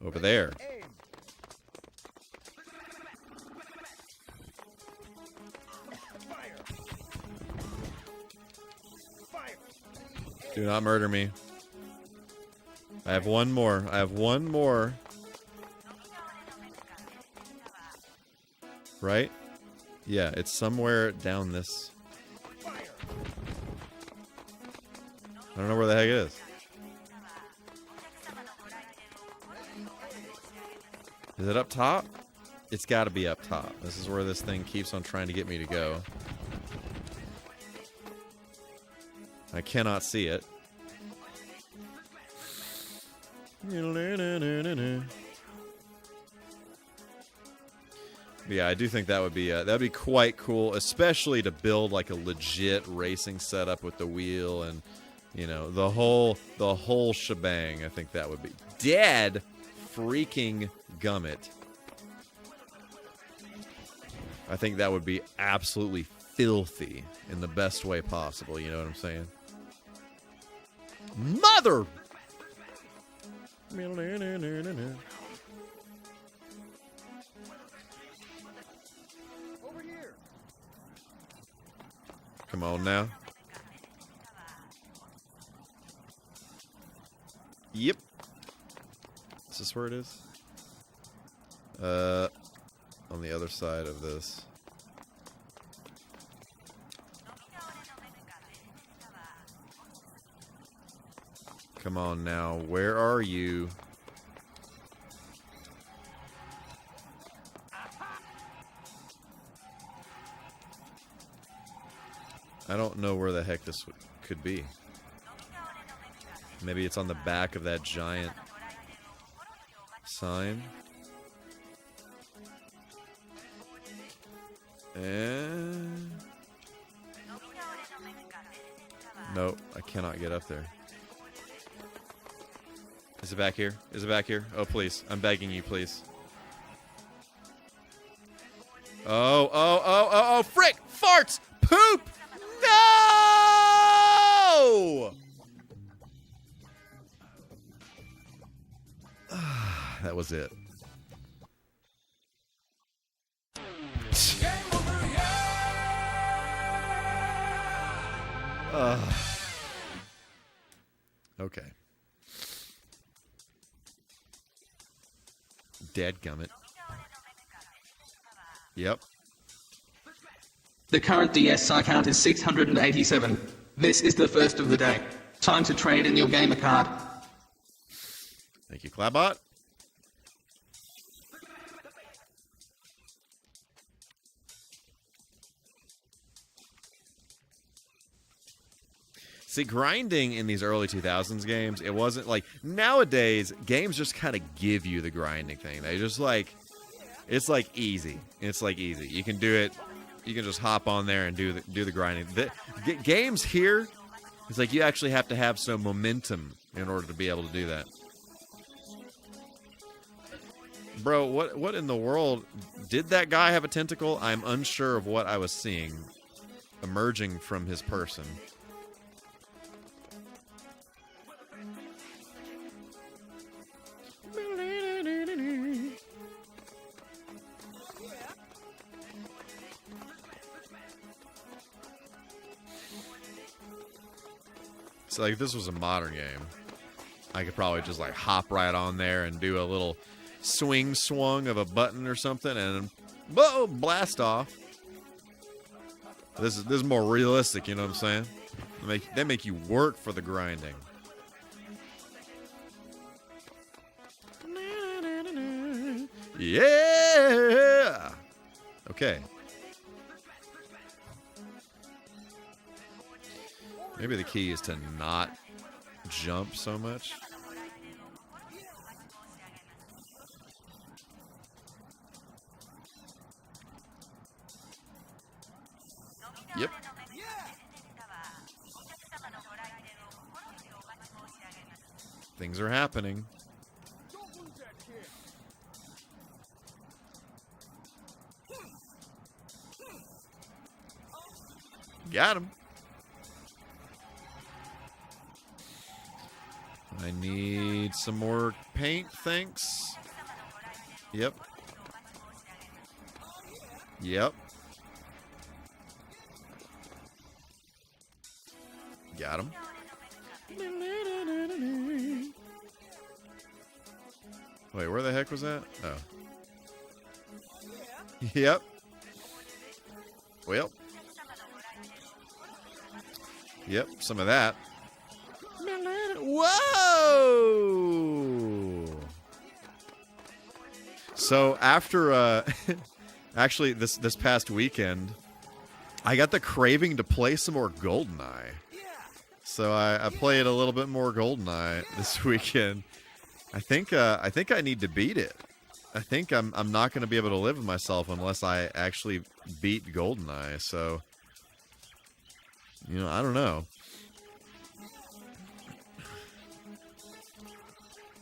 Over there. Do not murder me. I have one more. I have one more. Right? Yeah, it's somewhere down this. I don't know where the heck it is. Is it up top? It's got to be up top. This is where this thing keeps on trying to get me to go. I cannot see it. Yeah, I do think that would be quite cool, especially to build like a legit racing setup with the wheel and, you know, the whole shebang. I think that would be dead freaking gummit. I think that would be absolutely filthy in the best way possible. You know what I'm saying? Mother. Over here. Come on now. Yep. Is this where it is? On the other side of this. Come on now. Where are you? I don't know where the heck this could be. Maybe it's on the back of that giant sign. And... Nope, I cannot get up there. Is it back here? Is it back here? Oh, please. I'm begging you, please. Oh, frick! Farts! Poop! No! That was it. Okay. Dadgummit. Yep. The current DS side count is 687. This is the first of the day. Time to trade in your gamer card. Thank you, Clabot. See, grinding in these early 2000s games, it wasn't like... Nowadays, games just kind of give you the grinding thing. They just like... It's like easy. It's like easy. You can do it. You can just hop on there and do the grinding. Games here, it's like you actually have to have some momentum in order to be able to do that. Bro, what in the world? Did that guy have a tentacle? I'm unsure of what I was seeing emerging from his person. So, like, if this was a modern game, I could probably just, like, hop right on there and do a little swung of a button or something and, whoa, blast off. This is more realistic, you know what I'm saying? They make you work for the grinding. Yeah! Okay. Maybe the key is to not jump so much. Yep. Things are happening. Got him. I need some more paint, thanks. Yep. Yep. Got him. Wait, where the heck was that? Oh. Yep. Well. Yep, some of that. Whoa! So after, actually this past weekend, I got the craving to play some more GoldenEye. So I played a little bit more GoldenEye this weekend. I think I need to beat it. I think I'm not going to be able to live with myself unless I actually beat GoldenEye. So, you know, I don't know.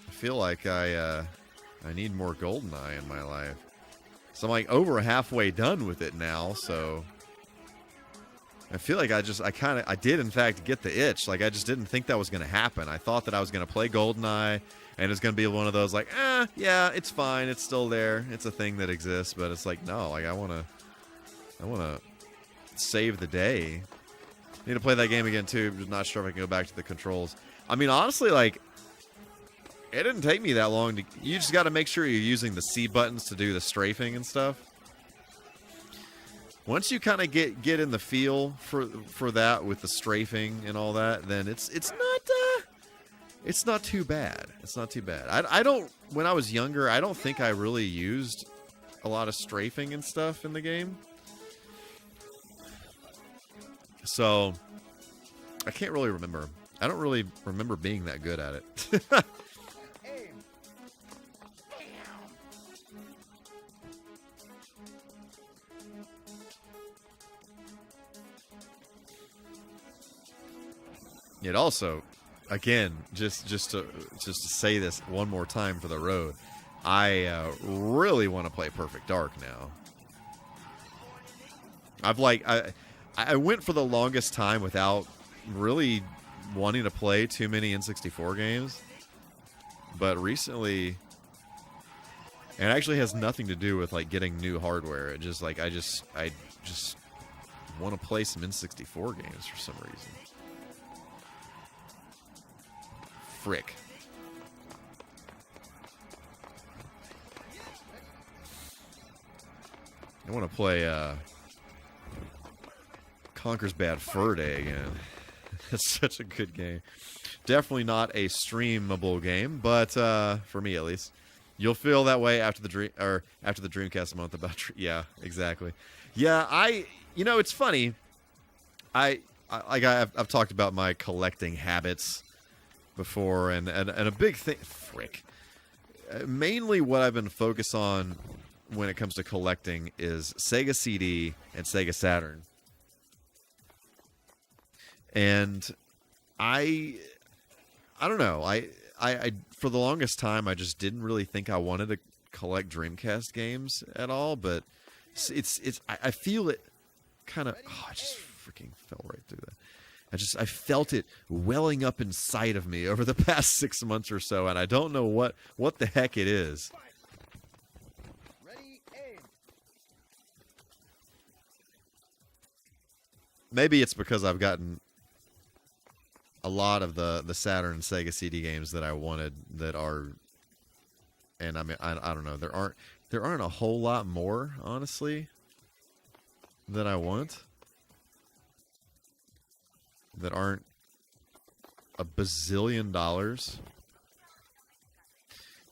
I feel like I need more GoldenEye in my life. So I'm like over halfway done with it now, so I feel like I did in fact get the itch. Like I just didn't think that was going to happen. I thought that I was going to play GoldenEye and it's going to be one of those like, yeah, it's fine. It's still there. It's a thing that exists, but it's like, no, like I want to save the day. Need to play that game again too. I'm just not sure if I can go back to the controls. I mean, honestly, like it didn't take me that long to. You just got to make sure you're using the C buttons to do the strafing and stuff. Once you kind of get in the feel for that with the strafing and all that, then it's not too bad. It's not too bad. I don't. When I was younger, I don't think I really used a lot of strafing and stuff in the game. So I can't really remember. I don't really remember being that good at it. It also, again, just to say this one more time for the road, I really want to play Perfect Dark now. I went for the longest time without really wanting to play too many N64 games, but recently, and it actually has nothing to do with like getting new hardware. It just like I just want to play some N64 games for some reason. Frick. I want to play Conker's Bad Fur Day again. It's such a good game. Definitely not a streamable game, but for me at least, you'll feel that way after the Dreamcast month about. Yeah, exactly. Yeah, it's funny. I've talked about my collecting habits before, and a big thing. Frick. Mainly, what I've been focused on when it comes to collecting is Sega CD and Sega Saturn. And I don't know. I for the longest time I just didn't really think I wanted to collect Dreamcast games at all, but I feel it kind of I just freaking fell right through that. I felt it welling up inside of me over the past 6 months or so, and I don't know what the heck it is. Maybe it's because I've gotten a lot of the Saturn and Sega CD games that I wanted that are, and I mean I don't know, there aren't a whole lot more, honestly, that I want, that aren't a bazillion dollars.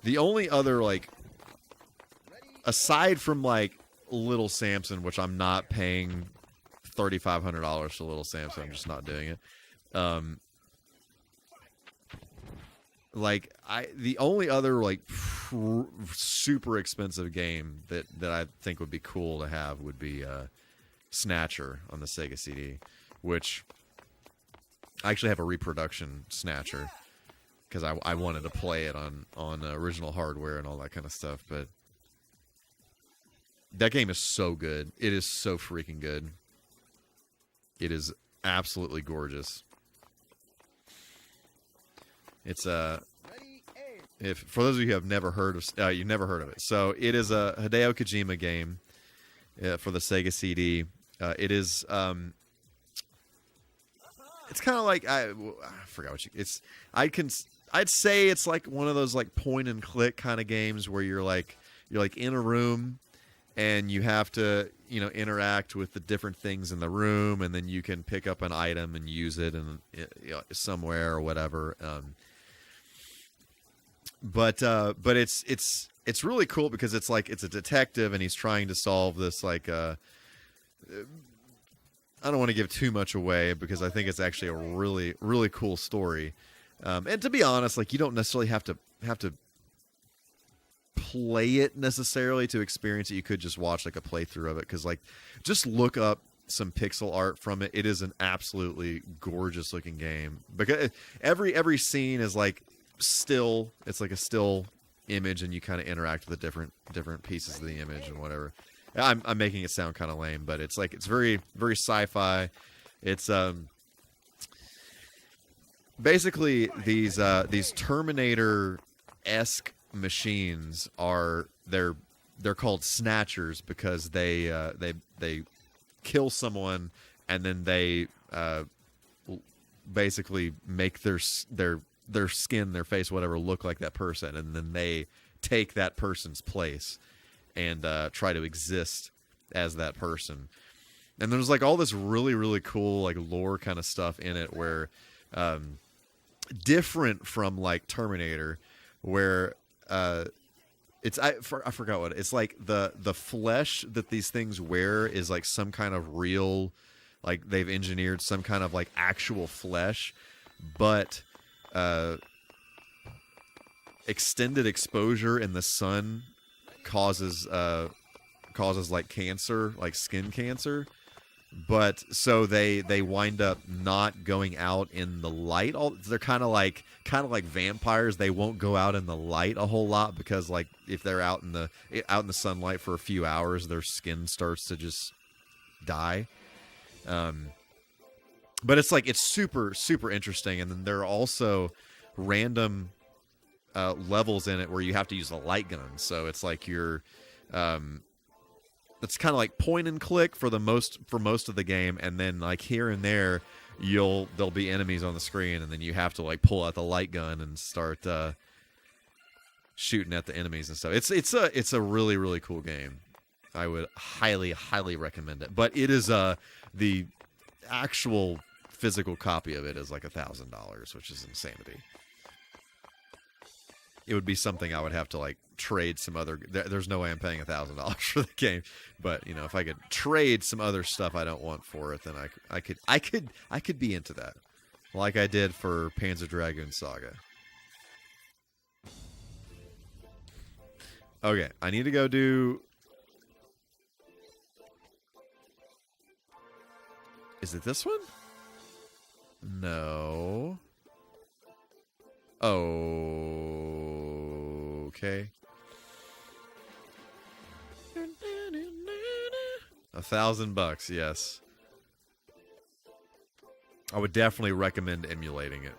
The only other, like, aside from like Little Samson, which I'm not paying $3,500 for Little Samson, I'm just not doing it. The only other like super expensive game that I think would be cool to have would be Snatcher on the Sega CD, which I actually have a reproduction Snatcher because I wanted to play it on original hardware and all that kind of stuff. But that game is so good. It is so freaking good. It is absolutely gorgeous. It's if for those of you who have never heard of you've never heard of it. So it is a Hideo Kojima game for the Sega CD. It is it's kind of like I forgot what I'd say it's like one of those like point and click kind of games where you're like in a room and you have to, interact with the different things in the room, and then you can pick up an item and use it and somewhere or whatever. But it's really cool because it's a detective and he's trying to solve this like I don't want to give too much away because I think it's actually a really, really cool story. And to be honest, like, you don't necessarily have to play it necessarily to experience it. You could just watch like a playthrough of it, because like just look up some pixel art from it. It is an absolutely gorgeous looking game, because every scene is like still, it's like a still image, and you kind of interact with the different pieces of the image and whatever. I'm making it sound kind of lame, but it's like, it's very, very sci-fi. It's basically these Terminator-esque machines they're called snatchers because they kill someone and then they basically make their skin, their face, whatever, look like that person, and then they take that person's place and try to exist as that person. And there's like all this really, really cool like lore kind of stuff in it, where different from like Terminator, where it's I forgot what it's like, the flesh that these things wear is like some kind of real, like they've engineered some kind of like actual flesh, but extended exposure in the sun causes like cancer, like skin cancer. But so they wind up not going out in the light. They're kind of like vampires. They won't go out in the light a whole lot, because like if they're out in the sunlight for a few hours, their skin starts to just die. But it's like, it's super, super interesting. And then there are also random levels in it where you have to use a light gun. So it's like you're, it's kind of like point and click for most of the game. And then like here and there, there'll be enemies on the screen, and then you have to like pull out the light gun and start shooting at the enemies and stuff. It's a really, really cool game. I would highly, highly recommend it. But it is the actual physical copy of it is like $1,000, which is insanity. It would be something I would have to like trade some other. There's no way I'm paying $1,000 for the game, but you know, if I could trade some other stuff I don't want for it, then I could be into that, like I did for Panzer Dragoon Saga. Okay, I need to go do. Is it this one? No. Oh. Okay. $1,000, yes. I would definitely recommend emulating it.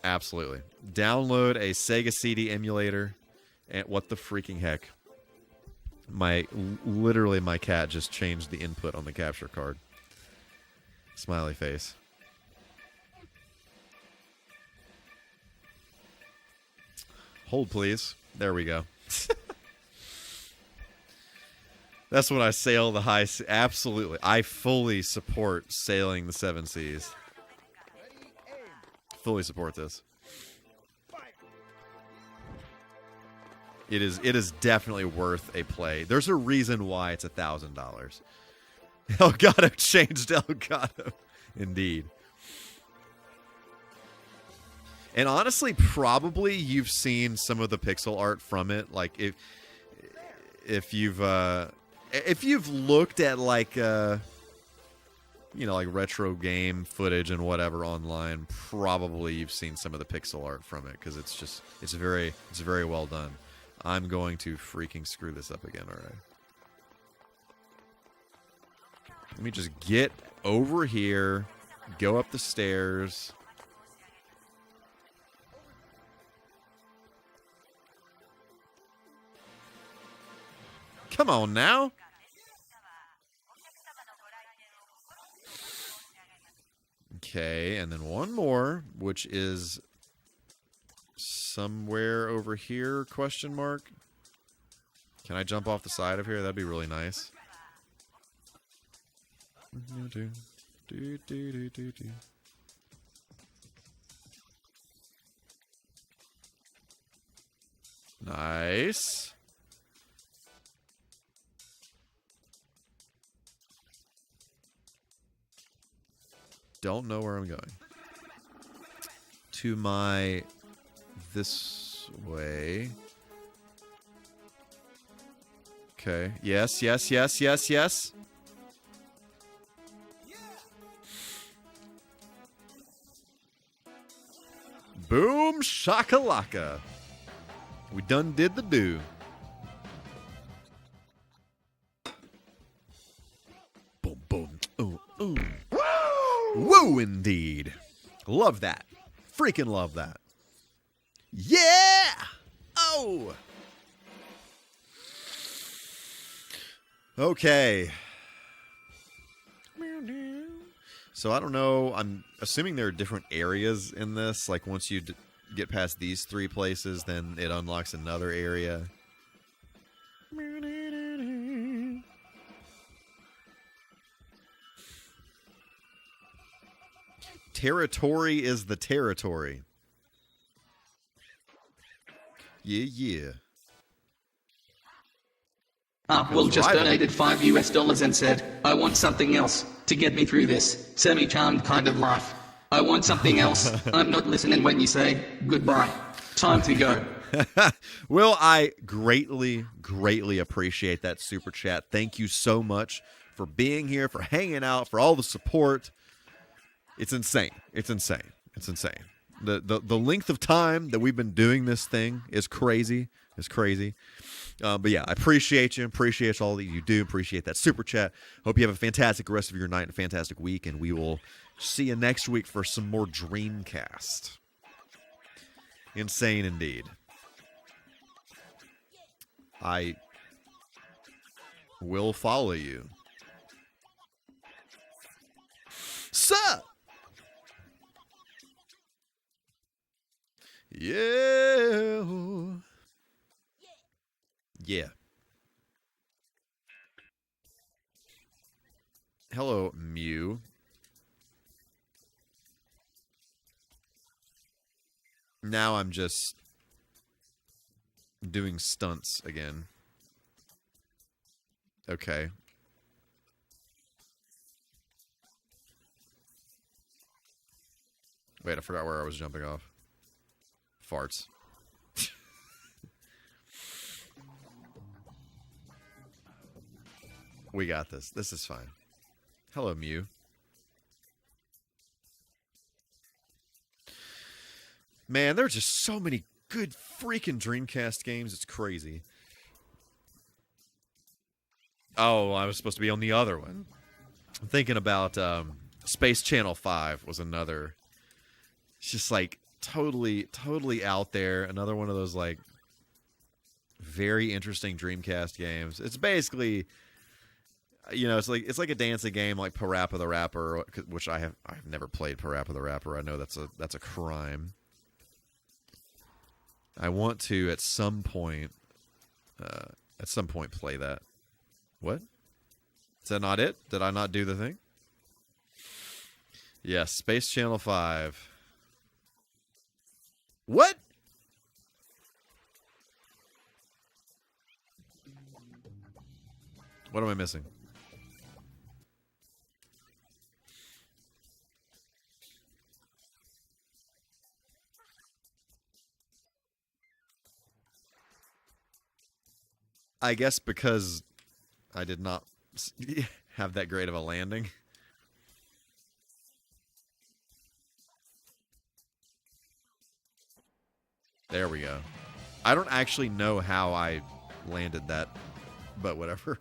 Absolutely. Download a Sega CD emulator. And what the freaking heck? Literally my cat just changed the input on the capture card. Smiley face. Hold, please. There we go. That's when I sail the high sea. Absolutely. I fully support sailing the 7 seas. Fully support this. It is definitely worth a play. There's a reason why it's $1,000. Elgato changed Elgato. Indeed. And honestly, probably you've seen some of the pixel art from it. Like if you've looked at like like retro game footage and whatever online, probably you've seen some of the pixel art from it, because it's very well done. I'm going to freaking screw this up again. All right. Let me just get over here, go up the stairs. Come on now. Okay, and then one more, which is somewhere over here, question mark. Can I jump off the side of here? That'd be really nice. Nice. Don't know where I'm going. To my... this way. Okay. Yes, yes, yes, yes, yes. Boom shakalaka. We done did the do. Boom, boom. Ooh, ooh. Woo, indeed. Love that. Freaking love that. Yeah! Oh! Okay. So I don't know. I'm assuming there are different areas in this. Like once you get past these 3 places, then it unlocks another area. Territory is the territory. Yeah, yeah. Will just donated $5 and said, I want something else to get me through this semi-charmed kind of life. I want something else. I'm not listening when you say goodbye. Time to go. Will, I greatly, greatly appreciate that super chat. Thank you so much for being here, for hanging out, for all the support. It's insane. It's insane. It's insane. The length of time that we've been doing this thing is crazy. It's crazy. But yeah, I appreciate you. Appreciate all that you do. Appreciate that super chat. Hope you have a fantastic rest of your night and a fantastic week. And we will see you next week for some more Dreamcast. Insane indeed. I will follow you. Sup? Yeah. Yeah. Hello, Mew. Now I'm just doing stunts again. Okay. Wait, I forgot where I was jumping off. Farts. We got this. This is fine. Hello, Mew. Man, there are just so many good freaking Dreamcast games. It's crazy. Oh, I was supposed to be on the other one. I'm thinking about Space Channel 5 was another. It's just like totally out there. Another one of those like very interesting Dreamcast games. It's basically, you know, it's like a dancing game like Parappa the Rapper, which I've never played Parappa the Rapper. I know that's a crime. I want to at some point play that. What? Is that not it? Did I not do the thing? Yes, Space Channel 5. What? What am I missing? I guess because I did not have that great of a landing. There we go. I don't actually know how I landed that, but whatever.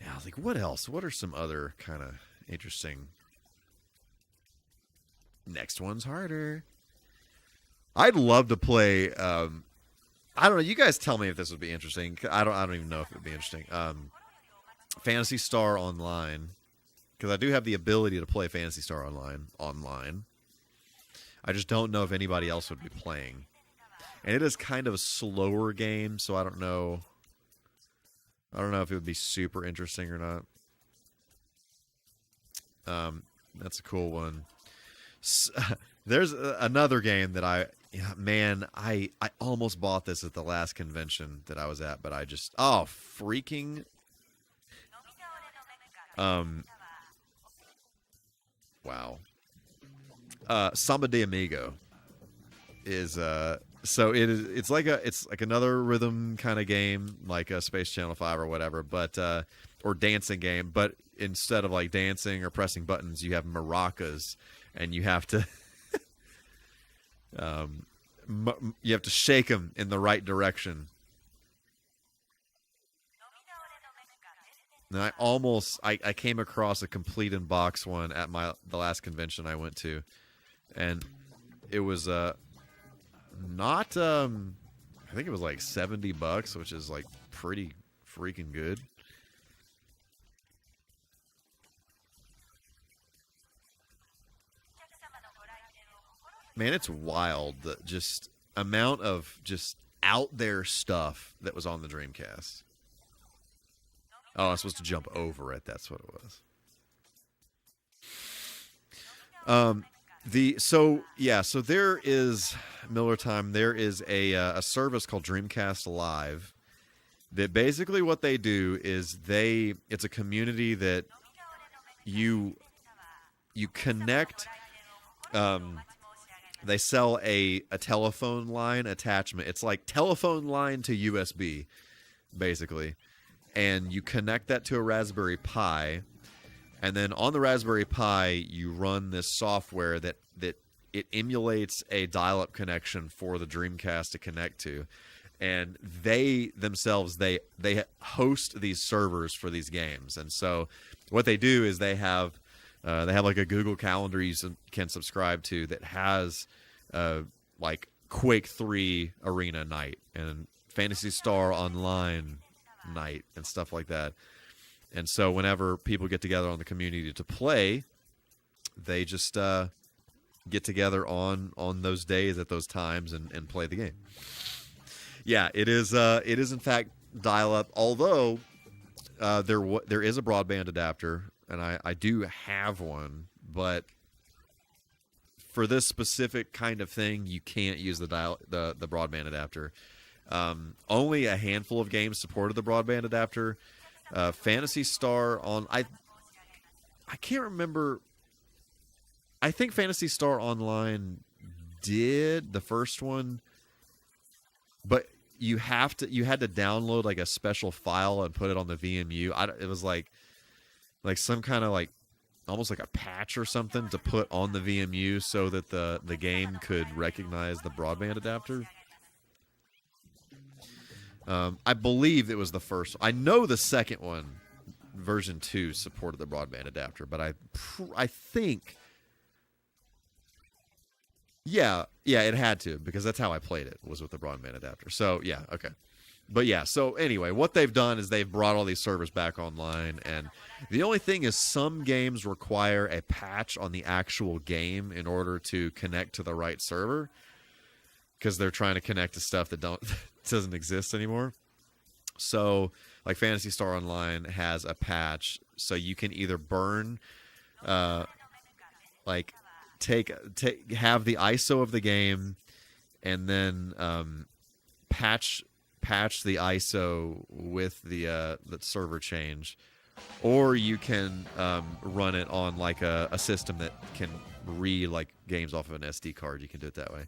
Yeah, I was like, what else? What are some other kind of interesting... Next one's harder. I'd love to play... I don't know. You guys tell me if this would be interesting. I don't even know if it would be interesting. Phantasy Star Online, because I do have the ability to play Phantasy Star Online. I just don't know if anybody else would be playing. And it is kind of a slower game, so I don't know. I don't know if it would be super interesting or not. That's a cool one. There's another game that I almost bought this at the last convention that I was at, but I just freaking wow. Samba de Amigo is so it's like another rhythm kind of game, like a Space Channel 5 or whatever, but or dancing game, but instead of like dancing or pressing buttons, you have maracas and you have to you have to shake them in the right direction. And I came across a complete in box one at the last convention I went to, and it was not I think it was like $70, which is like pretty freaking good. Man, it's wild, the just amount of just out there stuff that was on the Dreamcast. Oh, I was supposed to jump over it. That's what it was. So there is Miller Time. There is a service called Dreamcast Live. That basically what they do is it's a community that you connect. They sell a telephone line attachment. It's like telephone line to USB, basically. And you connect that to a Raspberry Pi. And then on the Raspberry Pi, you run this software that it emulates a dial-up connection for the Dreamcast to connect to, and they themselves they host these servers for these games. And so what they do is they have like a Google Calendar you can subscribe to that has like Quake 3 Arena night and Phantasy Star Online night and stuff like that. And so whenever people get together on the community to play, they just get together on those days at those times and play the game. Yeah, it is in fact dial-up, although there is a broadband adapter, and I do have one, but for this specific kind of thing, you can't use the broadband adapter. Only a handful of games supported the broadband adapter. Phantasy Star I can't remember. I think Phantasy Star Online did the first one, but you had to download like a special file and put it on the VMU. It was like some kind of like almost like a patch or something to put on the VMU so that the game could recognize the broadband adapter. I believe it was the first. I know the second one, version 2, supported the broadband adapter, but I think, yeah, it had to, because that's how I played it, was with the broadband adapter. So yeah, okay. But yeah, so anyway, what they've done is they've brought all these servers back online, and the only thing is some games require a patch on the actual game in order to connect to the right server, because they're trying to connect to stuff that doesn't exist anymore. So like Phantasy Star Online has a patch, so you can either burn like have the ISO of the game and then patch the ISO with the server change, or you can run it on like a system that can read like games off of an SD card. You can do it that way.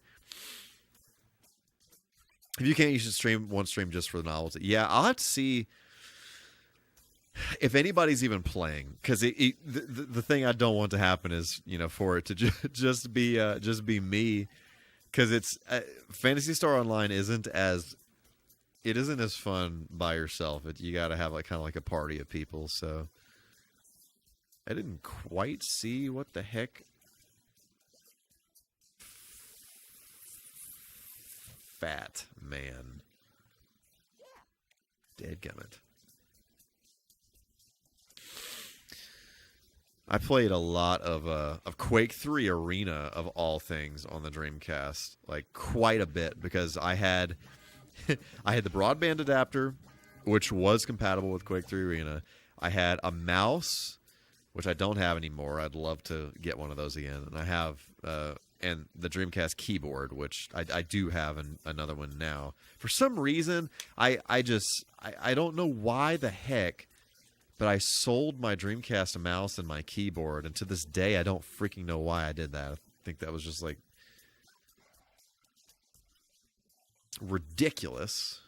If you can't, you should stream one stream just for the novelty. Yeah, I'll have to see if anybody's even playing, because the thing I don't want to happen is, you know, for it to just be me, because it's Phantasy Star Online isn't as fun by yourself. You got to have like kind of like a party of people. So I didn't quite see what the heck. Fat man. Dadgummit. I played a lot of Quake 3 Arena, of all things, on the Dreamcast, like quite a bit, because I had the broadband adapter, which was compatible with Quake 3 Arena. I had a mouse, which I don't have anymore. I'd love to get one of those again. And I have and the Dreamcast keyboard, which I do have another one now. For some reason, I don't know why the heck, but I sold my Dreamcast mouse and my keyboard, and to this day, I don't freaking know why I did that. I think that was just like ridiculous,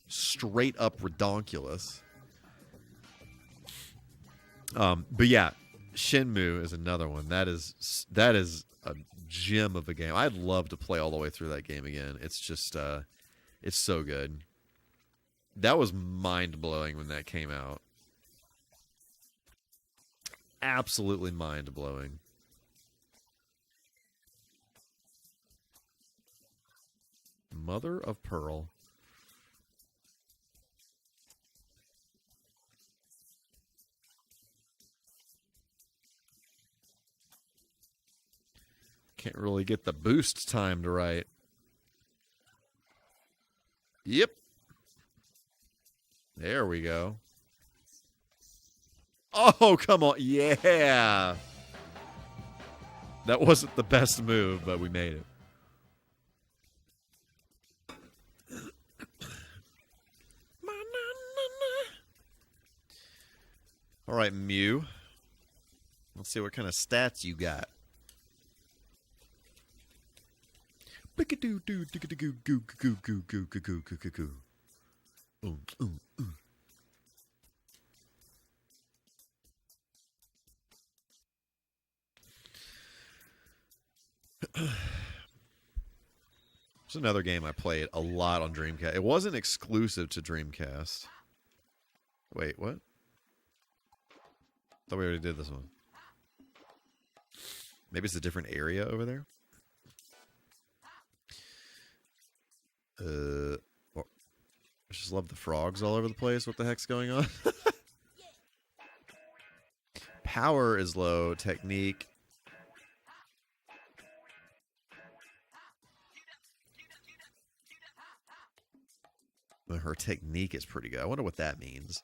straight up redonkulous. But yeah, Shenmue is another one. That is a gem of a game. I'd love to play all the way through that game again. It's just it's so good. That was mind-blowing when that came out. Absolutely mind-blowing. Mother of Pearl. Can't really get the boost timed right. Yep. There we go. Oh, come on. Yeah. That wasn't the best move, but we made it. All right, Mew. Let's see what kind of stats you got. There's another game I played a lot on Dreamcast. It wasn't exclusive to Dreamcast. Wait, what? Thought we already did this one. Maybe it's a different area over there? I just love the frogs all over the place. What the heck's going on? Power is low. Technique. Her technique is pretty good. I wonder what that means.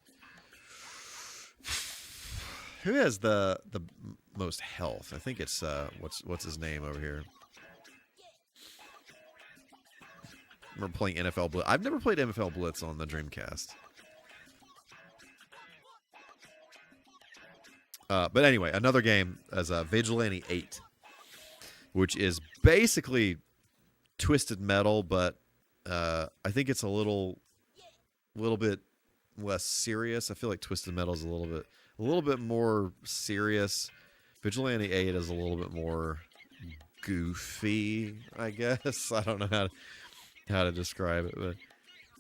Who has the most health? I think it's what's his name over here. I remember playing NFL Blitz. I've never played NFL Blitz on the Dreamcast. But anyway, another game is Vigilante 8, which is basically Twisted Metal, but I think it's a little bit less serious. I feel like Twisted Metal is a little bit more serious. Vigilante 8 is a little bit more goofy, I guess. I don't know how to describe it, but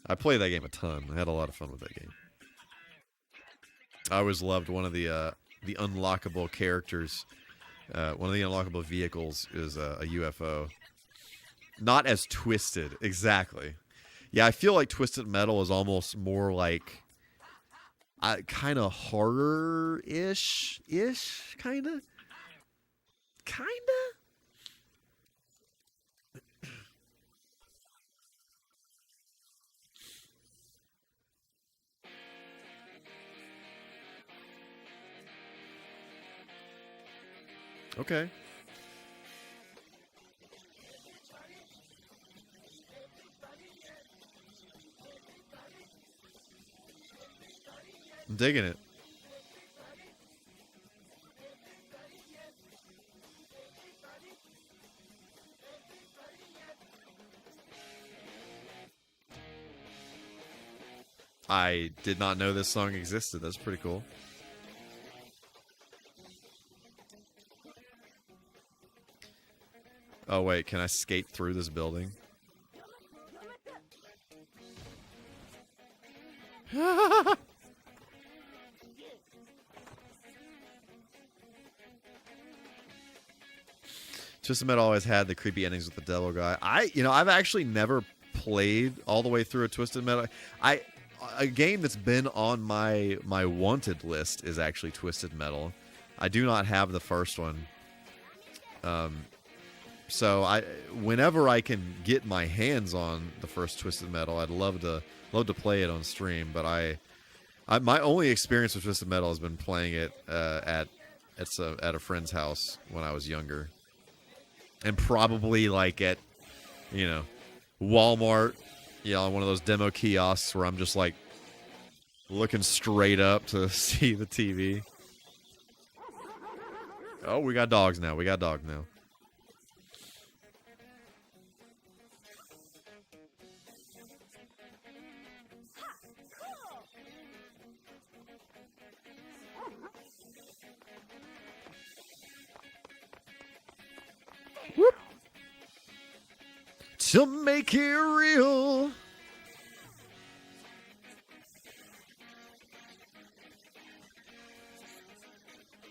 I played that game a ton. I had a lot of fun with that game. I always loved one of the unlockable characters. One of the unlockable vehicles is a UFO. Not as twisted, exactly. Yeah, I feel like Twisted Metal is almost more like kind of horror-ish, kind of. Okay. I'm digging it. I did not know this song existed. That's pretty cool. Oh, wait. Can I skate through this building? Twisted Metal always had the creepy endings with the devil guy. I've actually never played all the way through a Twisted Metal. A game that's been on my wanted list is actually Twisted Metal. I do not have the first one. So whenever I can get my hands on the first Twisted Metal, I'd love to play it on stream. But my only experience with Twisted Metal has been playing it at a friend's house when I was younger, and probably like at Walmart, on one of those demo kiosks where I'm just like looking straight up to see the TV. Oh, we got dogs now. Whoop. To make it real.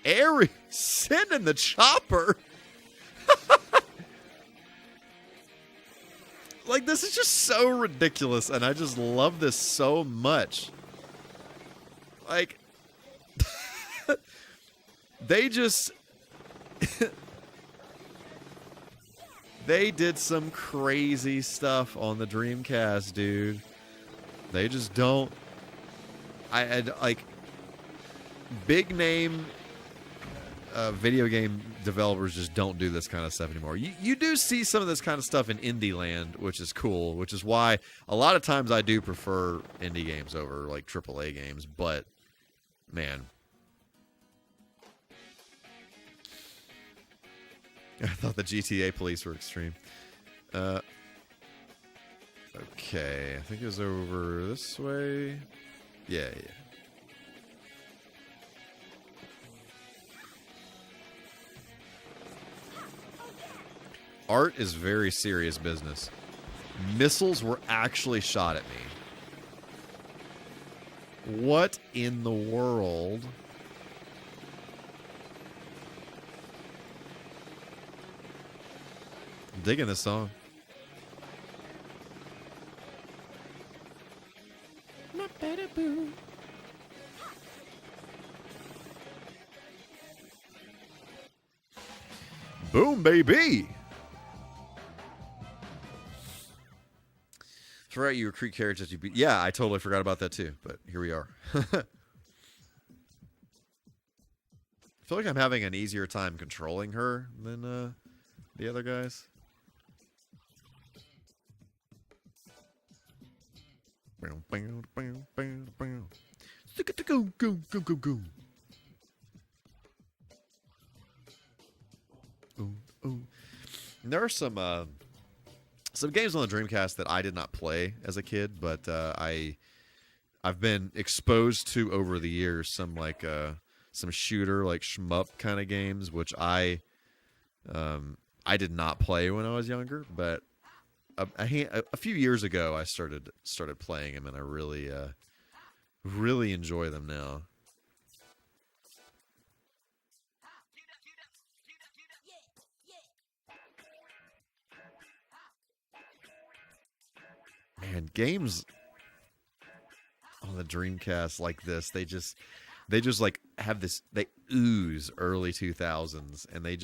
Aries sending the chopper. Like, this is just so ridiculous, and I just love this so much. Like, they just... they did some crazy stuff on the Dreamcast, dude. They just don't... big name video game developers just don't do this kind of stuff anymore. You do see some of this kind of stuff in indie land, which is cool, which is why a lot of times I do prefer indie games over like AAA games, but man. I thought the GTA police were extreme. Okay, I think it was over this way. Yeah. Art is very serious business. Missiles were actually shot at me. What in the world? I'm digging this song. My better boo. Boom, baby! Forgot you recruit characters you beat. Yeah, I totally forgot about that too, but here we are. I feel like I'm having an easier time controlling her than the other guys. And there are some games on the Dreamcast that I did not play as a kid, but I've been exposed to over the years. Some like some shooter like shmup kind of games, which I did not play when I was younger, but a few years ago I started playing them, and I really enjoy them now. Man, games on the Dreamcast like this, they just like have this, they ooze early 2000s, and I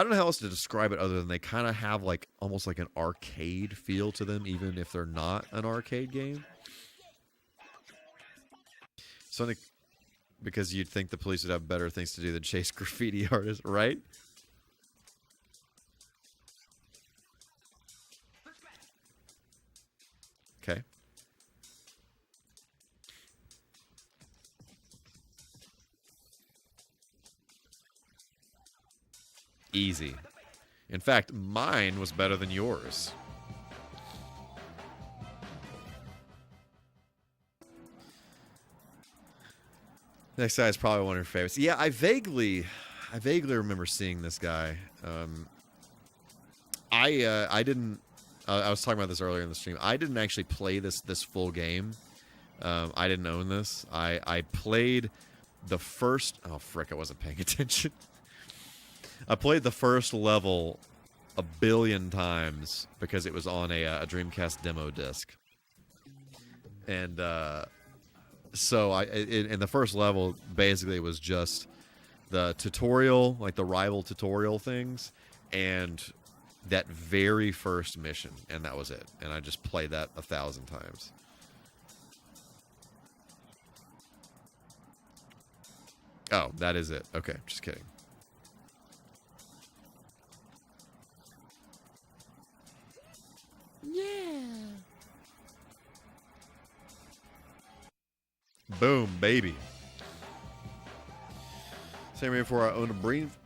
don't know how else to describe it other than they kind of have like almost like an arcade feel to them, even if they're not an arcade game. Something because you'd think the police would have better things to do than chase graffiti artists, right? Okay. Easy. In fact, mine was better than yours. Next guy is probably one of your favorites. Yeah, I vaguely remember seeing this guy. I didn't. I was talking about this earlier in the stream. I didn't actually play this full game. I didn't own this. I played the first. Oh frick! I wasn't paying attention. I played the first level a billion times because it was on a Dreamcast demo disc, and so in the first level basically it was just the tutorial, like the rival tutorial things, and that very first mission, and that was it. And I just played that 1,000 times. Oh, that is it. Okay, just kidding. Yeah. Boom, baby. Same way before I owned a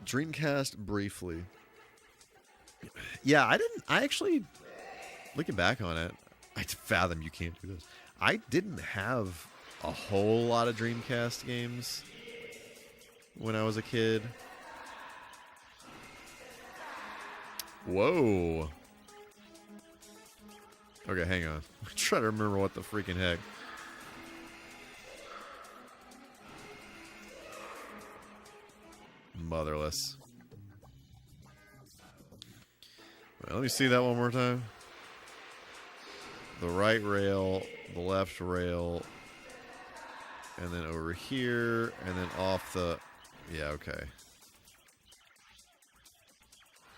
Dreamcast briefly. Yeah, I actually, looking back on it, I fathom you can't do this. I didn't have a whole lot of Dreamcast games when I was a kid. Whoa. Okay, hang on. I'm trying to remember what the freaking heck. Motherless. Let me see that one more time. The right rail, the left rail, and then over here, and then off the... Yeah, okay.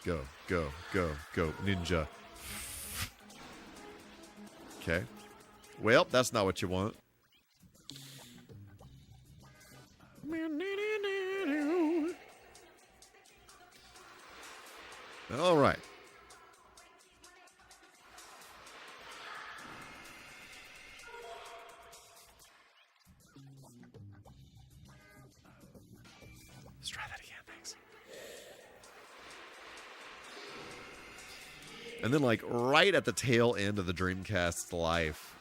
Go, go, go, go, ninja. Okay. Well, that's not what you want. All right. Let's try that again, thanks. And then, like, right at the tail end of the Dreamcast's life,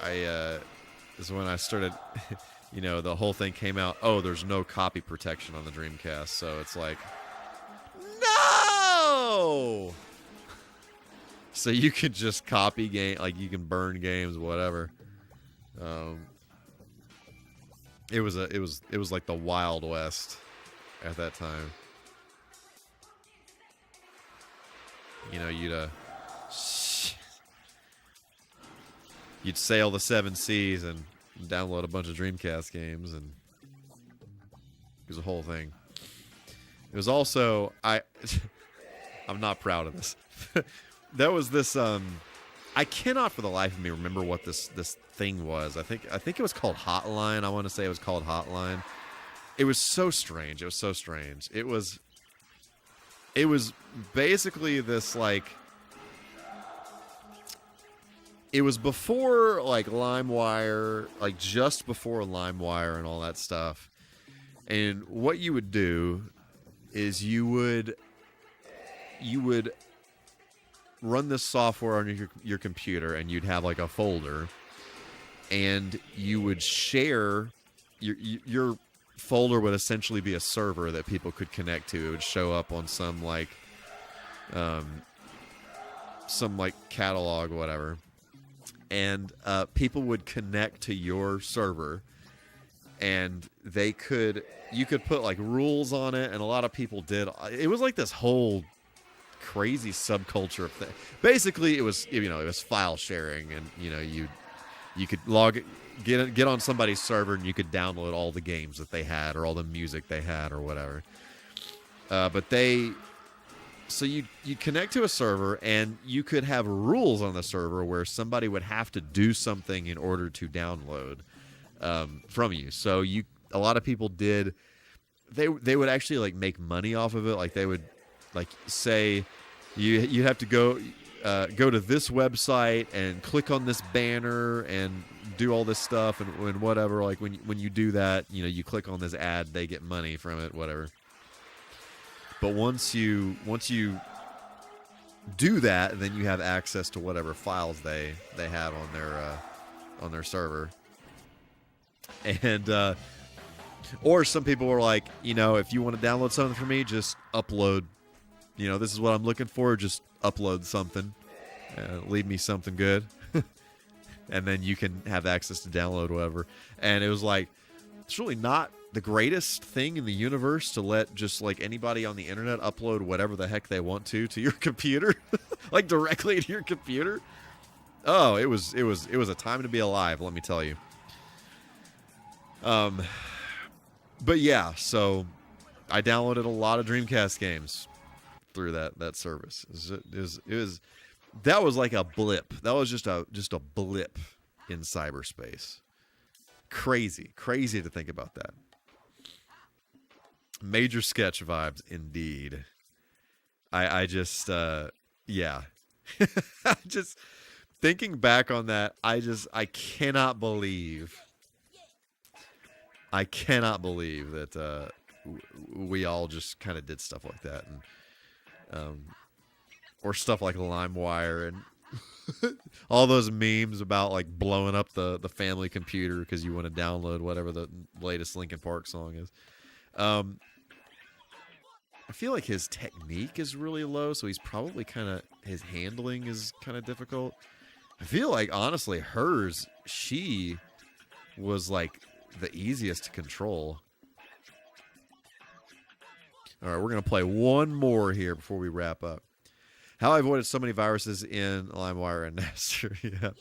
is when I started, you know, the whole thing came out. Oh, there's no copy protection on the Dreamcast, so it's like, no! no! So you could just copy game, like you can burn games, whatever. It was like the Wild West at that time. You know, you'd sail the 7 seas and download a bunch of Dreamcast games, and it was a whole thing. It was also I'm not proud of this. There was this I cannot for the life of me remember what this thing was. I think it was called Hotline. I want to say it was called Hotline. It was so strange. It was so strange. It was basically this, like, it was before, like, LimeWire, like just before LimeWire and all that stuff. And what you would do is you would run this software on your computer, and you'd have like a folder, and you would share your folder would essentially be a server that people could connect to. It would show up on some catalog, whatever, and people would connect to your server, and you could put like rules on it, and a lot of people did. It was like this whole crazy subculture of thing. Basically, it was file sharing, and you could get on somebody's server, and you could download all the games that they had, or all the music they had, or whatever. So you'd connect to a server, and you could have rules on the server where somebody would have to do something in order to download from you. So a lot of people did. They would actually like make money off of it. Like they would like say you have to go to this website and click on this banner and do all this stuff and whatever. Like when you do that, you click on this ad, they get money from it, whatever. But once you do that, then you have access to whatever files they have on their server. And or some people were like, if you want to download something for me, just upload. This is what I'm looking for. Just upload something. Leave me something good. And then you can have access to download whatever. And it was like, it's really not the greatest thing in the universe to let just like anybody on the internet upload whatever the heck they want to your computer. Like directly to your computer. Oh, it was a time to be alive, let me tell you. But yeah, so I downloaded a lot of Dreamcast games through that service. That was like a blip. That was just a blip in cyberspace. Crazy to think about that. Major Sketch vibes, indeed. I just yeah. Just thinking back on that, I cannot believe that we all just kind of did stuff like that, and or stuff like LimeWire and all those memes about like blowing up the family computer because you want to download whatever the latest Linkin Park song is. I feel like his technique is really low, so he's probably his handling is kind of difficult. I feel like honestly she was like the easiest to control. All right, we're going to play one more here before we wrap up. How I avoided so many viruses in LimeWire and Napster.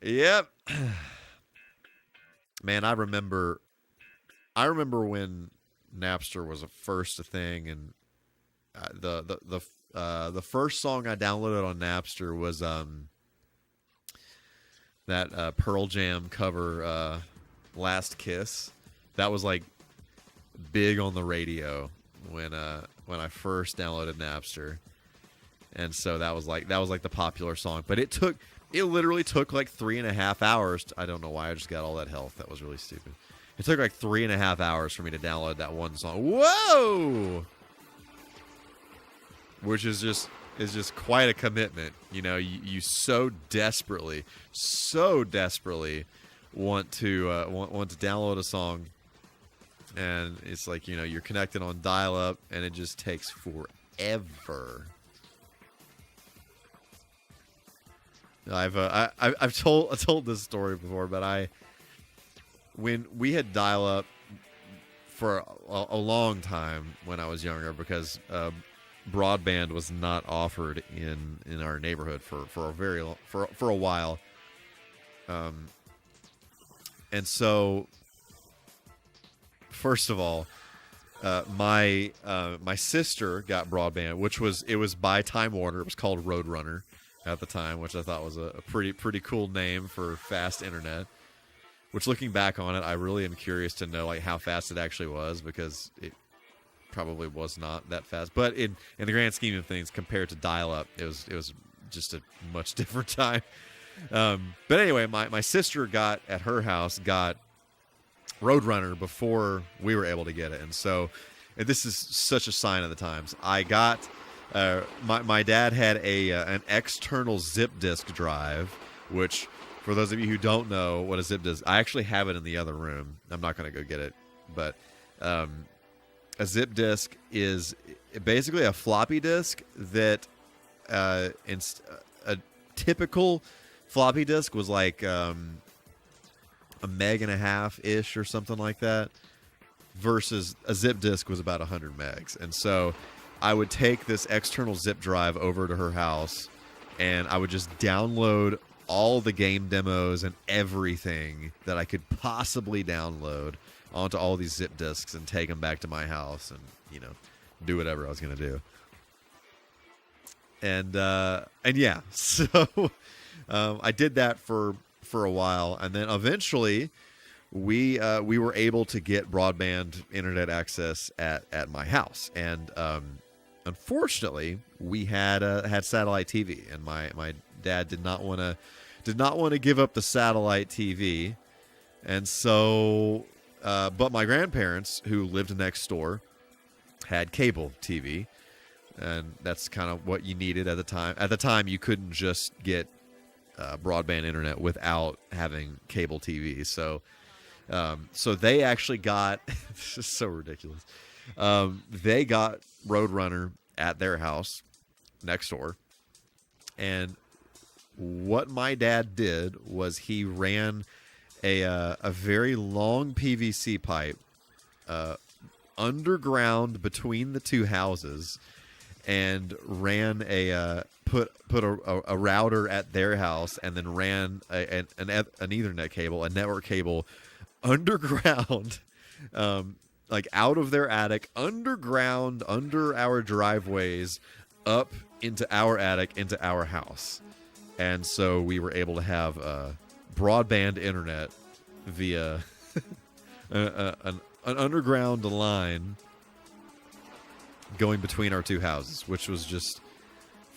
Yep. Man, I remember when Napster was first a thing, and the first song I downloaded on Napster was that Pearl Jam cover, Last Kiss. That was like big on the radio when I first downloaded Napster. And so that was like the popular song. But it literally took like 3.5 hours. I don't know why I just got all that health. That was really stupid. It took like 3.5 hours for me to download that one song. Whoa! Which is just quite a commitment. You so desperately want to download a song, and it's like you're connected on dial-up, and it just takes ever. I've told this story before, but when we had dial up for a long time when I was younger, because broadband was not offered in our neighborhood for a while, and so first of all, my sister got broadband, which was by Time Warner. It was called Roadrunner at the time, which I thought was a pretty cool name for fast internet. Which, looking back on it, I really am curious to know like how fast it actually was, because it probably was not that fast. But in the grand scheme of things, compared to dial-up, it was just a much different time. But anyway, my sister got Roadrunner before we were able to get it, and so this is such a sign of the times. I got my dad had an external zip disk drive, which, for those of you who don't know what a zip disk, I actually have it in the other room. I'm not going to go get it, but a zip disk is basically a floppy disk that a typical floppy disk was like a meg and a half ish or something like that, versus a zip disk was about 100 megs. And so I would take this external zip drive over to her house, and I would just download all the game demos and everything that I could possibly download onto all these zip disks and take them back to my house and, do whatever I was going to do. And yeah, so I did that for a while, and then eventually we were able to get broadband internet access at my house, and unfortunately we had satellite TV, and my dad did not want to give up the satellite TV, and so but my grandparents, who lived next door, had cable TV, and that's kind of what you needed at the time. At the time, you couldn't just get broadband internet without having cable TV. So they actually got this is so ridiculous. They got Roadrunner at their house next door, and what my dad did was he ran a very long PVC pipe underground between the two houses, and ran put a router at their house, and then ran an Ethernet cable, a network cable, underground, like out of their attic, underground, under our driveways, up into our attic, into our house. And so we were able to have broadband internet via an underground line going between our two houses, which was just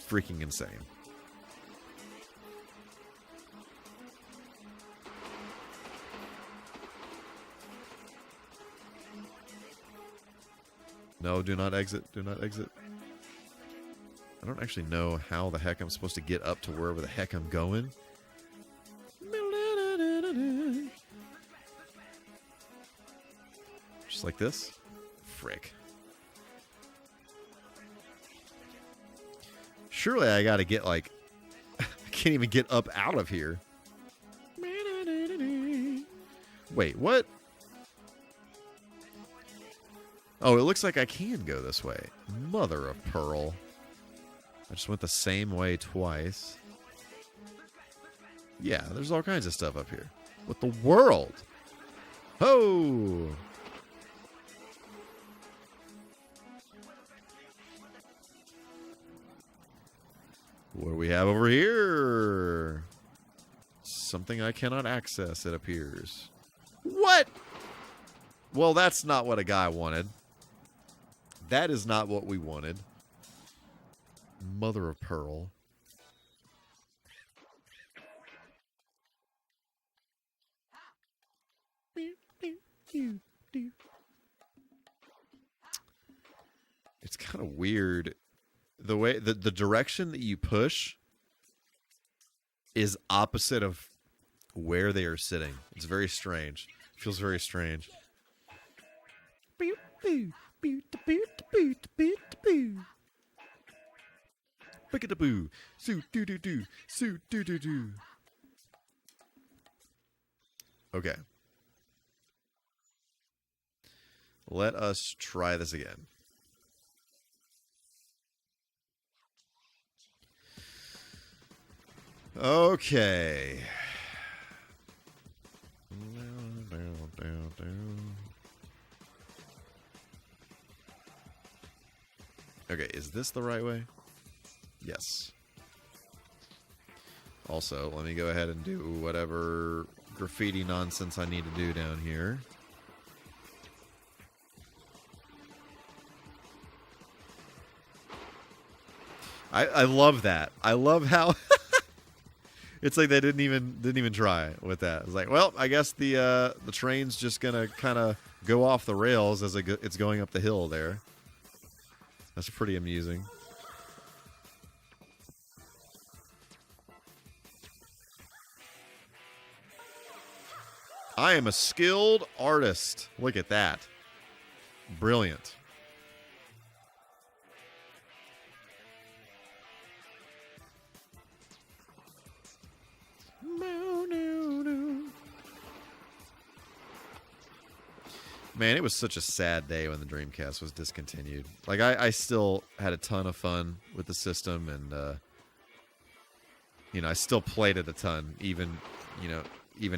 freaking insane. No, do not exit. Do not exit. I don't actually know how the heck I'm supposed to get up to wherever the heck I'm going. Just like this? Frick. Surely I gotta get, like... I can't even get up out of here. Wait, what? Oh, it looks like I can go this way. Mother of pearl. I just went the same way twice. Yeah, there's all kinds of stuff up here. What the world? Ho! What do we have over here? Something I cannot access, it appears. What? Well, that's not what a guy wanted. That is not what we wanted. Mother of pearl. It's kind of weird. The way the direction that you push is opposite of where they are sitting. It's very strange. It feels very strange. Swickadaboo. Soo doo doo doo. Soo doo doo doo. Okay. Let us try this again. Okay. Okay, is this the right way? Yes. Also, let me go ahead and do whatever graffiti nonsense I need to do down here. I love that. I love how it's like they didn't even try with that. It's like, well, I guess the train's just gonna kind of go off the rails as it's going up the hill there. That's pretty amusing. I am a skilled artist. Look at that. Brilliant. Man, it was such a sad day when the Dreamcast was discontinued. Like, I still had a ton of fun with the system, and, I still played it a ton, even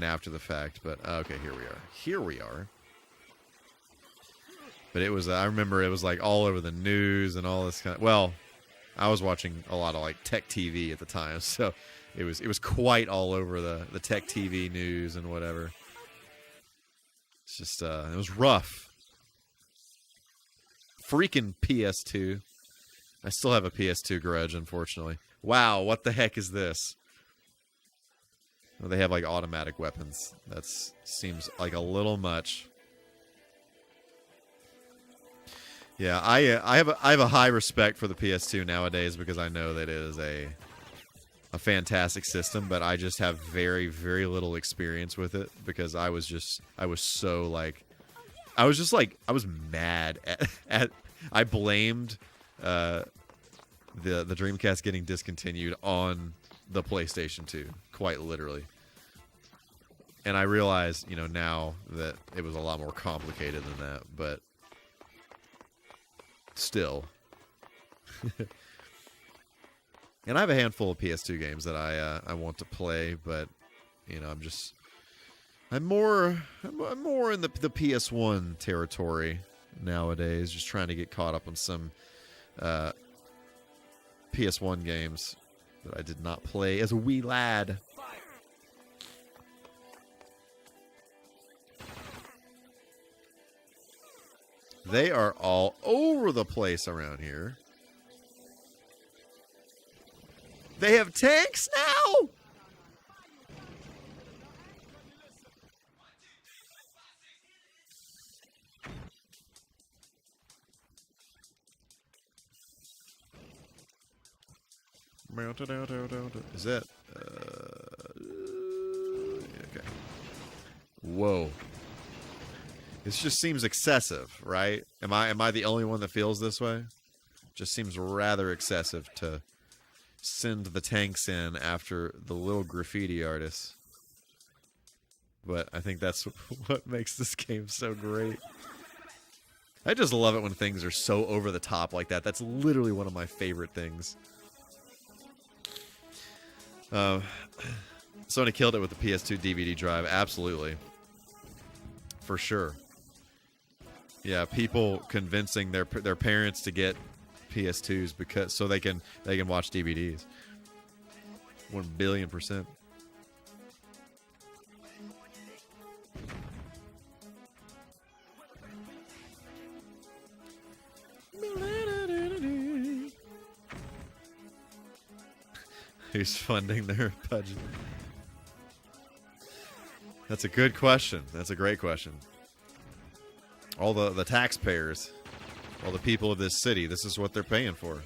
after the fact. But, okay, here we are. Here we are. But it was, I remember it was, like, all over the news and all this kind of, well, I was watching a lot of, like, Tech TV at the time, so it was quite all over the Tech TV news and whatever. It's just, it was rough. Freaking PS2. I still have a PS2 grudge, unfortunately. Wow, what the heck is this? Well, they have, like, automatic weapons. That seems like a little much. Yeah, I have a high respect for the PS2 nowadays because I know that it is a fantastic system, but I just have very, very little experience with it because I was mad at I blamed the Dreamcast getting discontinued on the PlayStation 2, quite literally. And I realize, now that it was a lot more complicated than that, but still. And I have a handful of PS2 games that I want to play, but I'm more in the PS1 territory nowadays, just trying to get caught up on some PS1 games that I did not play as a wee lad. They are all over the place around here. They have tanks now? Is that? Okay. Whoa. This just seems excessive, right? Am I the only one that feels this way? Just seems rather excessive to send the tanks in after the little graffiti artists. But I think that's what makes this game so great. I just love it when things are so over the top like that. That's literally one of my favorite things. Sony killed it with the PS2 DVD drive. Absolutely. For sure. Yeah, people convincing their parents to get PS2s so they can watch DVDs. 1,000,000,000%. Who's funding their budget? That's a good question. That's a great question. All the taxpayers, all the people of this city, this is what they're paying for.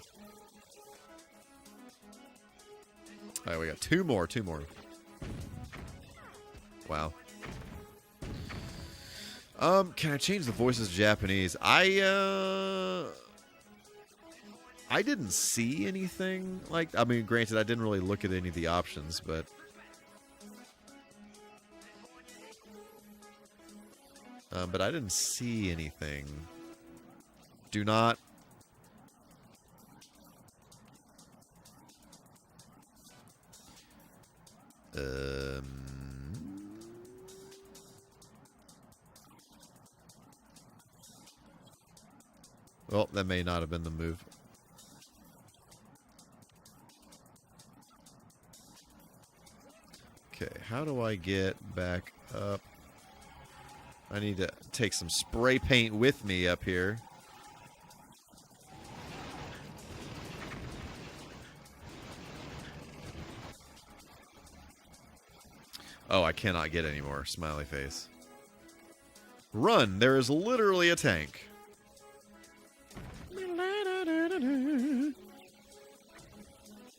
All right, we got two more. Wow. Can I change the voices to Japanese? I didn't see anything like... I mean, granted, I didn't really look at any of the options, but... but I didn't see anything. Do not... Well, that may not have been the move. Okay, how do I get back up? I need to take some spray paint with me up here. Oh, I cannot get any more. Smiley face. Run! There is literally a tank.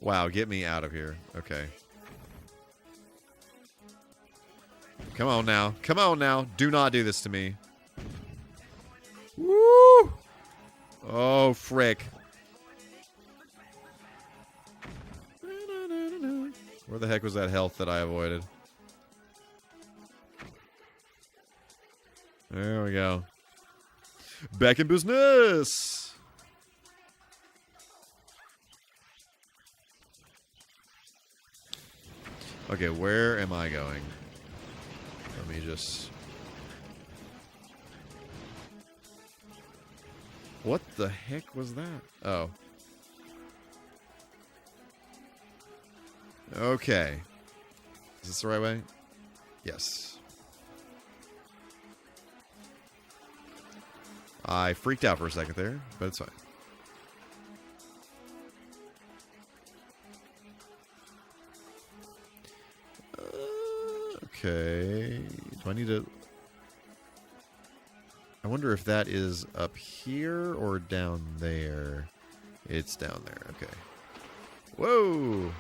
Wow, get me out of here. Okay. Come on now. Come on now. Do not do this to me. Woo! Oh, frick. Where the heck was that health that I avoided? There we go. Back in business! Okay, where am I going? Let me just... What the heck was that? Oh. Okay. Is this the right way? Yes. I freaked out for a second there, but it's fine. Okay. Do I need to... I wonder if that is up here or down there. It's down there. Okay. Whoa!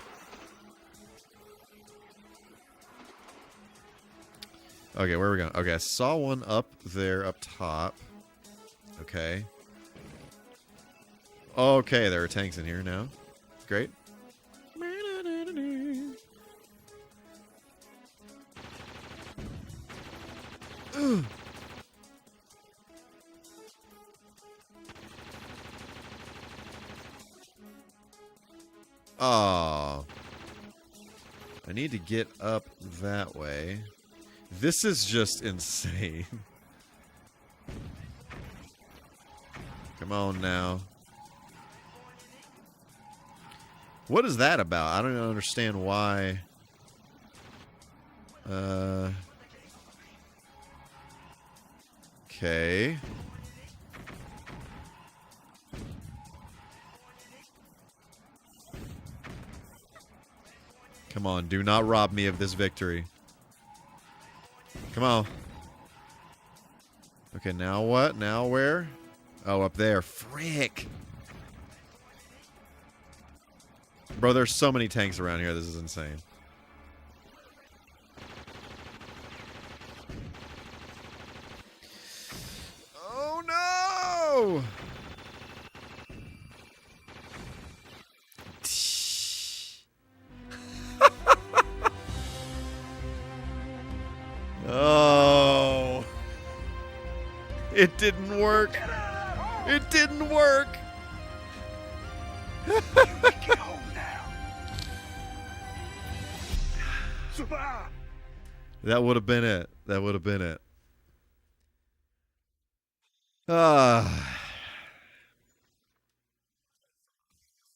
Okay, where are we going? Okay, I saw one up there, up top. Okay. Okay, there are tanks in here now. Great. Oh. I need to get up that way. This is just insane. Come on now. What is that about? I don't even understand why. Okay. Come on, do not rob me of this victory. Come on. Okay, now what? Now where? Oh, up there. Frick. Bro, there's so many tanks around here. This is insane. Oh, no! Oh. It didn't work. It didn't work. You can get home now. That would have been it. That would have been it.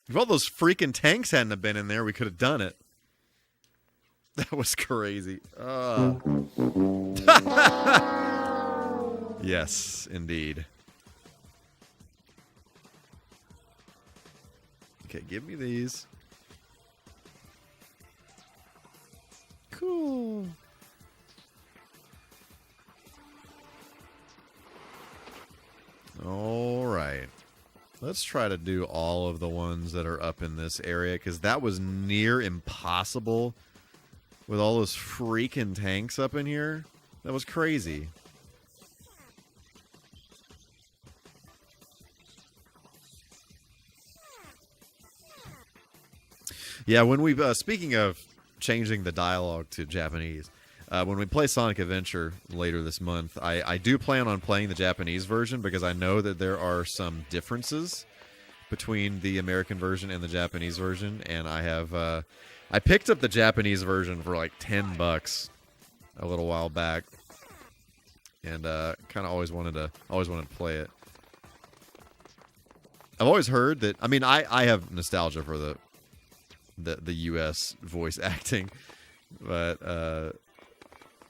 If all those freaking tanks hadn't have been in there, we could have done it. That was crazy. Yes, indeed. Okay, give me these. Cool. All right. Let's try to do all of the ones that are up in this area, because that was near impossible with all those freaking tanks up in here. That was crazy. Yeah, when we speaking of changing the dialogue to Japanese, when we play Sonic Adventure later this month, I do plan on playing the Japanese version because I know that there are some differences between the American version and the Japanese version, and I picked up the Japanese version for like $10 a little while back, and kind of always wanted to play it. I've always heard that. I mean, I have nostalgia for the U.S. voice acting, but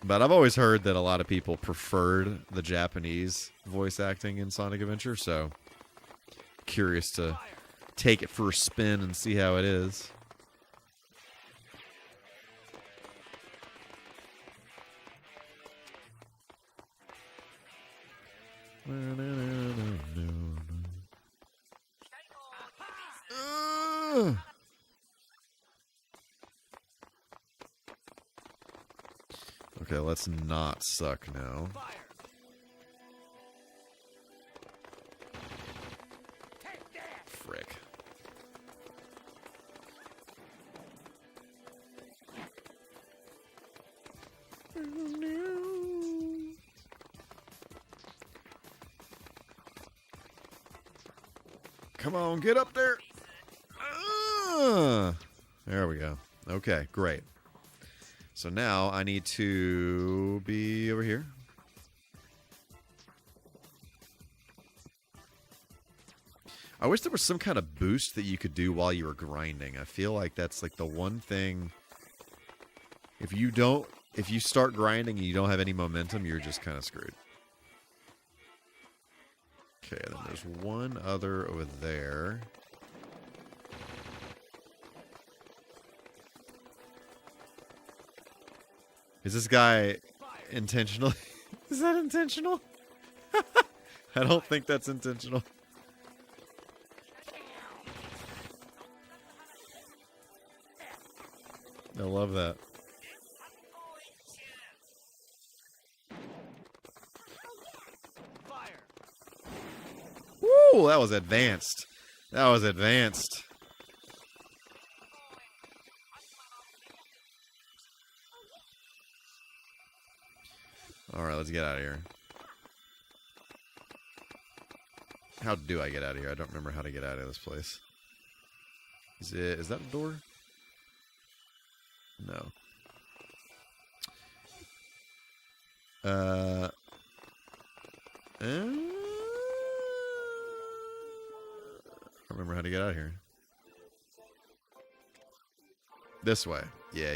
I've always heard that a lot of people preferred the Japanese voice acting in Sonic Adventure, so curious to take it for a spin and see how it is. Okay, let's not suck now. Frick. Come on, get up there. There we go. Okay, great. So now I need to be over here. I wish there was some kind of boost that you could do while you were grinding. I feel like that's like the one thing. If you start grinding and you don't have any momentum, you're just kind of screwed. Okay, then there's one other over there. Is this guy intentional? Is that intentional? I don't think that's intentional. I love that. Woo! That was advanced. That was advanced. Alright, let's get out of here. How do I get out of here? I don't remember how to get out of this place. Is that a door? No. I remember how to get out of here. This way. Yeah.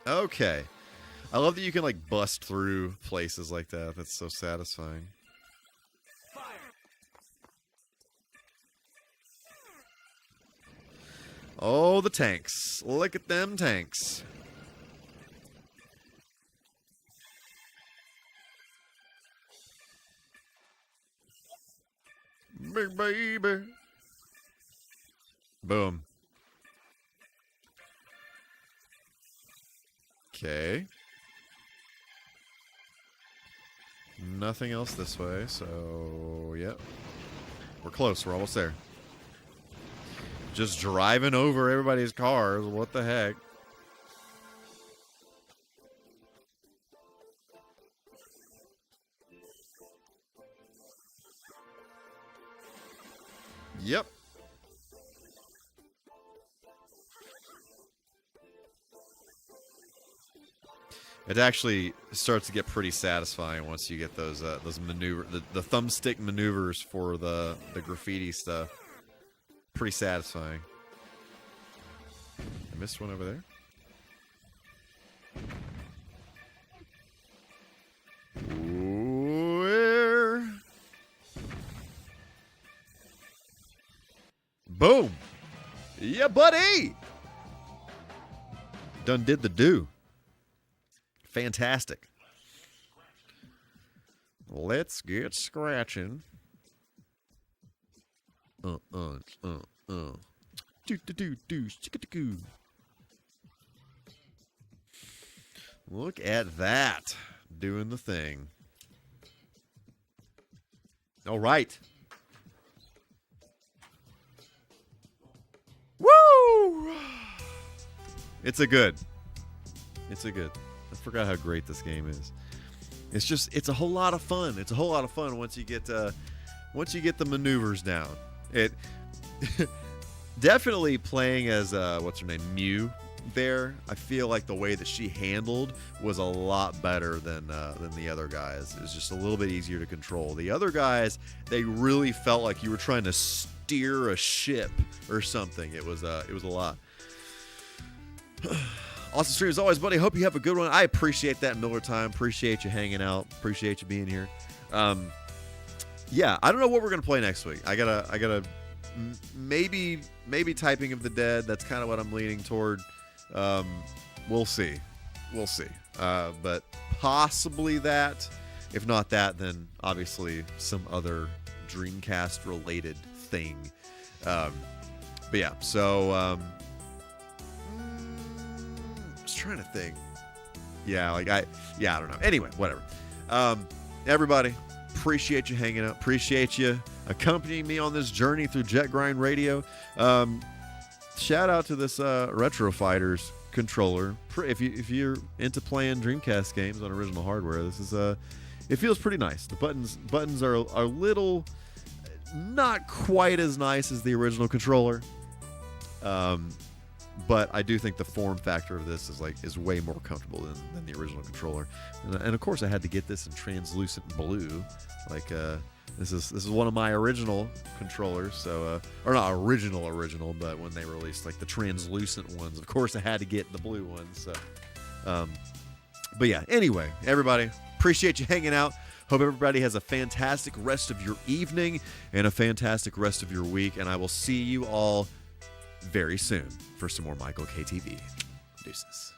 Okay. I love that you can like bust through places like that. That's so satisfying. Oh, the tanks. Look at them tanks. Big baby. Boom. Okay. Nothing else this way, so yep. We're close. We're almost there. Just driving over everybody's cars. What the heck? Yep. It actually starts to get pretty satisfying once you get those maneuver the thumbstick maneuvers for the graffiti stuff. Pretty satisfying. I missed one over there. Where? Boom! Yeah, buddy! Done did the do. Fantastic. Let's get scratching. Look at that. Doing the thing. All right. Woo! It's a good. I forgot how great this game is. It's a whole lot of fun. It's a whole lot of fun once you get the maneuvers down. It definitely playing as what's her name, Mew. There, I feel like the way that she handled was a lot better than the other guys. It was just a little bit easier to control. The other guys, they really felt like you were trying to steer a ship or something. It was a lot. Awesome stream as always, buddy. Hope you have a good one. I appreciate that Miller time. Appreciate you hanging out. Appreciate you being here. Yeah, I don't know what we're gonna play next week. I gotta maybe Typing of the Dead. That's kind of what I'm leaning toward. We'll see. But possibly that. If not that, then obviously some other Dreamcast related thing. But yeah, so I was trying to think. Yeah, I don't know. Anyway, whatever. Everybody, appreciate you hanging out. Appreciate you accompanying me on this journey through Jet Grind Radio. Shout out to this Retro Fighters controller. If you're into playing Dreamcast games on original hardware, this is it feels pretty nice. The buttons are a little not quite as nice as the original controller, but I do think the form factor of this is way more comfortable than the original controller. And of course, I had to get this in translucent blue, This is one of my original controllers, so or not original, but when they released the translucent ones, of course I had to get the blue ones. So, but yeah. Anyway, everybody, appreciate you hanging out. Hope everybody has a fantastic rest of your evening and a fantastic rest of your week, and I will see you all very soon for some more Michael KTV. Deuces.